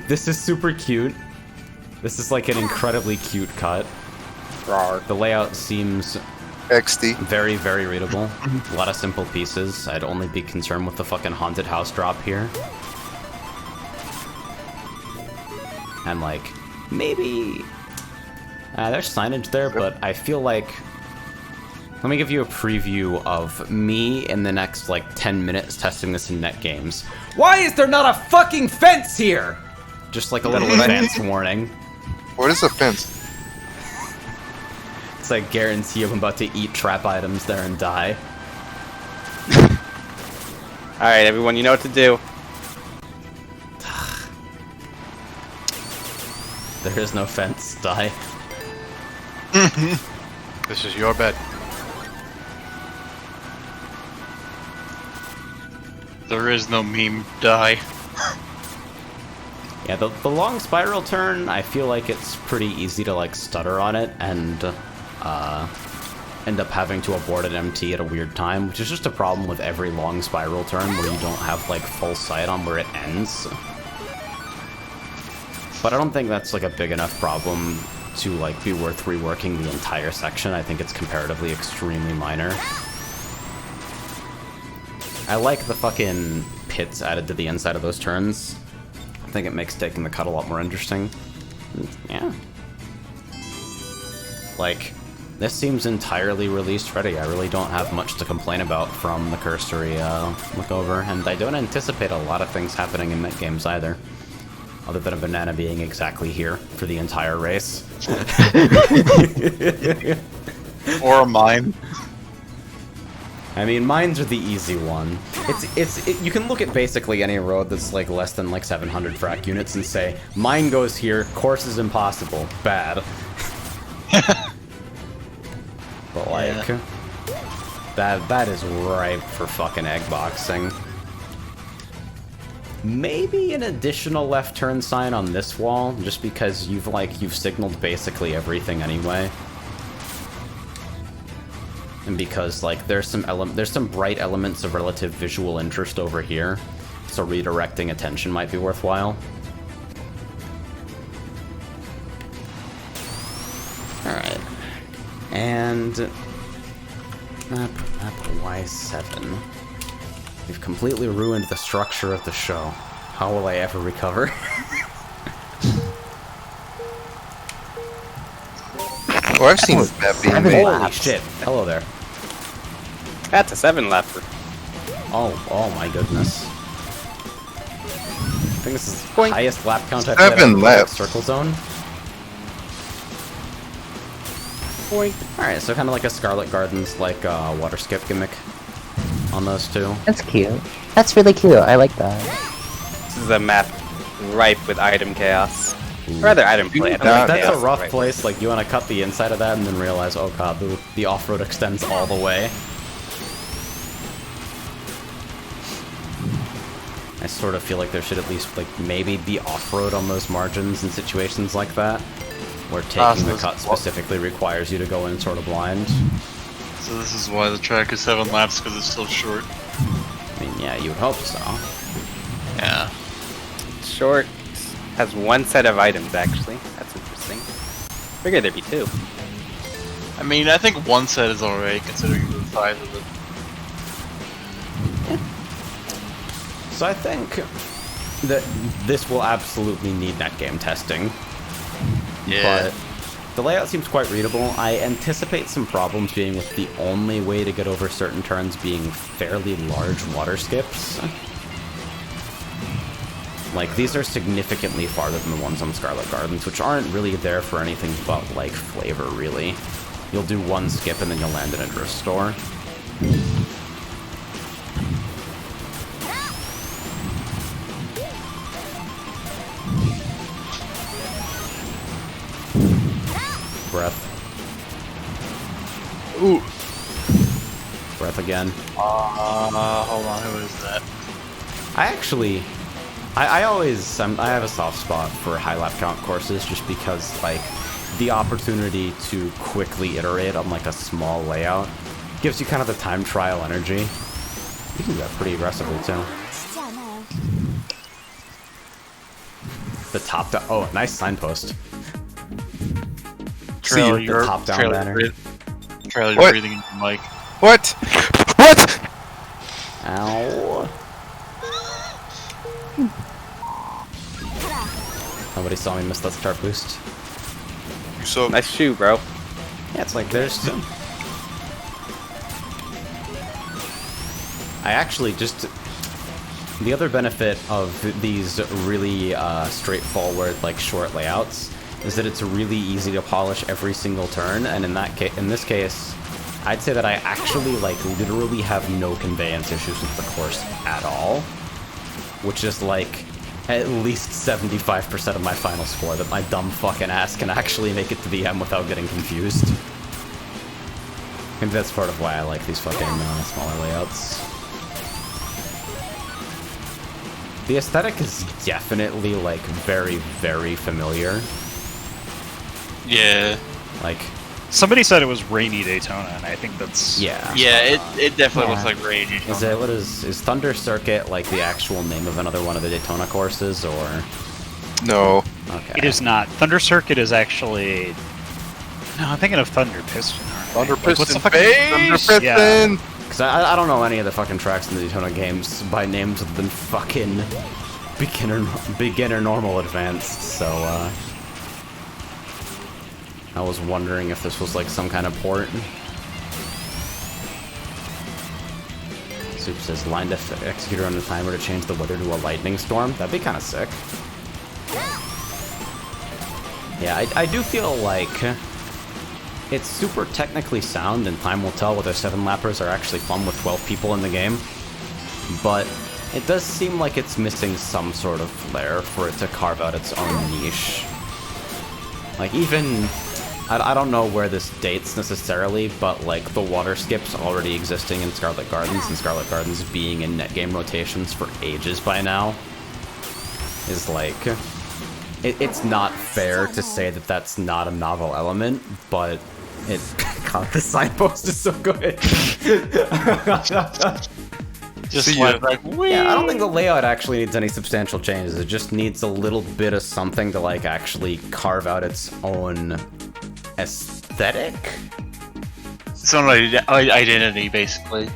This is super cute. This is like an incredibly cute cut. The layout seems XD. very, very readable. A lot of simple pieces. I'd only be concerned with the fucking haunted house drop here. And like, maybe... there's signage there, but I feel like... Let me give you a preview of me in the next, like, 10 minutes testing this in net games. Why is there not a fucking fence here? Just like a little advance warning. What is a fence? It's like, guarantee I'm about to eat trap items there and die. Alright, everyone, you know what to do. There is no fence, die. This is your bed. There is no meme. Die. Yeah, the long spiral turn, I feel like it's pretty easy to like stutter on it and end up having to abort an MT at a weird time, which is just a problem with every long spiral turn where you don't have like full sight on where it ends. But I don't think that's like a big enough problem to like be worth reworking the entire section. I think it's comparatively extremely minor. I like the fucking pits added to the inside of those turns. I think it makes taking the cut a lot more interesting. Yeah. Like, this seems entirely release ready. I really don't have much to complain about from the cursory look over, and I don't anticipate a lot of things happening in mid games either. Other than a banana being exactly here for the entire race. Or a mine. I mean, mines are the easy one. You can look at basically any road that's like less than like 700 frac units and say, mine goes here, course is impossible, bad. But like, that is ripe for fucking egg boxing. Maybe an additional left turn sign on this wall, just because you've signaled basically everything anyway. And because like there's some bright elements of relative visual interest over here, so redirecting attention might be worthwhile. Alright. And map Y7. We've completely ruined the structure of the show. How will I ever recover? Oh, I've seen this map being made. Holy shit. Hello there. That's a 7-lapper. Oh my goodness. I think this is the Boink. highest lap count I've 7 had in laps. Circle Zone. Boink. Alright, so kind of like a Scarlet Gardens, like water skip gimmick on those two. That's cute. That's really cute. I like that. This is a map ripe with item chaos. Or rather, item play. I don't That- like That's chaos, a rough right? place, like you want to cut the inside of that and then realize, oh god, the off-road extends all the way. I sort of feel like there should at least, like, maybe be off-road on those margins in situations like that, where taking the cut specifically requires you to go in sort of blind. So this is why the track is 7 laps, because it's so short. I mean, yeah, you would hope so. Yeah. Short has one set of items, actually. That's interesting. Figured there'd be 2. I mean, I think one set is alright, considering the size of it. So I think that this will absolutely need net game testing. Yeah. But the layout seems quite readable. I anticipate some problems being with the only way to get over certain turns being fairly large water skips. Like, these are significantly farther than the ones on Scarlet Gardens, which aren't really there for anything but, like, flavor, really. You'll do one skip and then you'll land in a drift store. Breath. Ooh. Breath again. Hold on, who is that? I have a soft spot for high lap count courses just because, like, the opportunity to quickly iterate on, like, a small layout gives you kind of the time trial energy. You can do that pretty aggressively, too. 쉽지 않아요. The top down. Oh, nice signpost. Trailer, the you're top-down trailer, banner. Trailer, you're What? breathing into the mic. What? What? Ow. Nobody saw me miss that start boost. You so Nice shoe, bro. Yeah, it's like there's... I actually just... The other benefit of these really straightforward, like, short layouts is that it's really easy to polish every single turn, and in this case, I'd say that I actually, like, literally have no conveyance issues with the course at all, which is, like, at least 75% of my final score that my dumb fucking ass can actually make it to the end without getting confused. Maybe that's part of why I like these fucking smaller layouts. The aesthetic is definitely, like, very, very familiar. Yeah. Like, Somebody said it was rainy Daytona, and I think that's... yeah. Yeah, it definitely Yeah. looks like rain. Is Thunder Circuit, like, the actual name of another one of the Daytona courses, or...? no. Okay. It is not. Thunder Circuit is actually... No, I'm thinking of Thunder Piston. aren't I? Thunder Like, what's Piston the fucking... Thunder Piston. Yeah. Because I don't know any of the fucking tracks in the Daytona games by names other than fucking beginner, normal, advanced, so, I was wondering if this was like some kind of port. Soup says, line executor on the timer to change the weather to a lightning storm. That'd be kind of sick. Yeah, I do feel like it's super technically sound, and time will tell whether 7-lappers are actually fun with 12 people in the game. But it does seem like it's missing some sort of flair for it to carve out its own niche. Like, even... I don't know where this dates necessarily, but like the water skips already existing in Scarlet Gardens, and Scarlet Gardens being in net game rotations for ages by now, is like... It's not fair to say that that's not a novel element, but it... God, the signpost is so good! Just like, yeah, I don't think the layout actually needs any substantial changes. It just needs a little bit of something to like actually carve out its own aesthetic? Its own identity, basically.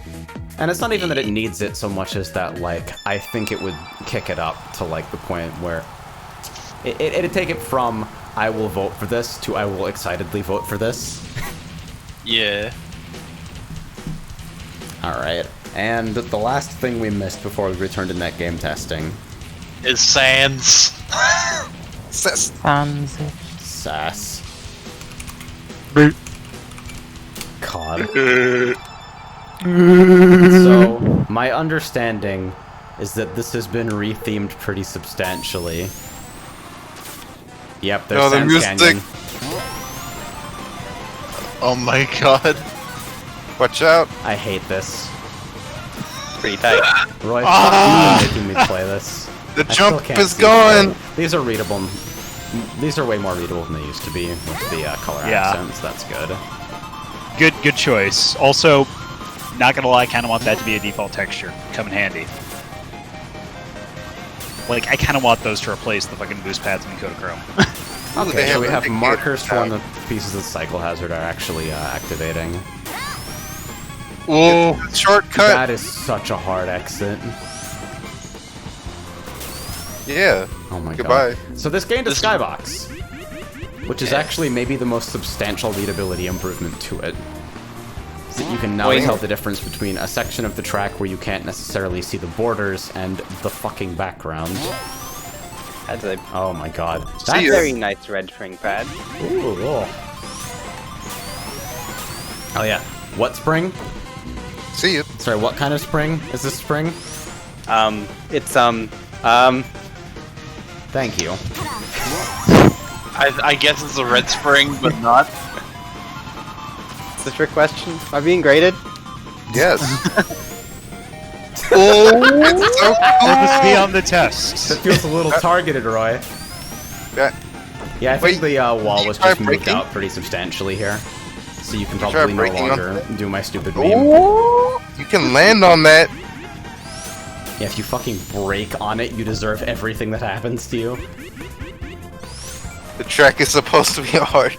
And it's not even that it needs it so much as that, like, I think it would kick it up to, like, the point where it'd take it from, I will vote for this, to I will excitedly vote for this. Yeah. Alright, and the last thing we missed before we return to net game testing is Sans. Sass. God. So, my understanding is that this has been rethemed pretty substantially. Yep, there's Sans Canyon. Oh my god. Watch out. I hate this. Pretty tight. Roy, fuck you making me play this. The I still jump can't is see gone. it. These are readable. These are way more readable than they used to be with the color Yeah. accents. That's good. Good choice. Also, not gonna lie, I kind of want that to be a default texture. Come in handy. Like, I kind of want those to replace the fucking boost pads in Kodachrome. Okay, so we have a markers for when good the pieces of Cycle Hazard are actually activating. Whoa. Shortcut. That is such a hard exit. Yeah. Oh my Goodbye. god. So this gained a skybox, which is actually maybe the most substantial readability improvement to it. So you can now tell the difference between a section of the track where you can't necessarily see the borders and the fucking background. That's a Oh my god. See ya. very nice red string pad. Ooh, oh. Oh yeah. What spring? See you. Sorry, what kind of spring? Is this spring? It's Thank you. I guess it's a red spring, but not. Is this your question? Am I being graded? Yes. Focus Oh, me on the test. That feels a little targeted, Roy. That, Yeah, I think Wait, the wall did you was try just moved breaking? out pretty substantially here. So you can Did you try probably no breaking longer onto do my stupid meme. oh, you can land on that. Yeah, if you fucking break on it, you deserve everything that happens to you. The track is supposed to be hard.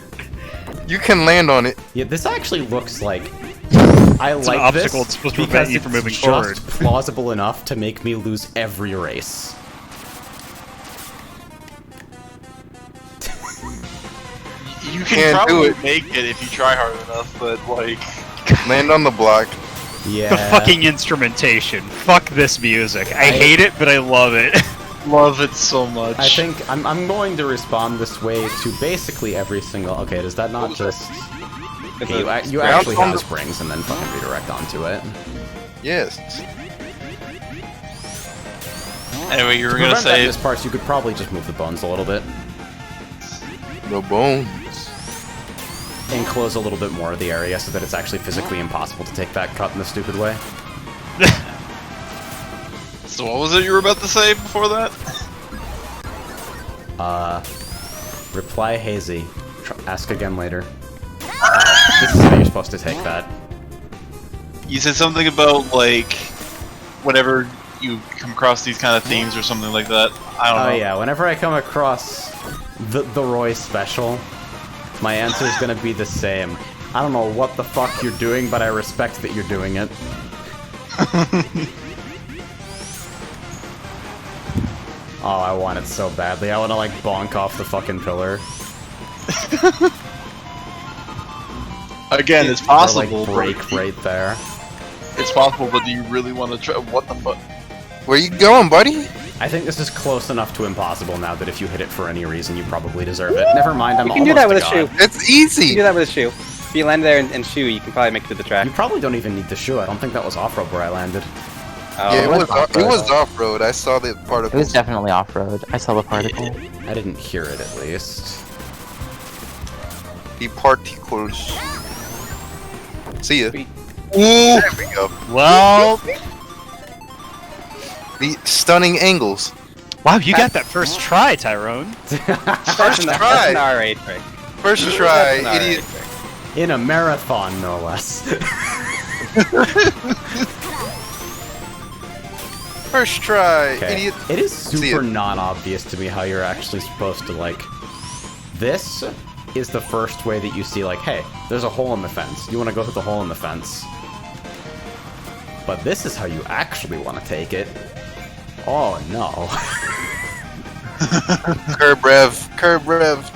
You can land on it. Yeah, this actually looks like... I It's like an obstacle. this It's supposed to because prevent you from moving it's forward. just plausible enough to make me lose every race. You Can't can do probably it. make it if you try hard enough, but like... Land on the block. Yeah. The fucking instrumentation. Fuck this music. I hate it, but I love it. Love it so much. I think I'm going to respond this way to basically every single... Okay, does that not just... Okay, you actually have springs and then fucking redirect onto it. Yes. Anyway, you were To gonna prevent that say... misparts, you could probably just move the bones a little bit. No bones. Enclose a little bit more of the area so that it's actually physically impossible to take that cut in a stupid way. So what was it you were about to say before that? Reply hazy. Ask again later. This is how you're supposed to take that. You said something about, like, whenever you come across these kind of themes or something like that. I don't know. Oh yeah, whenever I come across the Roy special, my answer is gonna be the same. I don't know what the fuck you're doing, but I respect that you're doing it. Oh, I want it so badly. I want to like bonk off the fucking pillar. Again, it's Or, possible. like, break right there. It's possible, but do you really want to try? What the fuck? Where you going, buddy? I think this is close enough to impossible now that if you hit it for any reason, you probably deserve it. Never mind, I'm You can do that with a almost shoe. god. It's You can easy. do that with a shoe. If you land there and shoe, you can probably make it to the track. You probably don't even need the shoe. I don't think that was off-road where I landed. Oh, Yeah, it was off-road. off-road. I saw the It was particles. definitely off-road. I saw the particle. I didn't hear it, at least. The particles. See ya. Sweet. Ooh, there we go. Well, The stunning angles. wow, you got that first try, Tyrone. First That's try. an RA trick. First try, That's an RA idiot. trick. In a marathon, no less. First try, Okay. idiot. It is See super it. non-obvious to me how you're actually supposed to, like... This is the first way that you see, like, hey, there's a hole in the fence. You want to go through the hole in the fence. But this is how you actually want to take it. Oh, no. Curb rev, curb rev.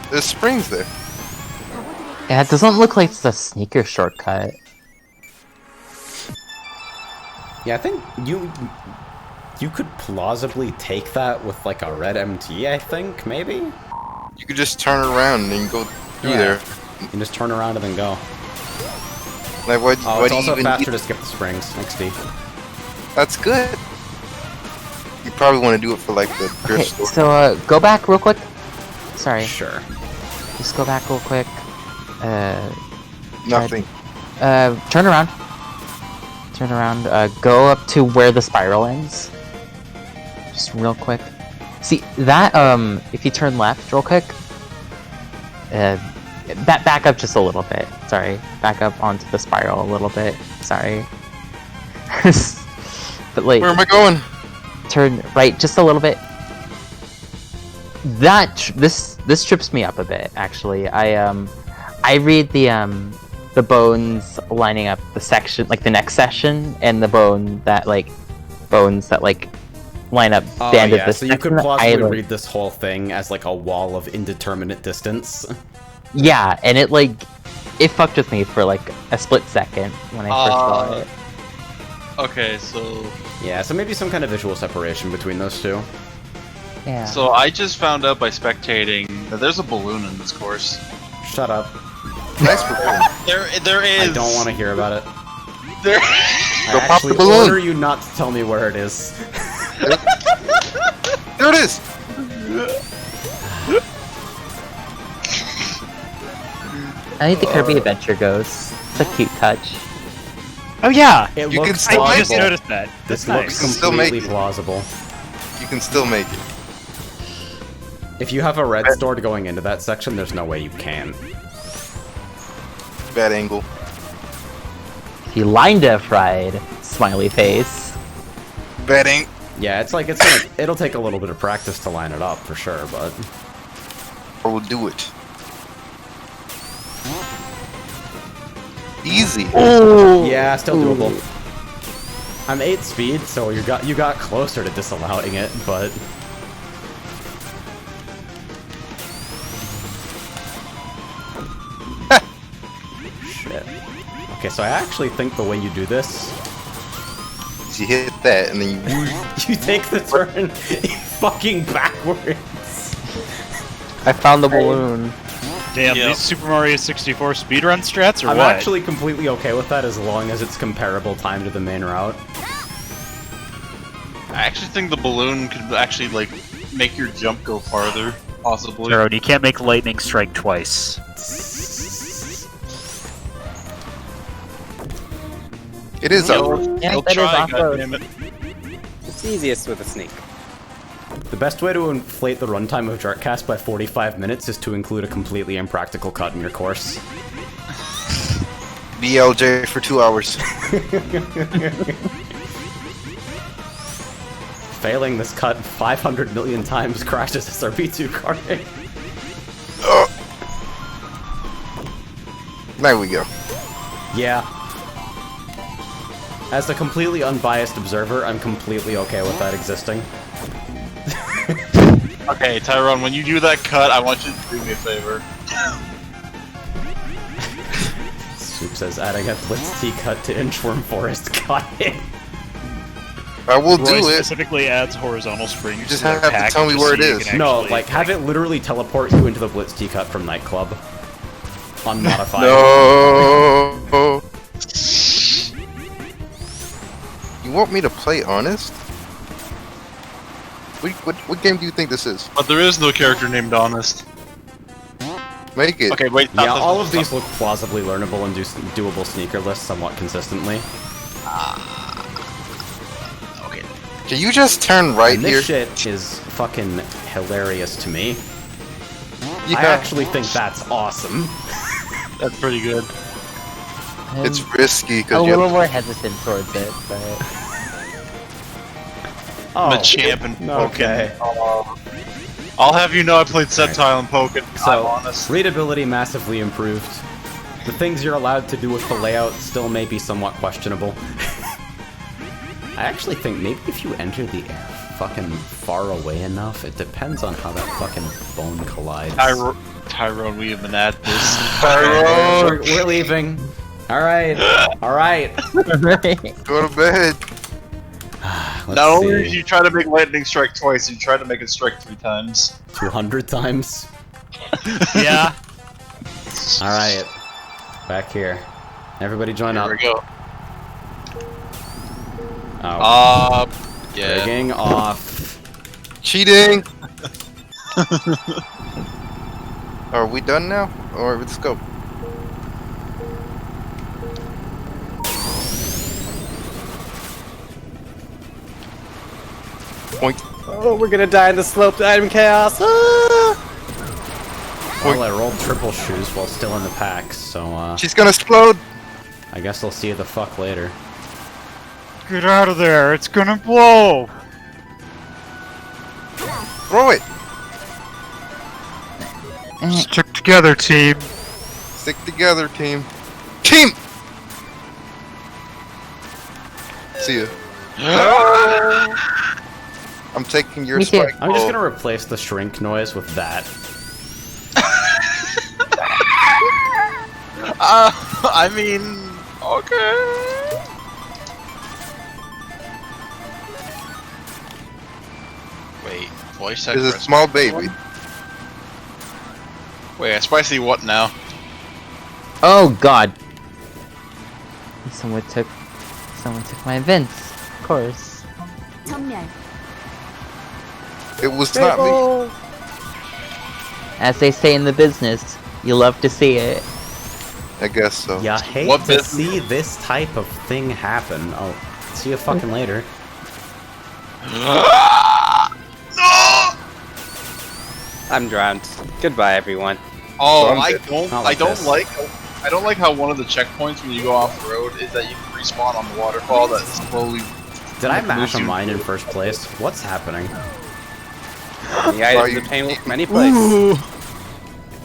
There's springs there. Yeah, it doesn't look like it's a sneaker shortcut. Yeah, I think you could plausibly take that with, like, a red MT, I think, maybe? You could just turn around and go through Yeah. there. You can just turn around and then go. Like, what Oh, it's do you also even faster need? to skip the springs. Thanks, Steve. That's good. You probably want to do it for like the Okay, thrift store. so go back real quick. Sorry, Sure. just go back real quick. Nothing. Turn around. Turn around. Go up to where the spiral ends. Just real quick. See that? If you turn left real quick. Back up just a little bit. Sorry. Back up onto the spiral a little bit. Sorry. But like, Where am I going? turn right just a little bit. This trips me up a bit actually. I read the bones lining up the section, like the next section, and the bones that line up Oh, the end yeah, of the so you could section. plausibly read this whole thing as, like, a wall of indeterminate distance. Yeah, and it fucked with me for like a split second when I first saw it. Okay, so Yeah, so maybe some kind of visual separation between those two. Yeah. I just found out by spectating that there's a balloon in this course. Shut up. Nice balloon. There is. I don't want to hear about it. There. I Go pop the actually balloon. order you not to tell me where it is. There it is. I think the Kirby Adventure goes. It's a cute touch. Oh yeah, It You can looks still I make just it. noticed that. This That's looks nice. still make completely it. plausible. You can still make it. If you have a red store going into that section, there's no way you can. Bad angle. He lined a fried smiley face. Bad angle. Yeah, it'll take a little bit of practice to line it up for sure, but Or we'll do it. Easy. yeah, still doable. I'm 8 speed, so you got closer to disallowing it, but shit. Okay, so I actually think the way you do this, You hit that and then you. you take the turn fucking backwards. I found the balloon. Damn, Yep. these Super Mario 64 speedrun strats or I'm what? actually completely okay with that as long as it's comparable time to the main route. I actually think the balloon could actually like make your jump go farther, possibly. Tyrone, you can't make lightning strike twice. It is up. Yeah, I'll that is try, off-road. goddammit. It's easiest with a sneak. The best way to inflate the runtime of jartcast by 45 minutes is to include a completely impractical cut in your course. BLJ for 2 hours. Failing this cut 500 million times crashes SRB2 karting. There we go. Yeah. As a completely unbiased observer, I'm completely okay with that existing. Okay, Tyrone, when you do that cut, I want you to do me a favor. Soup says adding a Blitz T-cut to Inchworm Forest. Got it. I will Roy do it. specifically adds horizontal springs. You just to their have to pack tell me just where so it you is. can No, actually, like have it literally teleport you into the Blitz T-cut from Nightclub. Unmodified. No. You want me to play honest? What game do you think this is? But there is no character named Honest. Make it. Okay, wait. Yeah, all of these look plausibly learnable and doable sneaker lists somewhat consistently. Okay. Can you just turn right And here? this shit is fucking hilarious to me. Yeah. I actually think that's awesome. That's pretty good. It's risky a because little more hesitant towards it, but I'm a champ in okay. Pokken. I'll have you know I played Sceptile in Pokken. So, I'm honest. readability massively improved. The things you're allowed to do with the layout still may be somewhat questionable. I actually think maybe if you enter the air fucking far away enough, it depends on how that fucking bone collides. Tyrone, we have been at this. We're leaving. Alright. Alright. go to bed. Let's Not only see. did you try to make lightning strike twice, you tried to make it strike 3 times. 200 times. Yeah. Alright. Back here. Everybody join Here up. we go. Oh. Yeah. Rigging off. Cheating. Are we done now? Or let's go. Point. Oh, we're gonna die in the sloped item chaos. Ah! Well, I rolled triple shoes while still in the pack, so She's gonna explode. I guess I'll see you the fuck later. Get out of there! It's gonna blow. Throw it. Stick together, team. Stick together, team. Team. See ya. I'm taking your Me too. spike. I'm just ball. gonna replace the shrink noise with that. I mean, okay. Wait, voice There's a actor. small baby. Wait, spicy what now? oh god, someone took my events, of course. 전멸. It was not me. As they say in the business, you love to see it. I guess so. Yeah, hate What to business? see this type of thing happen. Oh, see you fucking later. I'm drowned. Goodbye, everyone. Oh, So I'm I dead. don't. Not I like don't this. like. I don't like how one of the checkpoints when you go off road is that you can respawn on the waterfall that slowly. Did I mash a you- mine in first place? What's happening? The Are items you- obtain many places.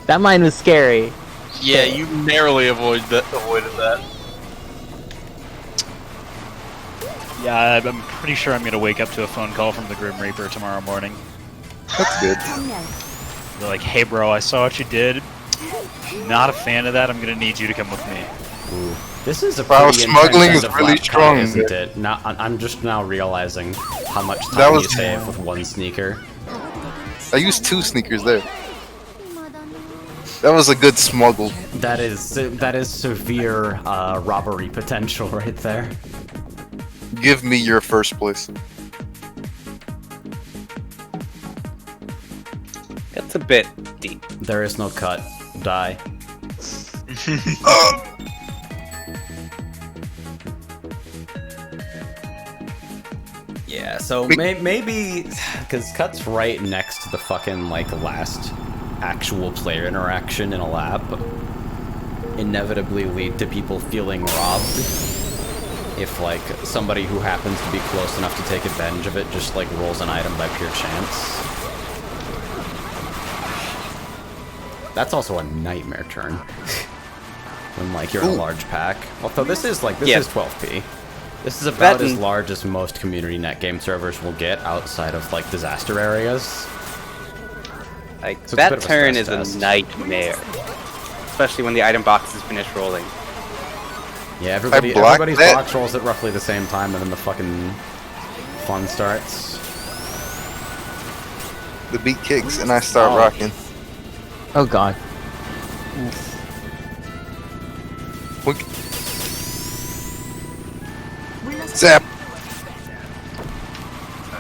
That mine was scary. Yeah, you narrowly avoided that. Yeah, I'm pretty sure I'm gonna wake up to a phone call from the Grim Reaper tomorrow morning. That's good. 전멸. They're like, "Hey, bro, I saw what you did. Not a fan of that. I'm gonna need you to come with me." Ooh. This is a Wow, pretty smuggling intense is end of really lap cut, strong. isn't it? Now, I'm just now realizing how much That time was- you save with one sneaker. I used 2 sneakers there. That was a good smuggle. That is severe robbery potential right there. Give me your first place. It's a bit deep. There is no cut. Die. Yeah, so maybe because cut's right next to the fucking like last actual player interaction in a lap, inevitably lead to people feeling robbed. If like somebody who happens to be close enough to take advantage of it just like rolls an item by pure chance. That's also a nightmare turn. When like you're in a large pack. Although this is 12p. This is about as large as most community net game servers will get outside of like disaster areas. Like, So it's a that bit of a turn stress is test. a nightmare. Especially when the item box is finished rolling. Yeah, blocked everybody's that. box rolls at roughly the same time, and then the fucking fun starts. The beat kicks and I start Oh. rocking. Oh god. Wink. Zap.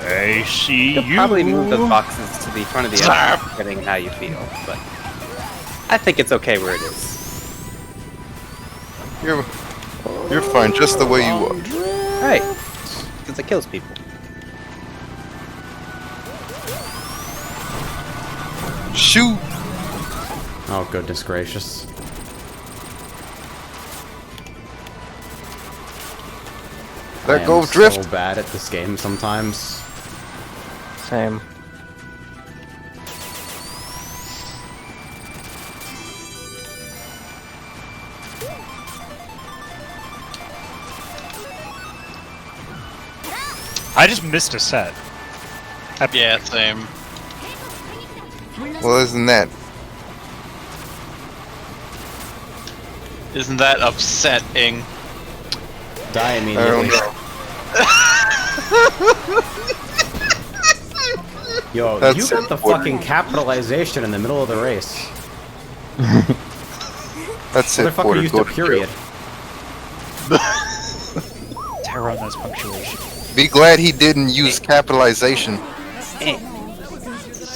I see You'll you. probably move those boxes to the front of the item, depending on how you feel, but I think it's okay where it is. You're fine just the way you are. Right. Because it kills people. Shoot. Oh, goodness gracious. There I am goes drift. so bad at this game sometimes. Same. I just missed a set. Yeah, same. Well, isn't that? Isn't that upsetting? Die I immediately. don't know. Yo, That's you got the important. fucking capitalization in the middle of the race. That's it. Motherfucker Porter. used Go a to period. Terror on those punctuation. jail. Be glad he didn't use capitalization.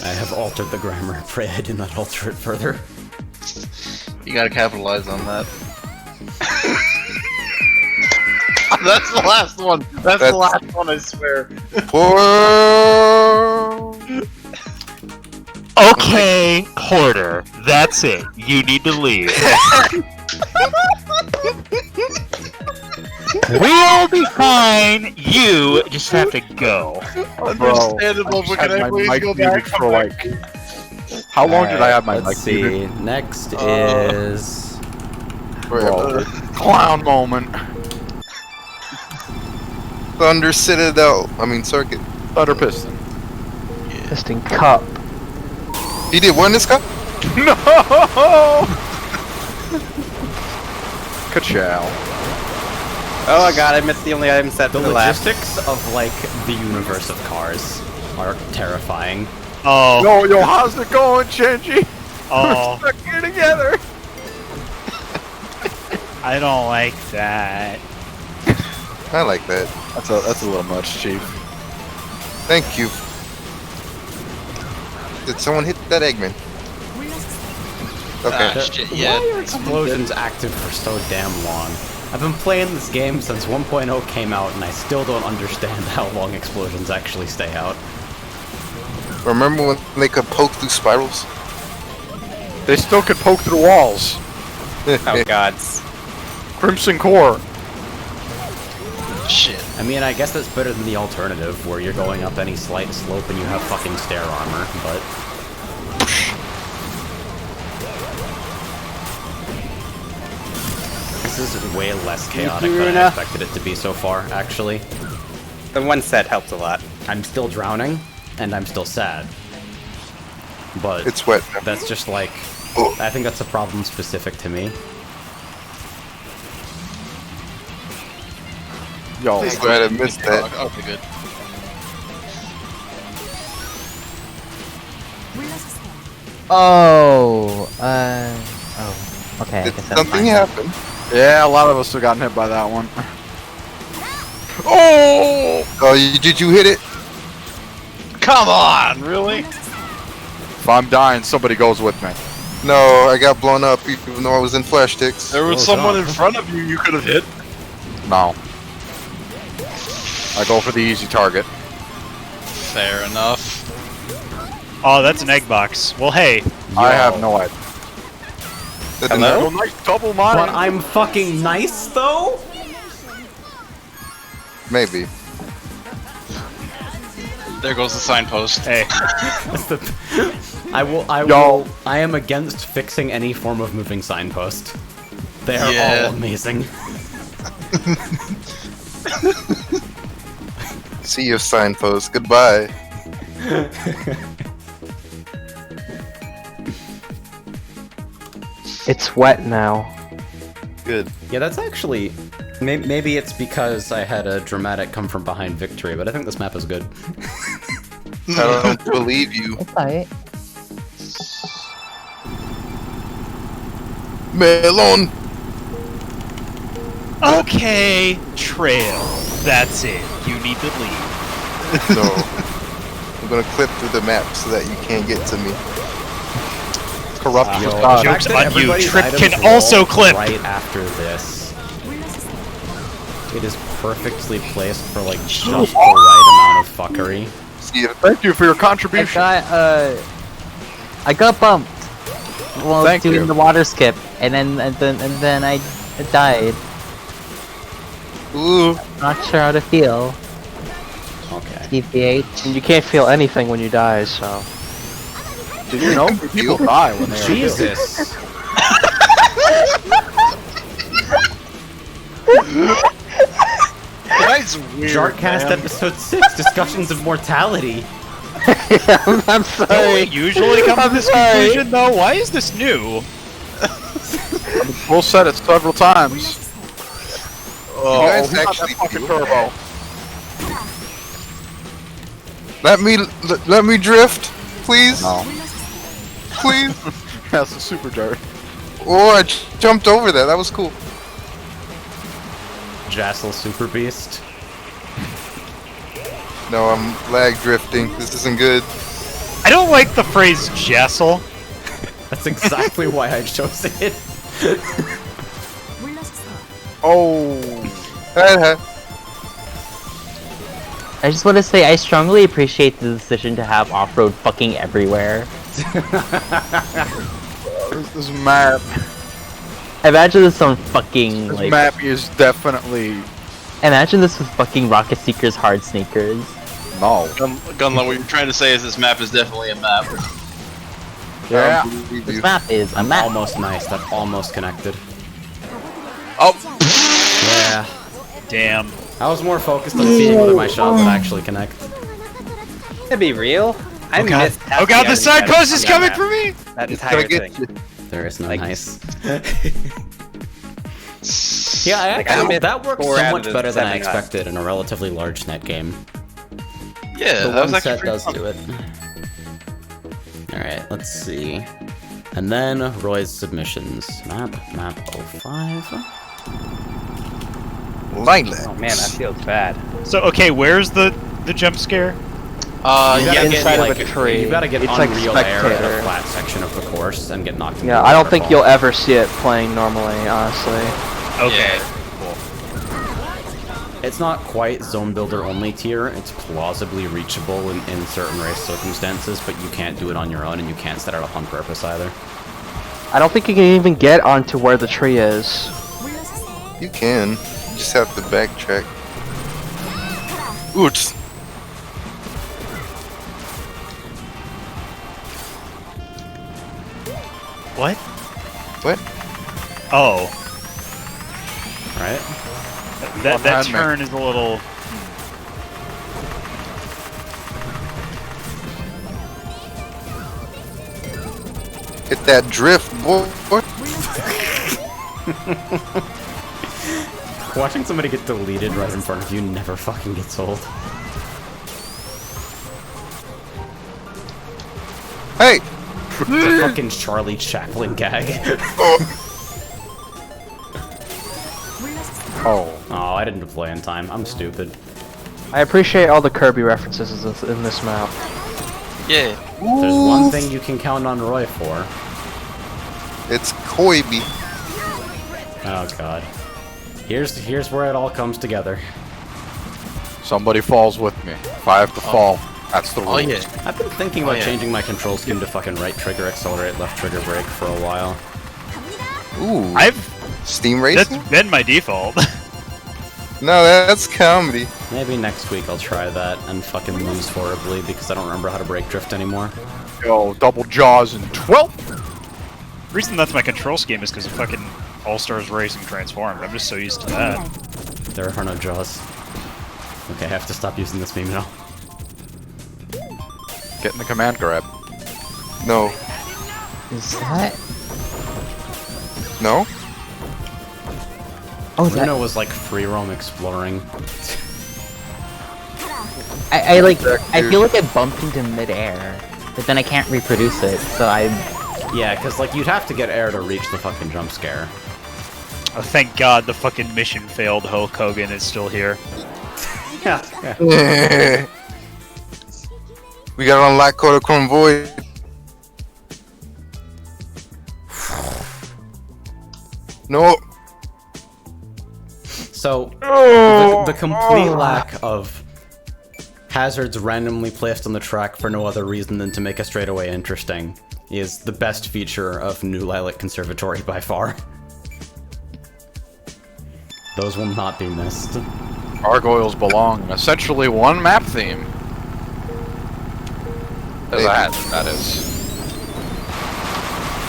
I have altered the grammar. Pray I did not alter it further. You gotta capitalize on that. That's the last one. That's the last one, I swear. Whoa. Okay, Porter, that's it. You need to leave. We'll be fine. You just have to go. Understandable, but can I please go back? For like, how long did I have my Let's mic see. muted? Next is... Forever. Clown moment. Thunder Citadel. I mean Circuit. Thunder Piston. Piston Cup. He did one this cup? No! Ka-chow. Oh god, I missed the only item set The for the last. logistics of, like, the universe of cars are terrifying. Oh, Yo, how's it going, Shinji? oh, We're stuck here together. I don't like that. I like that. That's a little much, Chief. Thank you. Did someone hit that Eggman? Okay. Shit, yeah. Why are explosions active for so damn long? I've been playing this game since 1.0 came out, and I still don't understand how long explosions actually stay out. Remember when they could poke through spirals? They still could poke through walls. Oh gods. Crimson Core. Shit. I mean, I guess that's better than the alternative, where you're going up any slight slope and you have fucking stair armor, but... This is way less chaotic than I expected it to be so far, actually. The one set helped a lot. I'm still drowning, and I'm still sad. But It's wet. that's just like... I think that's a problem specific to me. Yo, I'm glad I missed that. Okay, good. Oh, okay, I Did guess that's something fine. happen? yeah, a lot of us have gotten hit by that one. Oh! Oh, did you hit it? Come on, really? If I'm dying, somebody goes with me. No, I got blown up even though I was in flash sticks. There was Oh, someone God. in front of you could have hit. No. I go for the easy target. Fair enough. Oh, that's an egg box. Well, hey. I have no idea. That didn't Hello? happen. Nice double mine. But I'm fucking nice, though? Maybe. There goes the signpost. Hey. That's the... I am against fixing any form of moving signpost. They are Yeah. all amazing. See you, signpost. Goodbye. It's wet now. Good. Yeah, that's actually... Maybe it's because I had a dramatic come from behind victory, but I think this map is good. I don't believe you. It's alright. Melon! Okay, trail. That's it. You need to leave. No. I'm gonna clip through the map so that you can't get to me. Corrupt Yo, facade. Joke's the fact that on you. everybody's Trip items can roll also clip. right after this. It is perfectly placed for like just the right amount of fuckery. See you. Thank you for your contribution. I got bumped while Thank doing you. the water skip, and then I died. Ooh. Not sure how to feel. Okay. TBH. And you can't feel anything when you die, so. Did you know people die when they are Jesus! That's weird. Jartcast man. episode 6, Discussions of Mortality. I'm Don't sorry. we usually come to this conclusion though? Why is this new? We'll said it several times. You guys actually fucking feel turbo. that? Let me drift, please. No. Please. That's a super jar. Oh, I jumped over that. That was cool. Jassel Super Beast. No, I'm lag drifting. This isn't good. I don't like the phrase Jessel. That's exactly why I chose it. Oh. I just want to say I strongly appreciate the decision to have off-road fucking everywhere. This map. Imagine this on fucking This like. map is definitely Imagine this with fucking Rocket Seeker's hard sneakers. no. Gunla, what you're trying to say is this map is definitely a map. Yeah. This map is a map. Almost nice, that almost connected. Oh! Yeah. Damn. I was more focused on seeing whether my shot would actually connect. To be real, I missed half Oh god, the items side that post is on coming that for me! That It's entire gonna get thing. you. There is no Like- nice. Yeah, I Like, I actually, missed that works 4 so out much of the better than I 7 expected in a relatively large net game. Yeah, The that was one actually set pretty does fun. do it. Alright, let's see. And then Roy's submissions. Map 05. Lilac. Oh man, that feels bad. So okay, where's the jump scare? You Yeah, gotta inside get, of a like, tree. You gotta get It's like unreal air at spectator. a flat section of the course and get knocked into Yeah, the I don't think waterfall. you'll ever see it playing normally, honestly. Okay. It's not quite zone builder only tier. It's plausibly reachable in certain race circumstances, but you can't do it on your own and you can't set it up on purpose either. I don't think you can even get onto where the tree is. You can. You just have to backtrack. Oops. What? What? Oh. Right? That Behind me. turn is a little... Hit that drift, boy. Watching somebody get deleted right in front of you never fucking gets old. Hey! The fucking Charlie Chaplin gag. Oh. Oh, I didn't deploy in time. I'm stupid. I appreciate all the Kirby references in this map. Yeah. There's one thing you can count on Roy for. It's Koibi. Oh god. Here's where it all comes together. Somebody falls with me. If I have to fall, that's the rule. Oh yeah. I've been thinking about yeah. changing my control scheme to fucking right trigger accelerate, left trigger brake for a while. Ooh. Steam That's racing? been my default. No, that's comedy. Maybe next week I'll try that and fucking lose horribly because I don't remember how to brake drift anymore. Yo, double jaws and 12. The reason that's my control scheme is because of fucking All-Stars Racing Transformed. I'm just so used to that. There are no jaws. Okay, I have to stop using this meme now. Get in the command grab. No. Is that? No? Oh, Bruno was like free roam exploring. I feel like I bumped into midair, but then I can't reproduce it, so Yeah, because like you'd have to get air to reach the fucking jump scare. Oh, thank God the fucking mission failed. Hulk Hogan is still here. Yeah. We gotta unlock Coda Convoy. No. So the complete lack of hazards randomly placed on the track for no other reason than to make a straightaway interesting is the best feature of New Lilac Conservatory by far. Those will not be missed. Gargoyles belong in essentially one map theme. There's a hat, that is.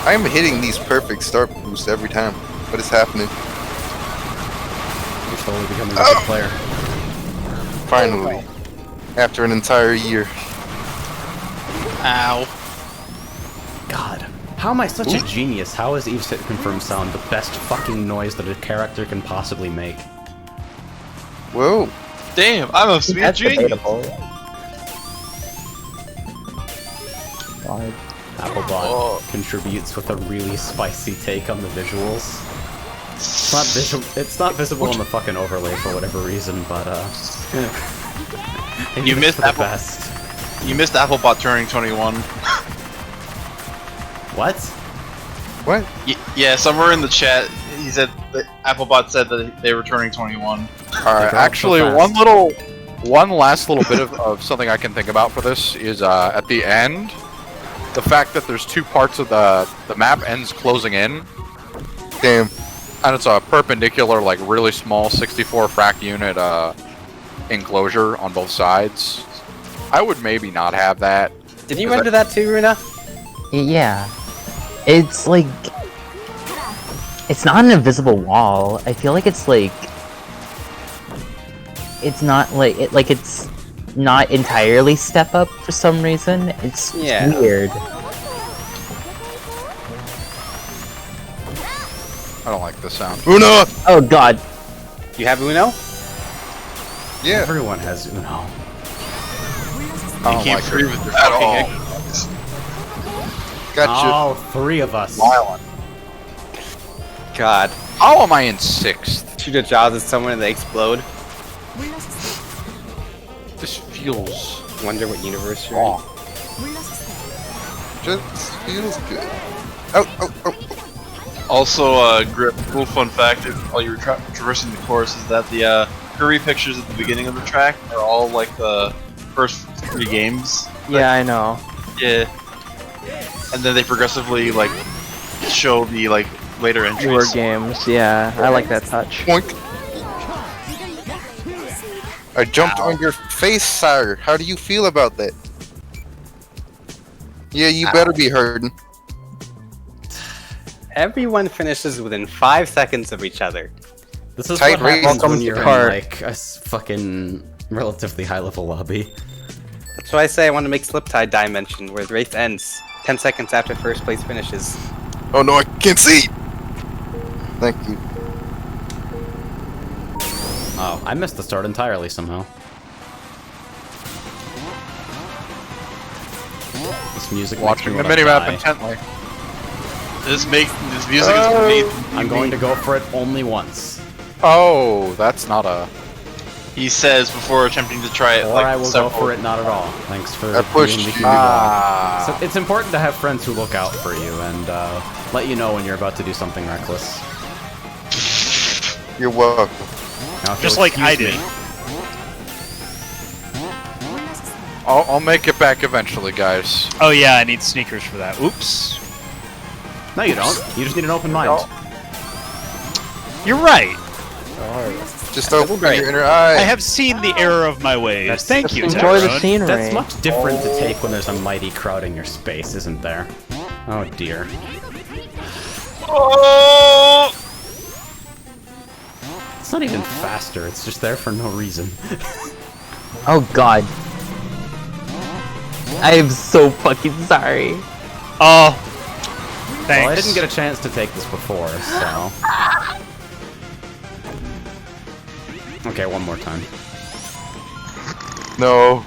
I'm hitting these perfect start boosts every time. What is happening? You're slowly becoming a good player. Finally. After an entire year. Ow. God. How am I such a genius? How is Eve's Hit Confirm sound the best fucking noise that a character can possibly make? Whoa. Damn, I'm a sweet that's genius. debatable. God. Applebot contributes with a really spicy take on the visuals. It's not visible on the fucking overlay for whatever reason, but You missed the Apple. best. You missed Applebot turning 21. What? What? Yeah, somewhere in the chat, he said that Applebot said that they were turning 21. Alright, actually, one last little bit of something I can think about for this is at the end, the fact that there's two parts of the map ends closing in. Damn. And it's a perpendicular, like really small 64 frac unit enclosure on both sides. I would maybe not have that. Did you render that too, Runa? Yeah. It's like... It's not an invisible wall. I feel like it's like... It's not like... it's not entirely step up for some reason. It's weird. I don't like this sound. Uno! Oh god. You have Uno? Yeah. Everyone has Uno. I You don't can't like free it with your at fucking all. ignorance. Gotcha. Oh, 3 of us. Violent. God. How am I in 6th? Shoot a jaws at someone and they explode. This feels Wonder what universe you're in. wrong. Just feels good. Oh, oh, oh. Also, Grip, cool fun fact while you were traversing the course is that the Curry pictures at the beginning of the track are all like the first 3 games. Yeah, I know. Yeah. And then they progressively like show the like later entries. Newer games, yeah. I like that touch. Boink. I jumped on your face, sire. How do you feel about that? Yeah, you better be hurting. Everyone finishes within 5 seconds of each other. This is Tight what happens raisins when on you're the in cart. like a fucking relatively high level lobby. That's why I say I want to make Sliptide Dimension, where the race ends 10 seconds after first place finishes. Oh no, I can't see! Thank you. Oh, I missed the start entirely somehow. This music Watching the makes me wanna minimap die. intently. This music is amazing. I'm going to go for it only once. Oh, that's not a... He says before attempting to try it. Or like I will several... go for it not at all. Thanks for I pushed making me you. go. So it's important to have friends who look out for you and let you know when you're about to do something reckless. You're welcome. Now, if Just you'll like I excuse did. me- I'll make it back eventually, guys. Oh yeah, I need sneakers for that. Oops. No, you don't. You just need an open mind. You're right. Just open your inner eye. I have seen the error of my ways. Thank you, Enjoy the Tyrone. scenery. That's much different to take when there's a mighty crowding your space, isn't there? Oh dear. Oh! It's not even faster, it's just there for no reason. Oh god. I am so fucking sorry. Oh, Well, I didn't get a chance to take this before, so... Okay, one more time. No.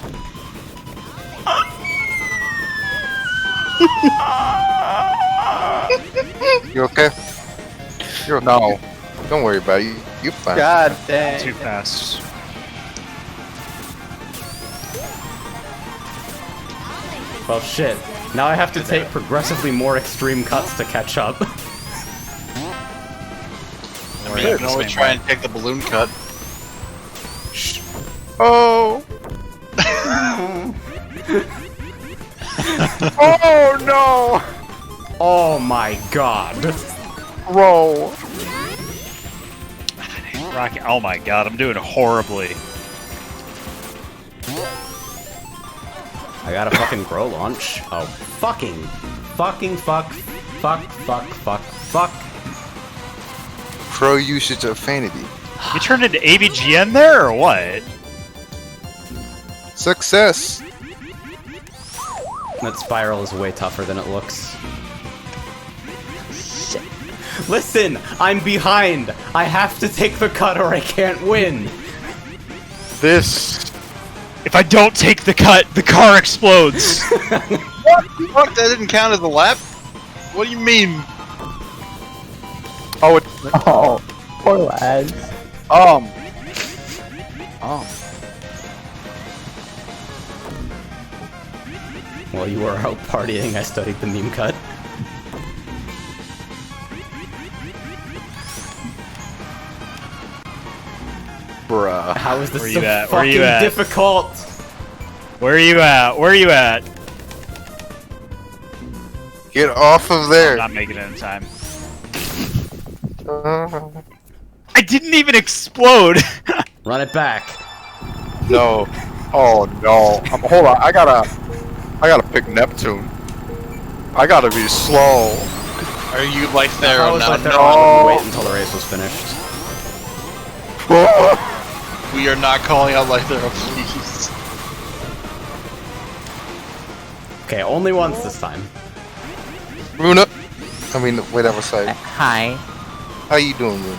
You okay? You're okay. No. Don't worry about it. You're fine. God dang. Too fast. Well, shit. Now I have to take progressively more extreme cuts to catch up. I mean, you can always try and take the balloon cut. Oh! Oh no! Oh my god. Roll. Rocky. Oh my god, I'm doing horribly. I got a fucking grow launch. Oh, fuck. Pro usage of vanity. You turned into AVGN there, or what? Success. That spiral is way tougher than it looks. Listen, I'm behind. I have to take the cut or I can't win. This. If I don't take the cut, the car explodes! What? That didn't count as a lap? What do you mean? Oh, it. Oh, poor lads. Oh. While you were out partying, I studied the meme cut. Bruh. How is this Where so you at? Where fucking you at? difficult? Where are you at? Where are you at? Get off of I'm there. not making it in time. I didn't even explode! Run it back. No. Oh no. Hold on. I gotta pick Neptune. I gotta be slow. Are you like there I or was not? like there, no. I wouldn't wait until the race was finished. We are not calling out like there, please. Okay, only once this time. Runa. I mean, whatever side. Hi. How you doing, Runa?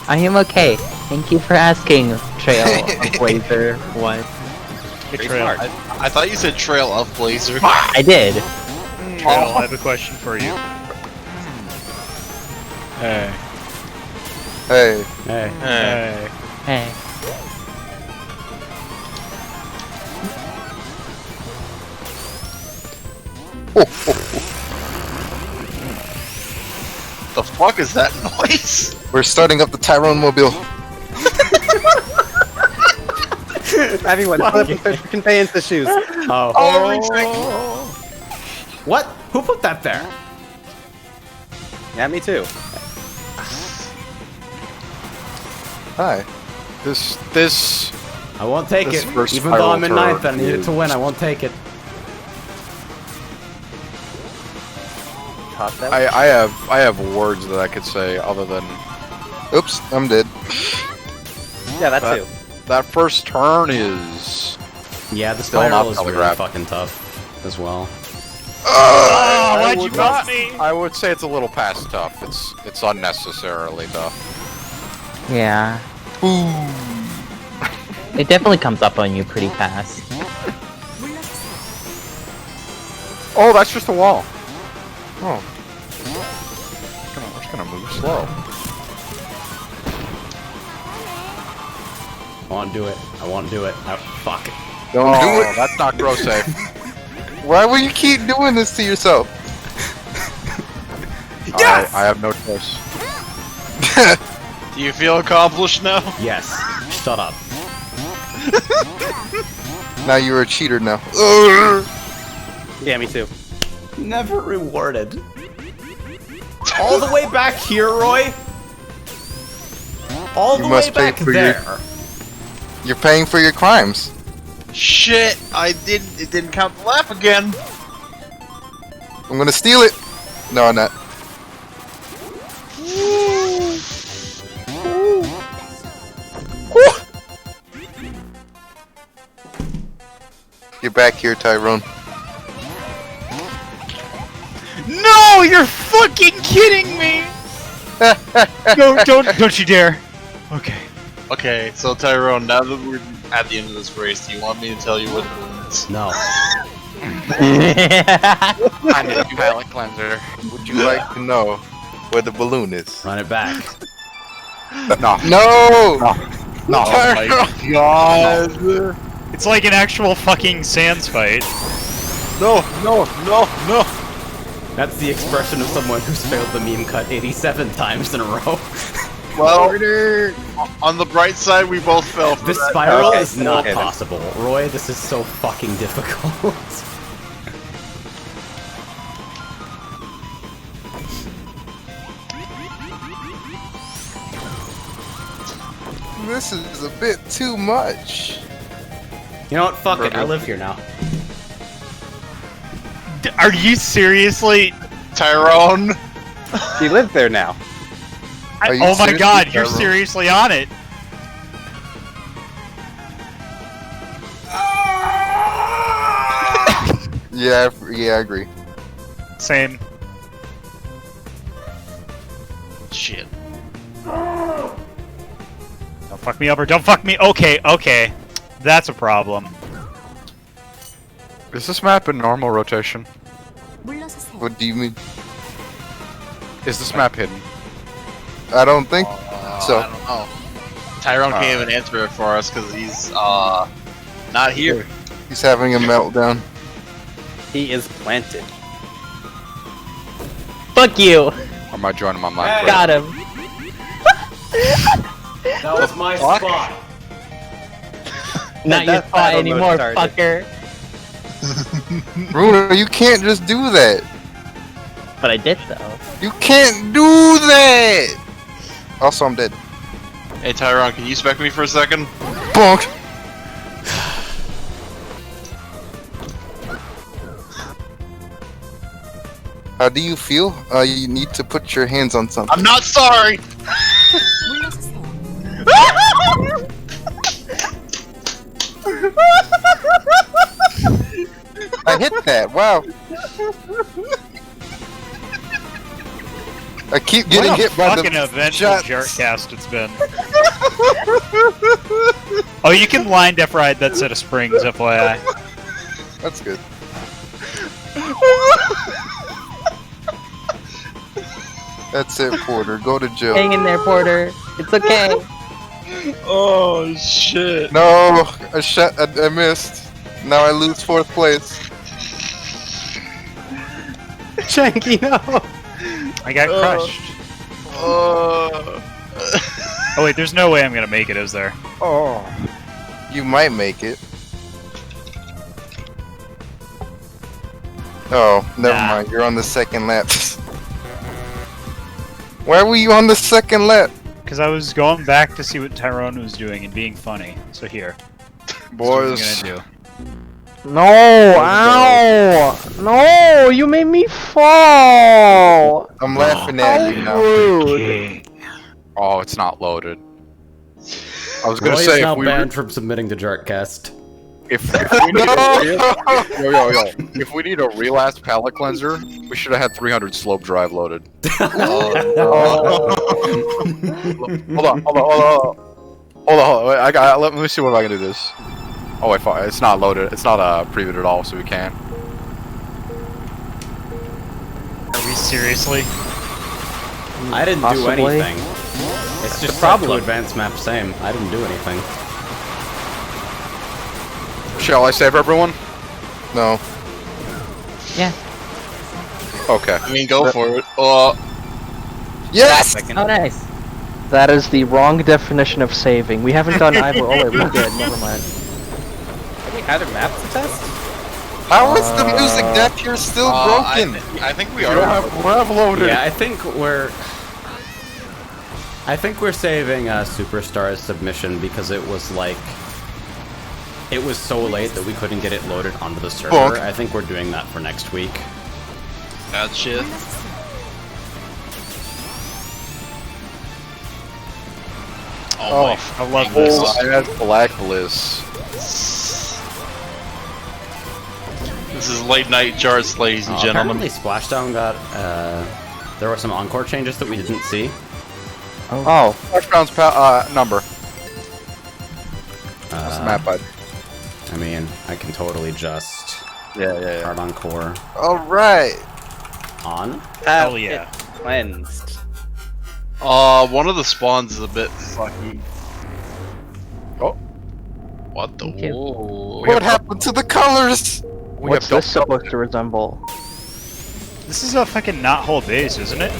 I am okay. Thank you for asking, Trail of Blazer 1. Trail, I thought you said Trail of Blazer. I did. Trail, I have a question for you. Hey. Hey. Hey. Hey. Hey. The fuck is that noise? We're starting up the Tyrone Mobile. Everyone, flip the conveyance issues. Oh. What? Who put that there? Yeah, me too. Hi. This. I won't take This it. first Even though I'm in spiral ninth and I need it is- to win, I won't take it. Top that. I have words that I could say other than Oops, I'm dead. Yeah, that that- too. that first turn is. Yeah, the Still not spiral is really telegraphed. fucking tough as well. Oh, why'd you would bump me? I would say it's a little past tough. It's unnecessarily tough. Yeah. It definitely comes up on you pretty fast. Oh, that's just a wall. Oh. We're just gonna move slow. I won't do it. I won't do it. Oh, fuck. Don't do Oh, it. that's not grow safe. Why will you keep doing this to yourself? Yes! I have no choice. Do you feel accomplished now? Yes. Shut up. Now you're a cheater now. Yeah, me too. Never rewarded. All the way back here, Roy? All You the must way pay back for your- there. You're paying for your crimes. Shit! It didn't count the lap again. I'm gonna steal it. No, I'm not. Get back here, Tyrone. No, you're fucking kidding me! No, don't you dare. Okay. Okay, so Tyrone, now that we're at the end of this race, do you want me to tell you where the balloon is? No. I need a palate cleanser. Would you like to know where the balloon is? Run it back. No. No! No. Oh my god! It's like an actual fucking Sans fight. No! That's the expression of someone who's failed the meme cut 87 times in a row. Well, on the bright side, we both fell for This that. spiral Okay, is not okay then. possible. Roy, this is so fucking difficult. This is a bit too much. You know what? Fuck it. I live here now. Are you seriously? Tyrone! You live there now. Are you Oh my seriously, god, you're Tyrone? seriously on it. Yeah, I agree. Same. Shit. Don't fuck me over. Don't fuck me. Okay. That's a problem. Is this map in normal rotation? 물러서세요. What do you mean? Is this map hidden? I don't think so. I don't know. Tyrone can't even answer it for us because he's, not here. He's having a meltdown. He is planted. Fuck you! Or am I joining my mic? Got him. That was my spot. Not your That spot battle mode anymore, started. fucker. Bruno, you can't just do that. But I did though. You can't do that! Also, I'm dead. Hey Tyrone, can you spec me for a second? Bonk! How do you feel? You need to put your hands on something. I'm not sorry! 물러서세요. I hit that, wow. I keep getting What a hit by fucking the eventful shots. jartcast it's been. Oh, you can line def ride that set of springs, FYI. That's good. That's it, Porter. Go to jail. Hang in there, Porter. It's okay. Oh shit. No, I missed. Now I lose 4th place. Shanky, no! I got crushed. Oh wait, there's no way I'm gonna make it, is there? Oh. You might make it. Oh, never Nah. mind. You're on the 2nd lap. Why were you on the 2nd lap? Because I was going back to see what Tyrone was doing and being funny. So here. Boys, That's what I'm gonna do. No, ow! No, you made me fall! I'm laughing at you now. Rude. oh, it's not loaded. I was gonna Roy say is now if we banned from submitting to Jartcast. if we need yo, if we need a real ass palate cleanser, we should have had 300 slope drive loaded. Hold on. Wait, let me see if I can do this. Oh wait, fuck, it's not loaded. It's not previewed at all, so we can't. Are we seriously? I didn't Possibly. do anything. It's just problem. to advance map same. I didn't do anything. Shall I save everyone? No. Yeah. Okay. I mean, go for it. Yes! Oh, nice. That is the wrong definition of saving. We haven't done either. Oh wait, we did. Never mind. Any other maps to test? How is the music deck here still broken? I think we We are. don't have loaded. Yeah, I think we're saving Superstar's submission because it was like it was so late that we couldn't get it loaded onto the server. Bonk. I think we're doing that for next week. That shit. Oh, my I love this. I had Blacklist. This is late night jarts, ladies and gentlemen. Apparently Splashdown got, there were some encore changes that we didn't see. Oh, Splashdown's number. What's the map, bud? I mean, I can totally just Yeah. hard encore Alright. on. Hell yeah. Cleansed. One of the spawns is a bit fucky. Oh. What the? Thank you. Whoa. What happened to the colors? What's this supposed to resemble? This is a fucking knothole base, isn't it?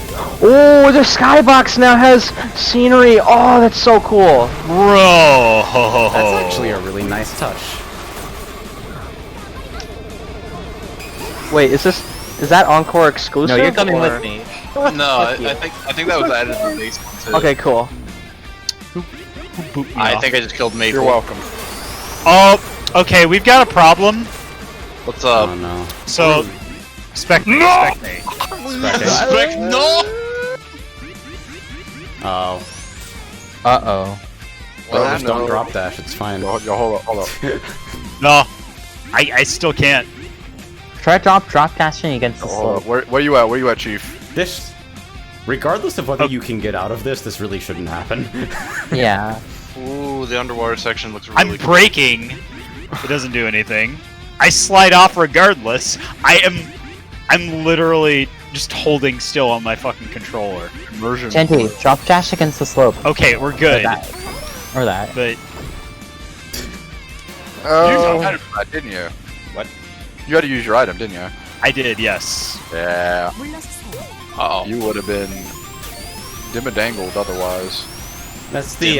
Oh, the skybox now has scenery. Oh, that's so cool. Bro! That's actually a really nice touch. Wait, is that Encore exclusive? no, you're coming or- with me. No, I think that was added to the base one too. Okay, cool. I think I just killed Maple. You're welcome. Oh, okay, we've got a problem. What's up? Oh no. So, spec me, spec me. Respect, no! Oh. Uh-oh. Well, I just don't know. drop dash, it's fine. Hold up. No, I still can't. Try drop dashing against the Hold up. slope. Where you at? Where you at, Chief? This, regardless of whether you can get out of this really shouldn't happen. Yeah. Ooh, the underwater section looks really I'm breaking. It doesn't do anything. I slide off regardless. I'm literally just holding still on my fucking controller. Immersion. Chanty, drop dash against the slope. Okay, we're Or good. that. Or that. But You Oh, had that, didn't you? What? You had to use your item, didn't you? I did, yes. Yeah. 물러서세요. Uh-oh. You would have been dimmadangled otherwise. That's the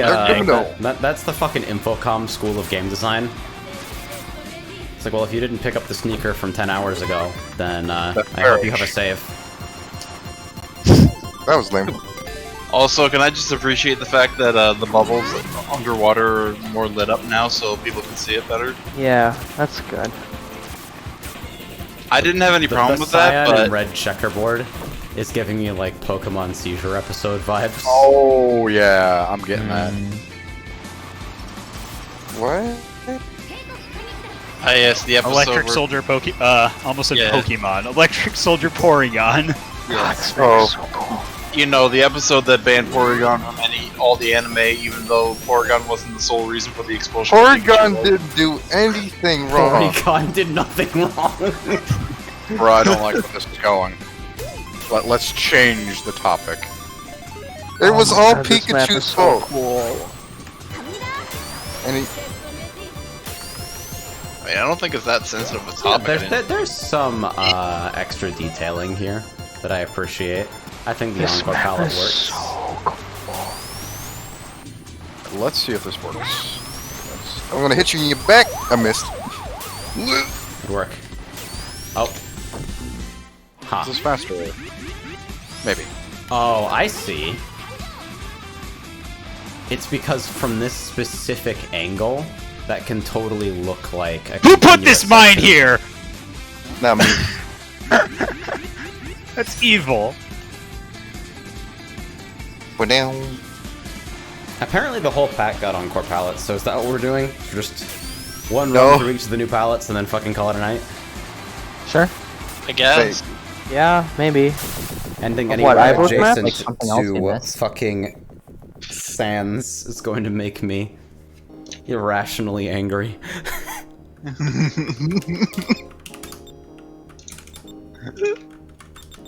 that's the fucking Infocom school of game design. It's like, well, if you didn't pick up the sneaker from 10 hours ago, then I hope you have a save. that was lame. Also, can I just appreciate the fact that the bubbles underwater are more lit up now so people can see it better? Yeah, that's good. I didn't have any problem The with that, cyan but and red checkerboard is giving me like Pokemon Seizure episode vibes. Oh yeah, I'm getting that. What? yes, the episode Electric where- Soldier almost said Yeah. Pokemon. Electric Soldier Porygon. Yes. Oh, You know, the episode that banned Porygon from all the anime, even though Porygon wasn't the sole reason for the expulsion. of Porygon Pikachu. didn't do anything wrong. Porygon did nothing wrong. Bro, I don't like where this is going. Let's change the topic. It was all God, this map is Pikachu's so fault. cool. And he, I mean, I don't think it's that sensitive a Yeah, topic. there's some extra detailing here that I appreciate. I think the This Encore map palette is works. so cool. Let's see if this works. I'm gonna hit you in your back. I missed. Good work. Oh. Ha. Is this faster? Maybe. Oh, I see. It's because from this specific angle, that can totally look like a Who put continuous this mine section. here? Not me. That's evil. We're down. Apparently the whole pack got Encore palettes, so is that what we're doing? Just one No. run through each of the new palettes and then fucking call it a night? Sure. I guess. Yeah, maybe. Ending Of anywhere what, Ivor's map? adjacent Like something else we to missed? fucking Sans is going to make me irrationally angry.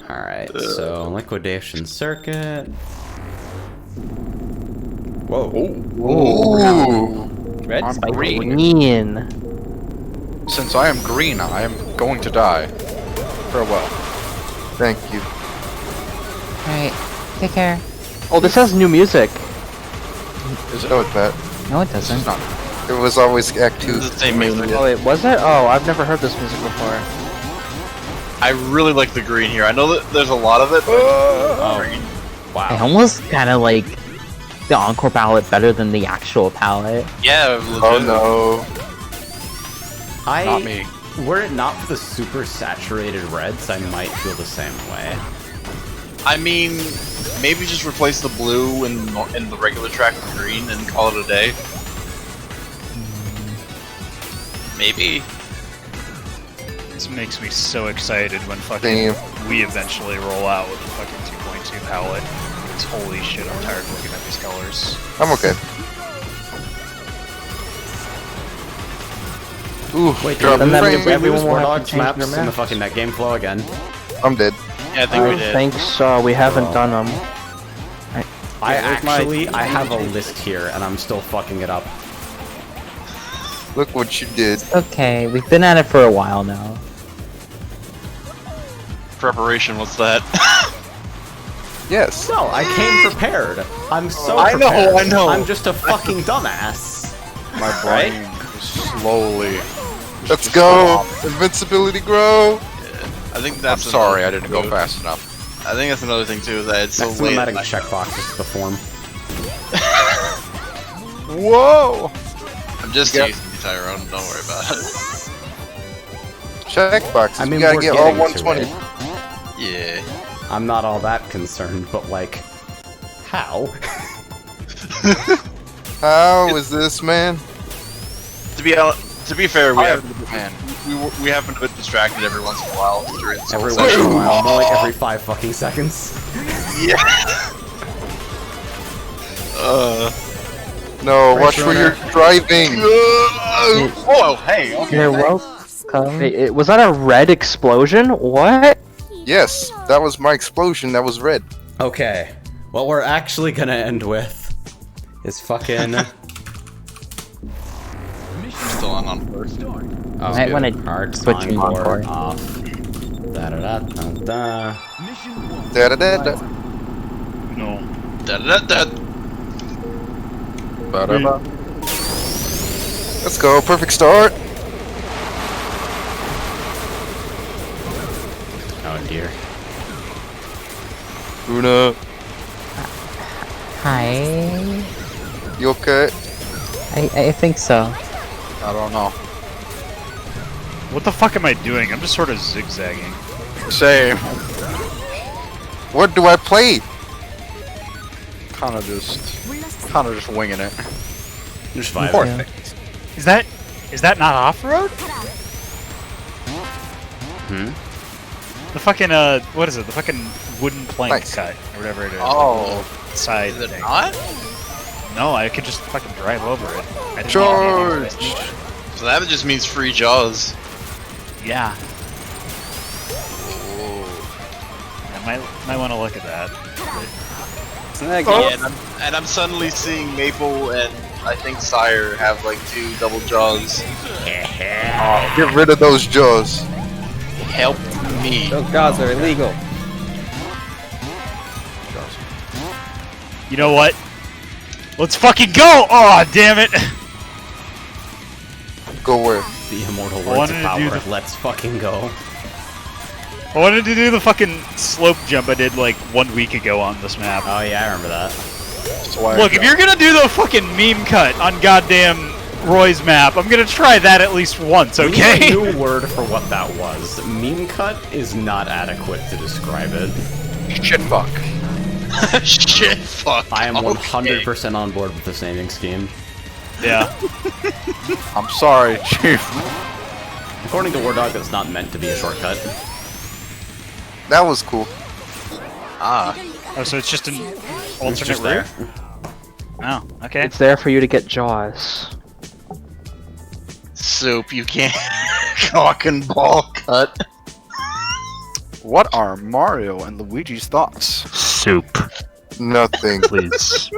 Alright, so liquidation circuit. Whoa. Ooh. Red I'm spike. green. Green. Since I am green, I am going to die. Farewell. Thank you. Alright. Take care. Oh, this has new music. Is it? No, it's not. No, it It's doesn't. not. It was always Act 2. It's the same music. Oh wait, was it? Oh, I've never heard this music before. I really like the green here. I know that there's a lot of it, but Oh. I Wow. almost kind of like the Encore palette better than the actual palette. yeah, legit. Oh no. Not me. Were it not for the super saturated reds, I might feel the same way. I mean, maybe just replace the blue in the regular track with green and call it a day. Maybe. This makes me so excited when fucking we eventually roll out with the fucking 2.2 palette. Because holy shit, I'm tired of looking at these colors. I'm okay. Ooh, Wait, drop did frame. everyone will have to Wardogs change maps their in the maps. fucking net game flow again? I'm dead. Yeah, I think we did. think so. We haven't done them. I have a list here, and I'm still fucking it up. Look what you did. Okay, we've been at it for a while now. Preparation, what's that? Yes. No, I came prepared. I'm so I know, prepared. I know. I'm just a fucking dumbass. My brain is slowly. Let's go. Invincibility grow. I think I'm that's. sorry, I another didn't go thing, fast enough. too. I think that's another thing too, that it's so So late. cinematic checkbox is the form. Whoa! I'm just Yeah. teasing you, Tyrone. Don't worry about it. Checkboxes. I mean, we gotta we're get all getting to 120. it. Yeah. I'm not all that concerned, but like, how? How is this, man? To be fair, we have Man. we have been a bit distracted every once in a while during the Every Soul once in a session. while, more like every 5 fucking seconds. Yeah. No, watch where you're driving. Oh, hey. Okay. You're welcome. Hey, was that a red explosion? What? Yes, that was my explosion. That was red. Okay, what we're actually gonna end with is fucking. Still on first. Start. Oh, Might wanna hard switch time him on board for it. off. Da da da da da. Mission 1. Da da da da. No. Da-da-da-da. Ba-da-ba. Let's go. Perfect start. Oh dear. Luna, Hi. you okay? I think so. I don't know. What the fuck am I doing? I'm just sort of zigzagging. Same. What do I play? Kind of just winging it. Just vibing. Perfect. Is that not off-road? Hmm? The fucking what is it? The fucking wooden plank Nice. cut or whatever it is. Oh. Side Is it thing. not? No, I could just fucking drive over it. I didn't Charge! So that just means free jaws. Yeah. I might want to look at that. Isn't that Yeah, good? and I'm suddenly seeing Maple and I think Sire have like 2 double jaws. Get rid of those jaws. Help me. Those jaws are illegal. You know what? Let's fucking go! Oh, damn it! Go where? The immortal I words wanted of to do power. the- Let's fucking go. I wanted to do the fucking slope jump I did like 1 week ago on this map. Oh yeah, I remember that. Look, if you're gonna do the fucking meme cut on goddamn Roy's map, I'm gonna try that at least once, We need okay? a new word for what that was. Meme cut is not adequate to describe it. Shit fuck. Shit, fuck. I am Okay. 100% on board with this naming scheme. Yeah. I'm sorry, Chief. According to War Dog, that's not meant to be a shortcut. That was cool. Ah. Oh, so it's just an It's alternate just there. route? Oh, okay. It's there for you to get jaws. Soup, you can't cock and ball cut. What are Mario and Luigi's thoughts? Soup, Nothing. please.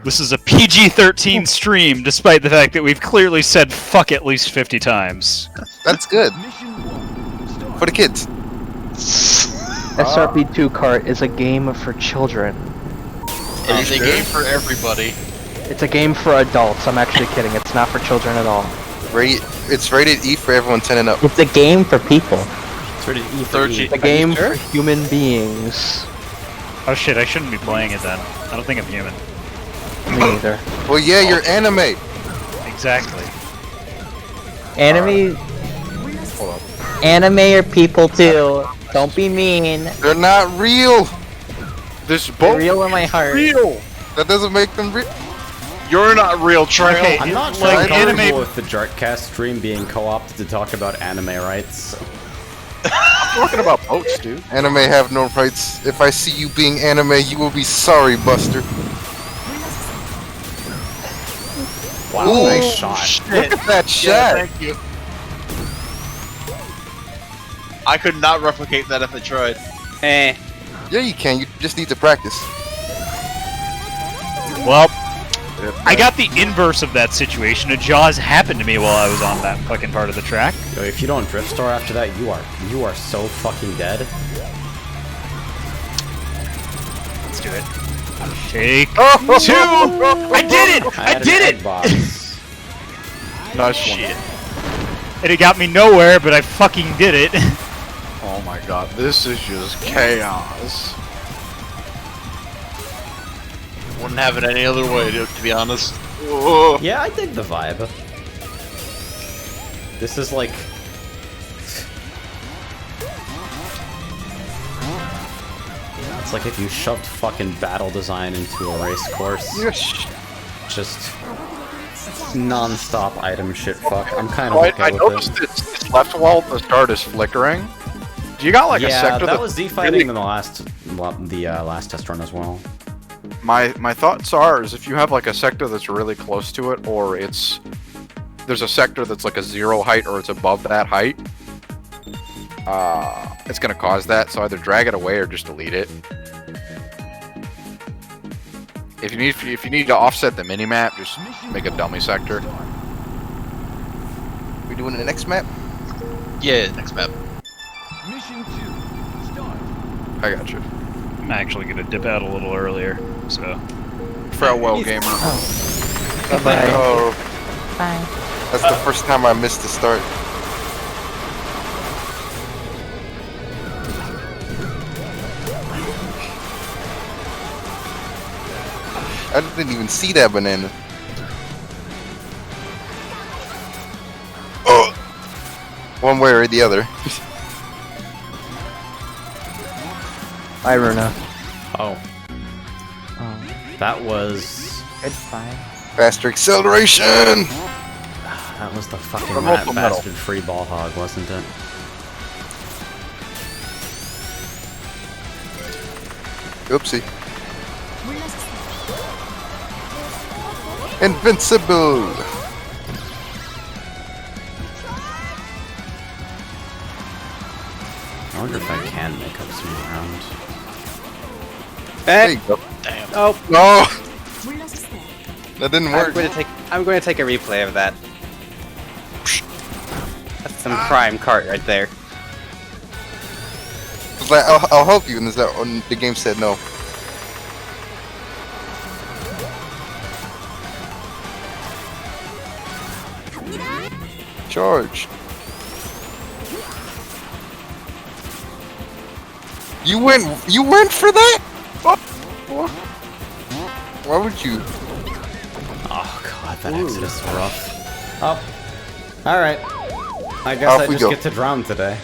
This is a PG-13 stream, despite the fact that we've clearly said fuck at least 50 times. That's good. Mission 1. Start. For the kids. SRP2 Kart is a game for children. It is a game for everybody. It's a game for adults. I'm actually kidding. It's not for children at all. It's rated E for everyone 10 and up. It's a game for people. It's rated E for 13. E. It's a game for human beings. Oh shit, I shouldn't be playing it then. I don't think I'm human. Me neither. Well, yeah, you're anime. Exactly. Anime. Anime are people too. Don't be mean. They're not real. This They're boat real in my heart. real. That doesn't make them real. You're not real trail. Okay, I'm not sure like, I'm anime- comfortable with the jartcast stream being co-opted to talk about anime rights. Talking about boats, dude. Anime have no rights. If I see you being anime, you will be sorry, Buster. Wow, Ooh, nice shot. Look at that Yeah, shot. thank you. I could not replicate that if I tried. Eh. Yeah, you can. You just need to practice. Well, I got the inverse of that situation. A Jaws happened to me while I was on that fucking part of the track. Yo, if you don't drift star after that, you are so fucking dead. Let's do it. Take Oh, 2! I did it! I did it! Box. No shit. And it got me nowhere, but I fucking did it. Oh my god, this is just chaos. Wouldn't have it any other way, to be honest. Whoa. Yeah, I dig the vibe. This is like... It's like if you shoved fucking battle design into a race course. yes. Just non-stop item shit fuck. I'm kind of Oh, okay I with noticed it. its left wall at the start is flickering. Do you got like a Yeah, sector that that's was Z-fighting really- in the last test run as well. My thoughts are is if you have like a sector that's really close to it, or there's a sector that's like a 0 height or it's above that height, it's gonna cause that. So either drag it away or just delete it. If you need to offset the minimap, just make a dummy sector. We doing the next map? Yeah, next map. Mission 2, start. I got you. I'm actually gonna dip out a little earlier, so. Farewell, gamer. Bye-bye. Oh, Bye. that's the first time I missed the start. I didn't even see that banana. Oh! One way or the other. Bye, Runa. Oh, Oh, that was... goodbye. Faster acceleration! That was the fucking Remote rat for metal. bastard free ball hog, wasn't it? Oopsie. Invincible! I wonder if I can make up some ground. There Eh. you go. Damn. Oh, No! That didn't I'm work. going to take a replay of that. That's some prime cart right there. It's like, I'll help you, and the game said no. Charge. You went for that? Why would you? Oh god, that exit is rough. Oh. Alright. I guess Off I we just go. get to drown today.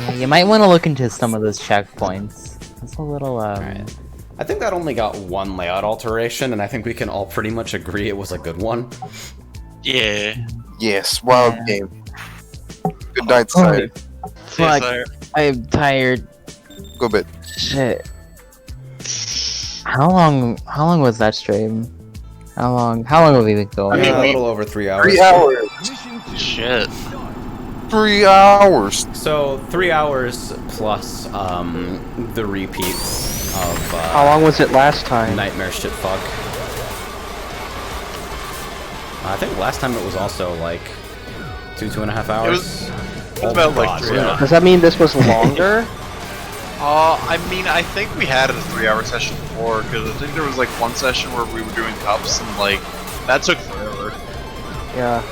Yeah, you might want to look into some of those checkpoints. It's a little, Alright. I think that only got one layout alteration, and I think we can all pretty much agree it was a good one. Yeah. Yes, wild Yeah. game. Good night, sire. Fuck, Yes, I'm tired. Go bed. Shit. How long was that stream? How long have we been going? Yeah, a little over 3 hours. 3 hours. Mission 2, Shit. start. 3 hours. So 3 hours plus the repeats of How long was it last time? nightmare shit fuck. I think last time it was also like 2.5 hours. It was about like 3 hours. Does that mean this was longer? I mean, I think we had a 3-hour session before, because I think there was like one session where we were doing cups, and like, that took forever. Yeah.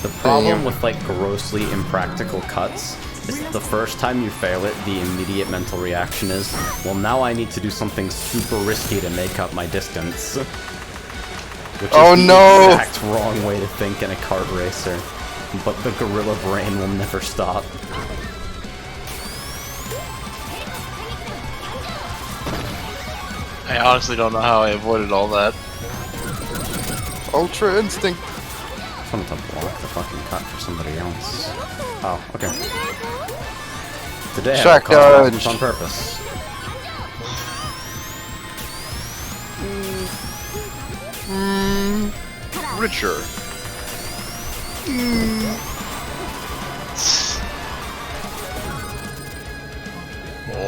The problem with like grossly impractical cuts is that the first time you fail it, the immediate mental reaction is, well, now I need to do something super risky to make up my distance. Which is Oh, the no! exact wrong way to think in a kart racer. But the gorilla brain will never stop. I honestly don't know how I avoided all that. Ultra instinct. I wanted to block the fucking cut for somebody else. Oh, okay. Today I Shock caused dodge. problems on purpose. Richer.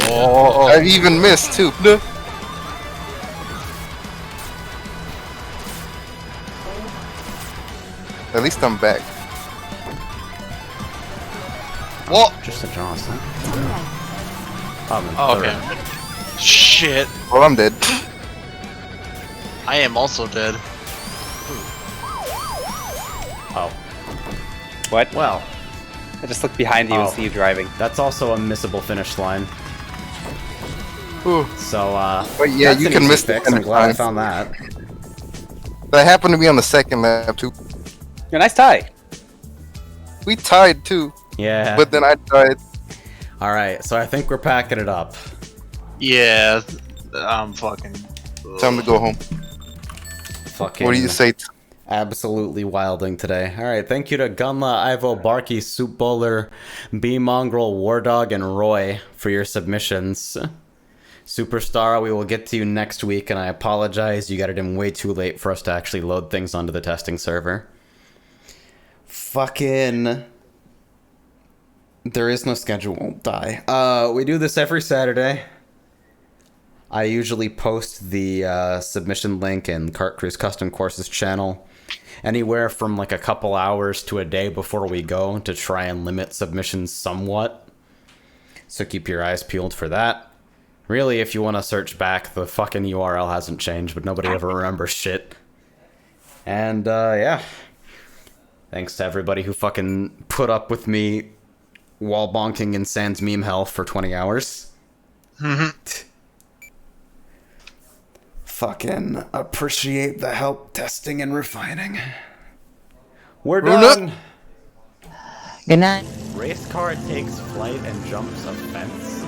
Oh, I even missed too. At least I'm back. What? Just a Jaws, huh? Oh, okay. Shit. Well, I'm dead. I am also dead. Oh. What? Well, I just looked behind you and Oh. see you driving. that's also a missable finish line. Ooh. So, But yeah, that's you an can easy miss the fix. I'm finish glad I line. found that. That happened to be on the second lap too. A nice tie. We tied too, Yeah. but then I died. Alright, so I think we're packing it up. Yeah, I'm fucking. Time to go home. Fucking What do you say? absolutely wilding today. Alright, thank you to Gunla, Ivo, Barky, Soup Bowler, B Mongrel, Wardog, and Roy for your submissions. Superstar, we will get to you next week, and I apologize, you got it in way too late for us to actually load things onto the testing server. Fucking... There is no schedule, won't die. We do this every Saturday. I usually post the submission link in Kart Crew's Custom Courses channel anywhere from like a couple hours to a day before we go to try and limit submissions somewhat. So keep your eyes peeled for that. Really, if you want to search back, the fucking URL hasn't changed, but nobody ever remembers shit. And, yeah. Thanks to everybody who fucking put up with me wall bonking in Sans meme hell for 20 hours. Fucking appreciate the help testing and refining. We're done! Good night. Race car takes flight and jumps a fence.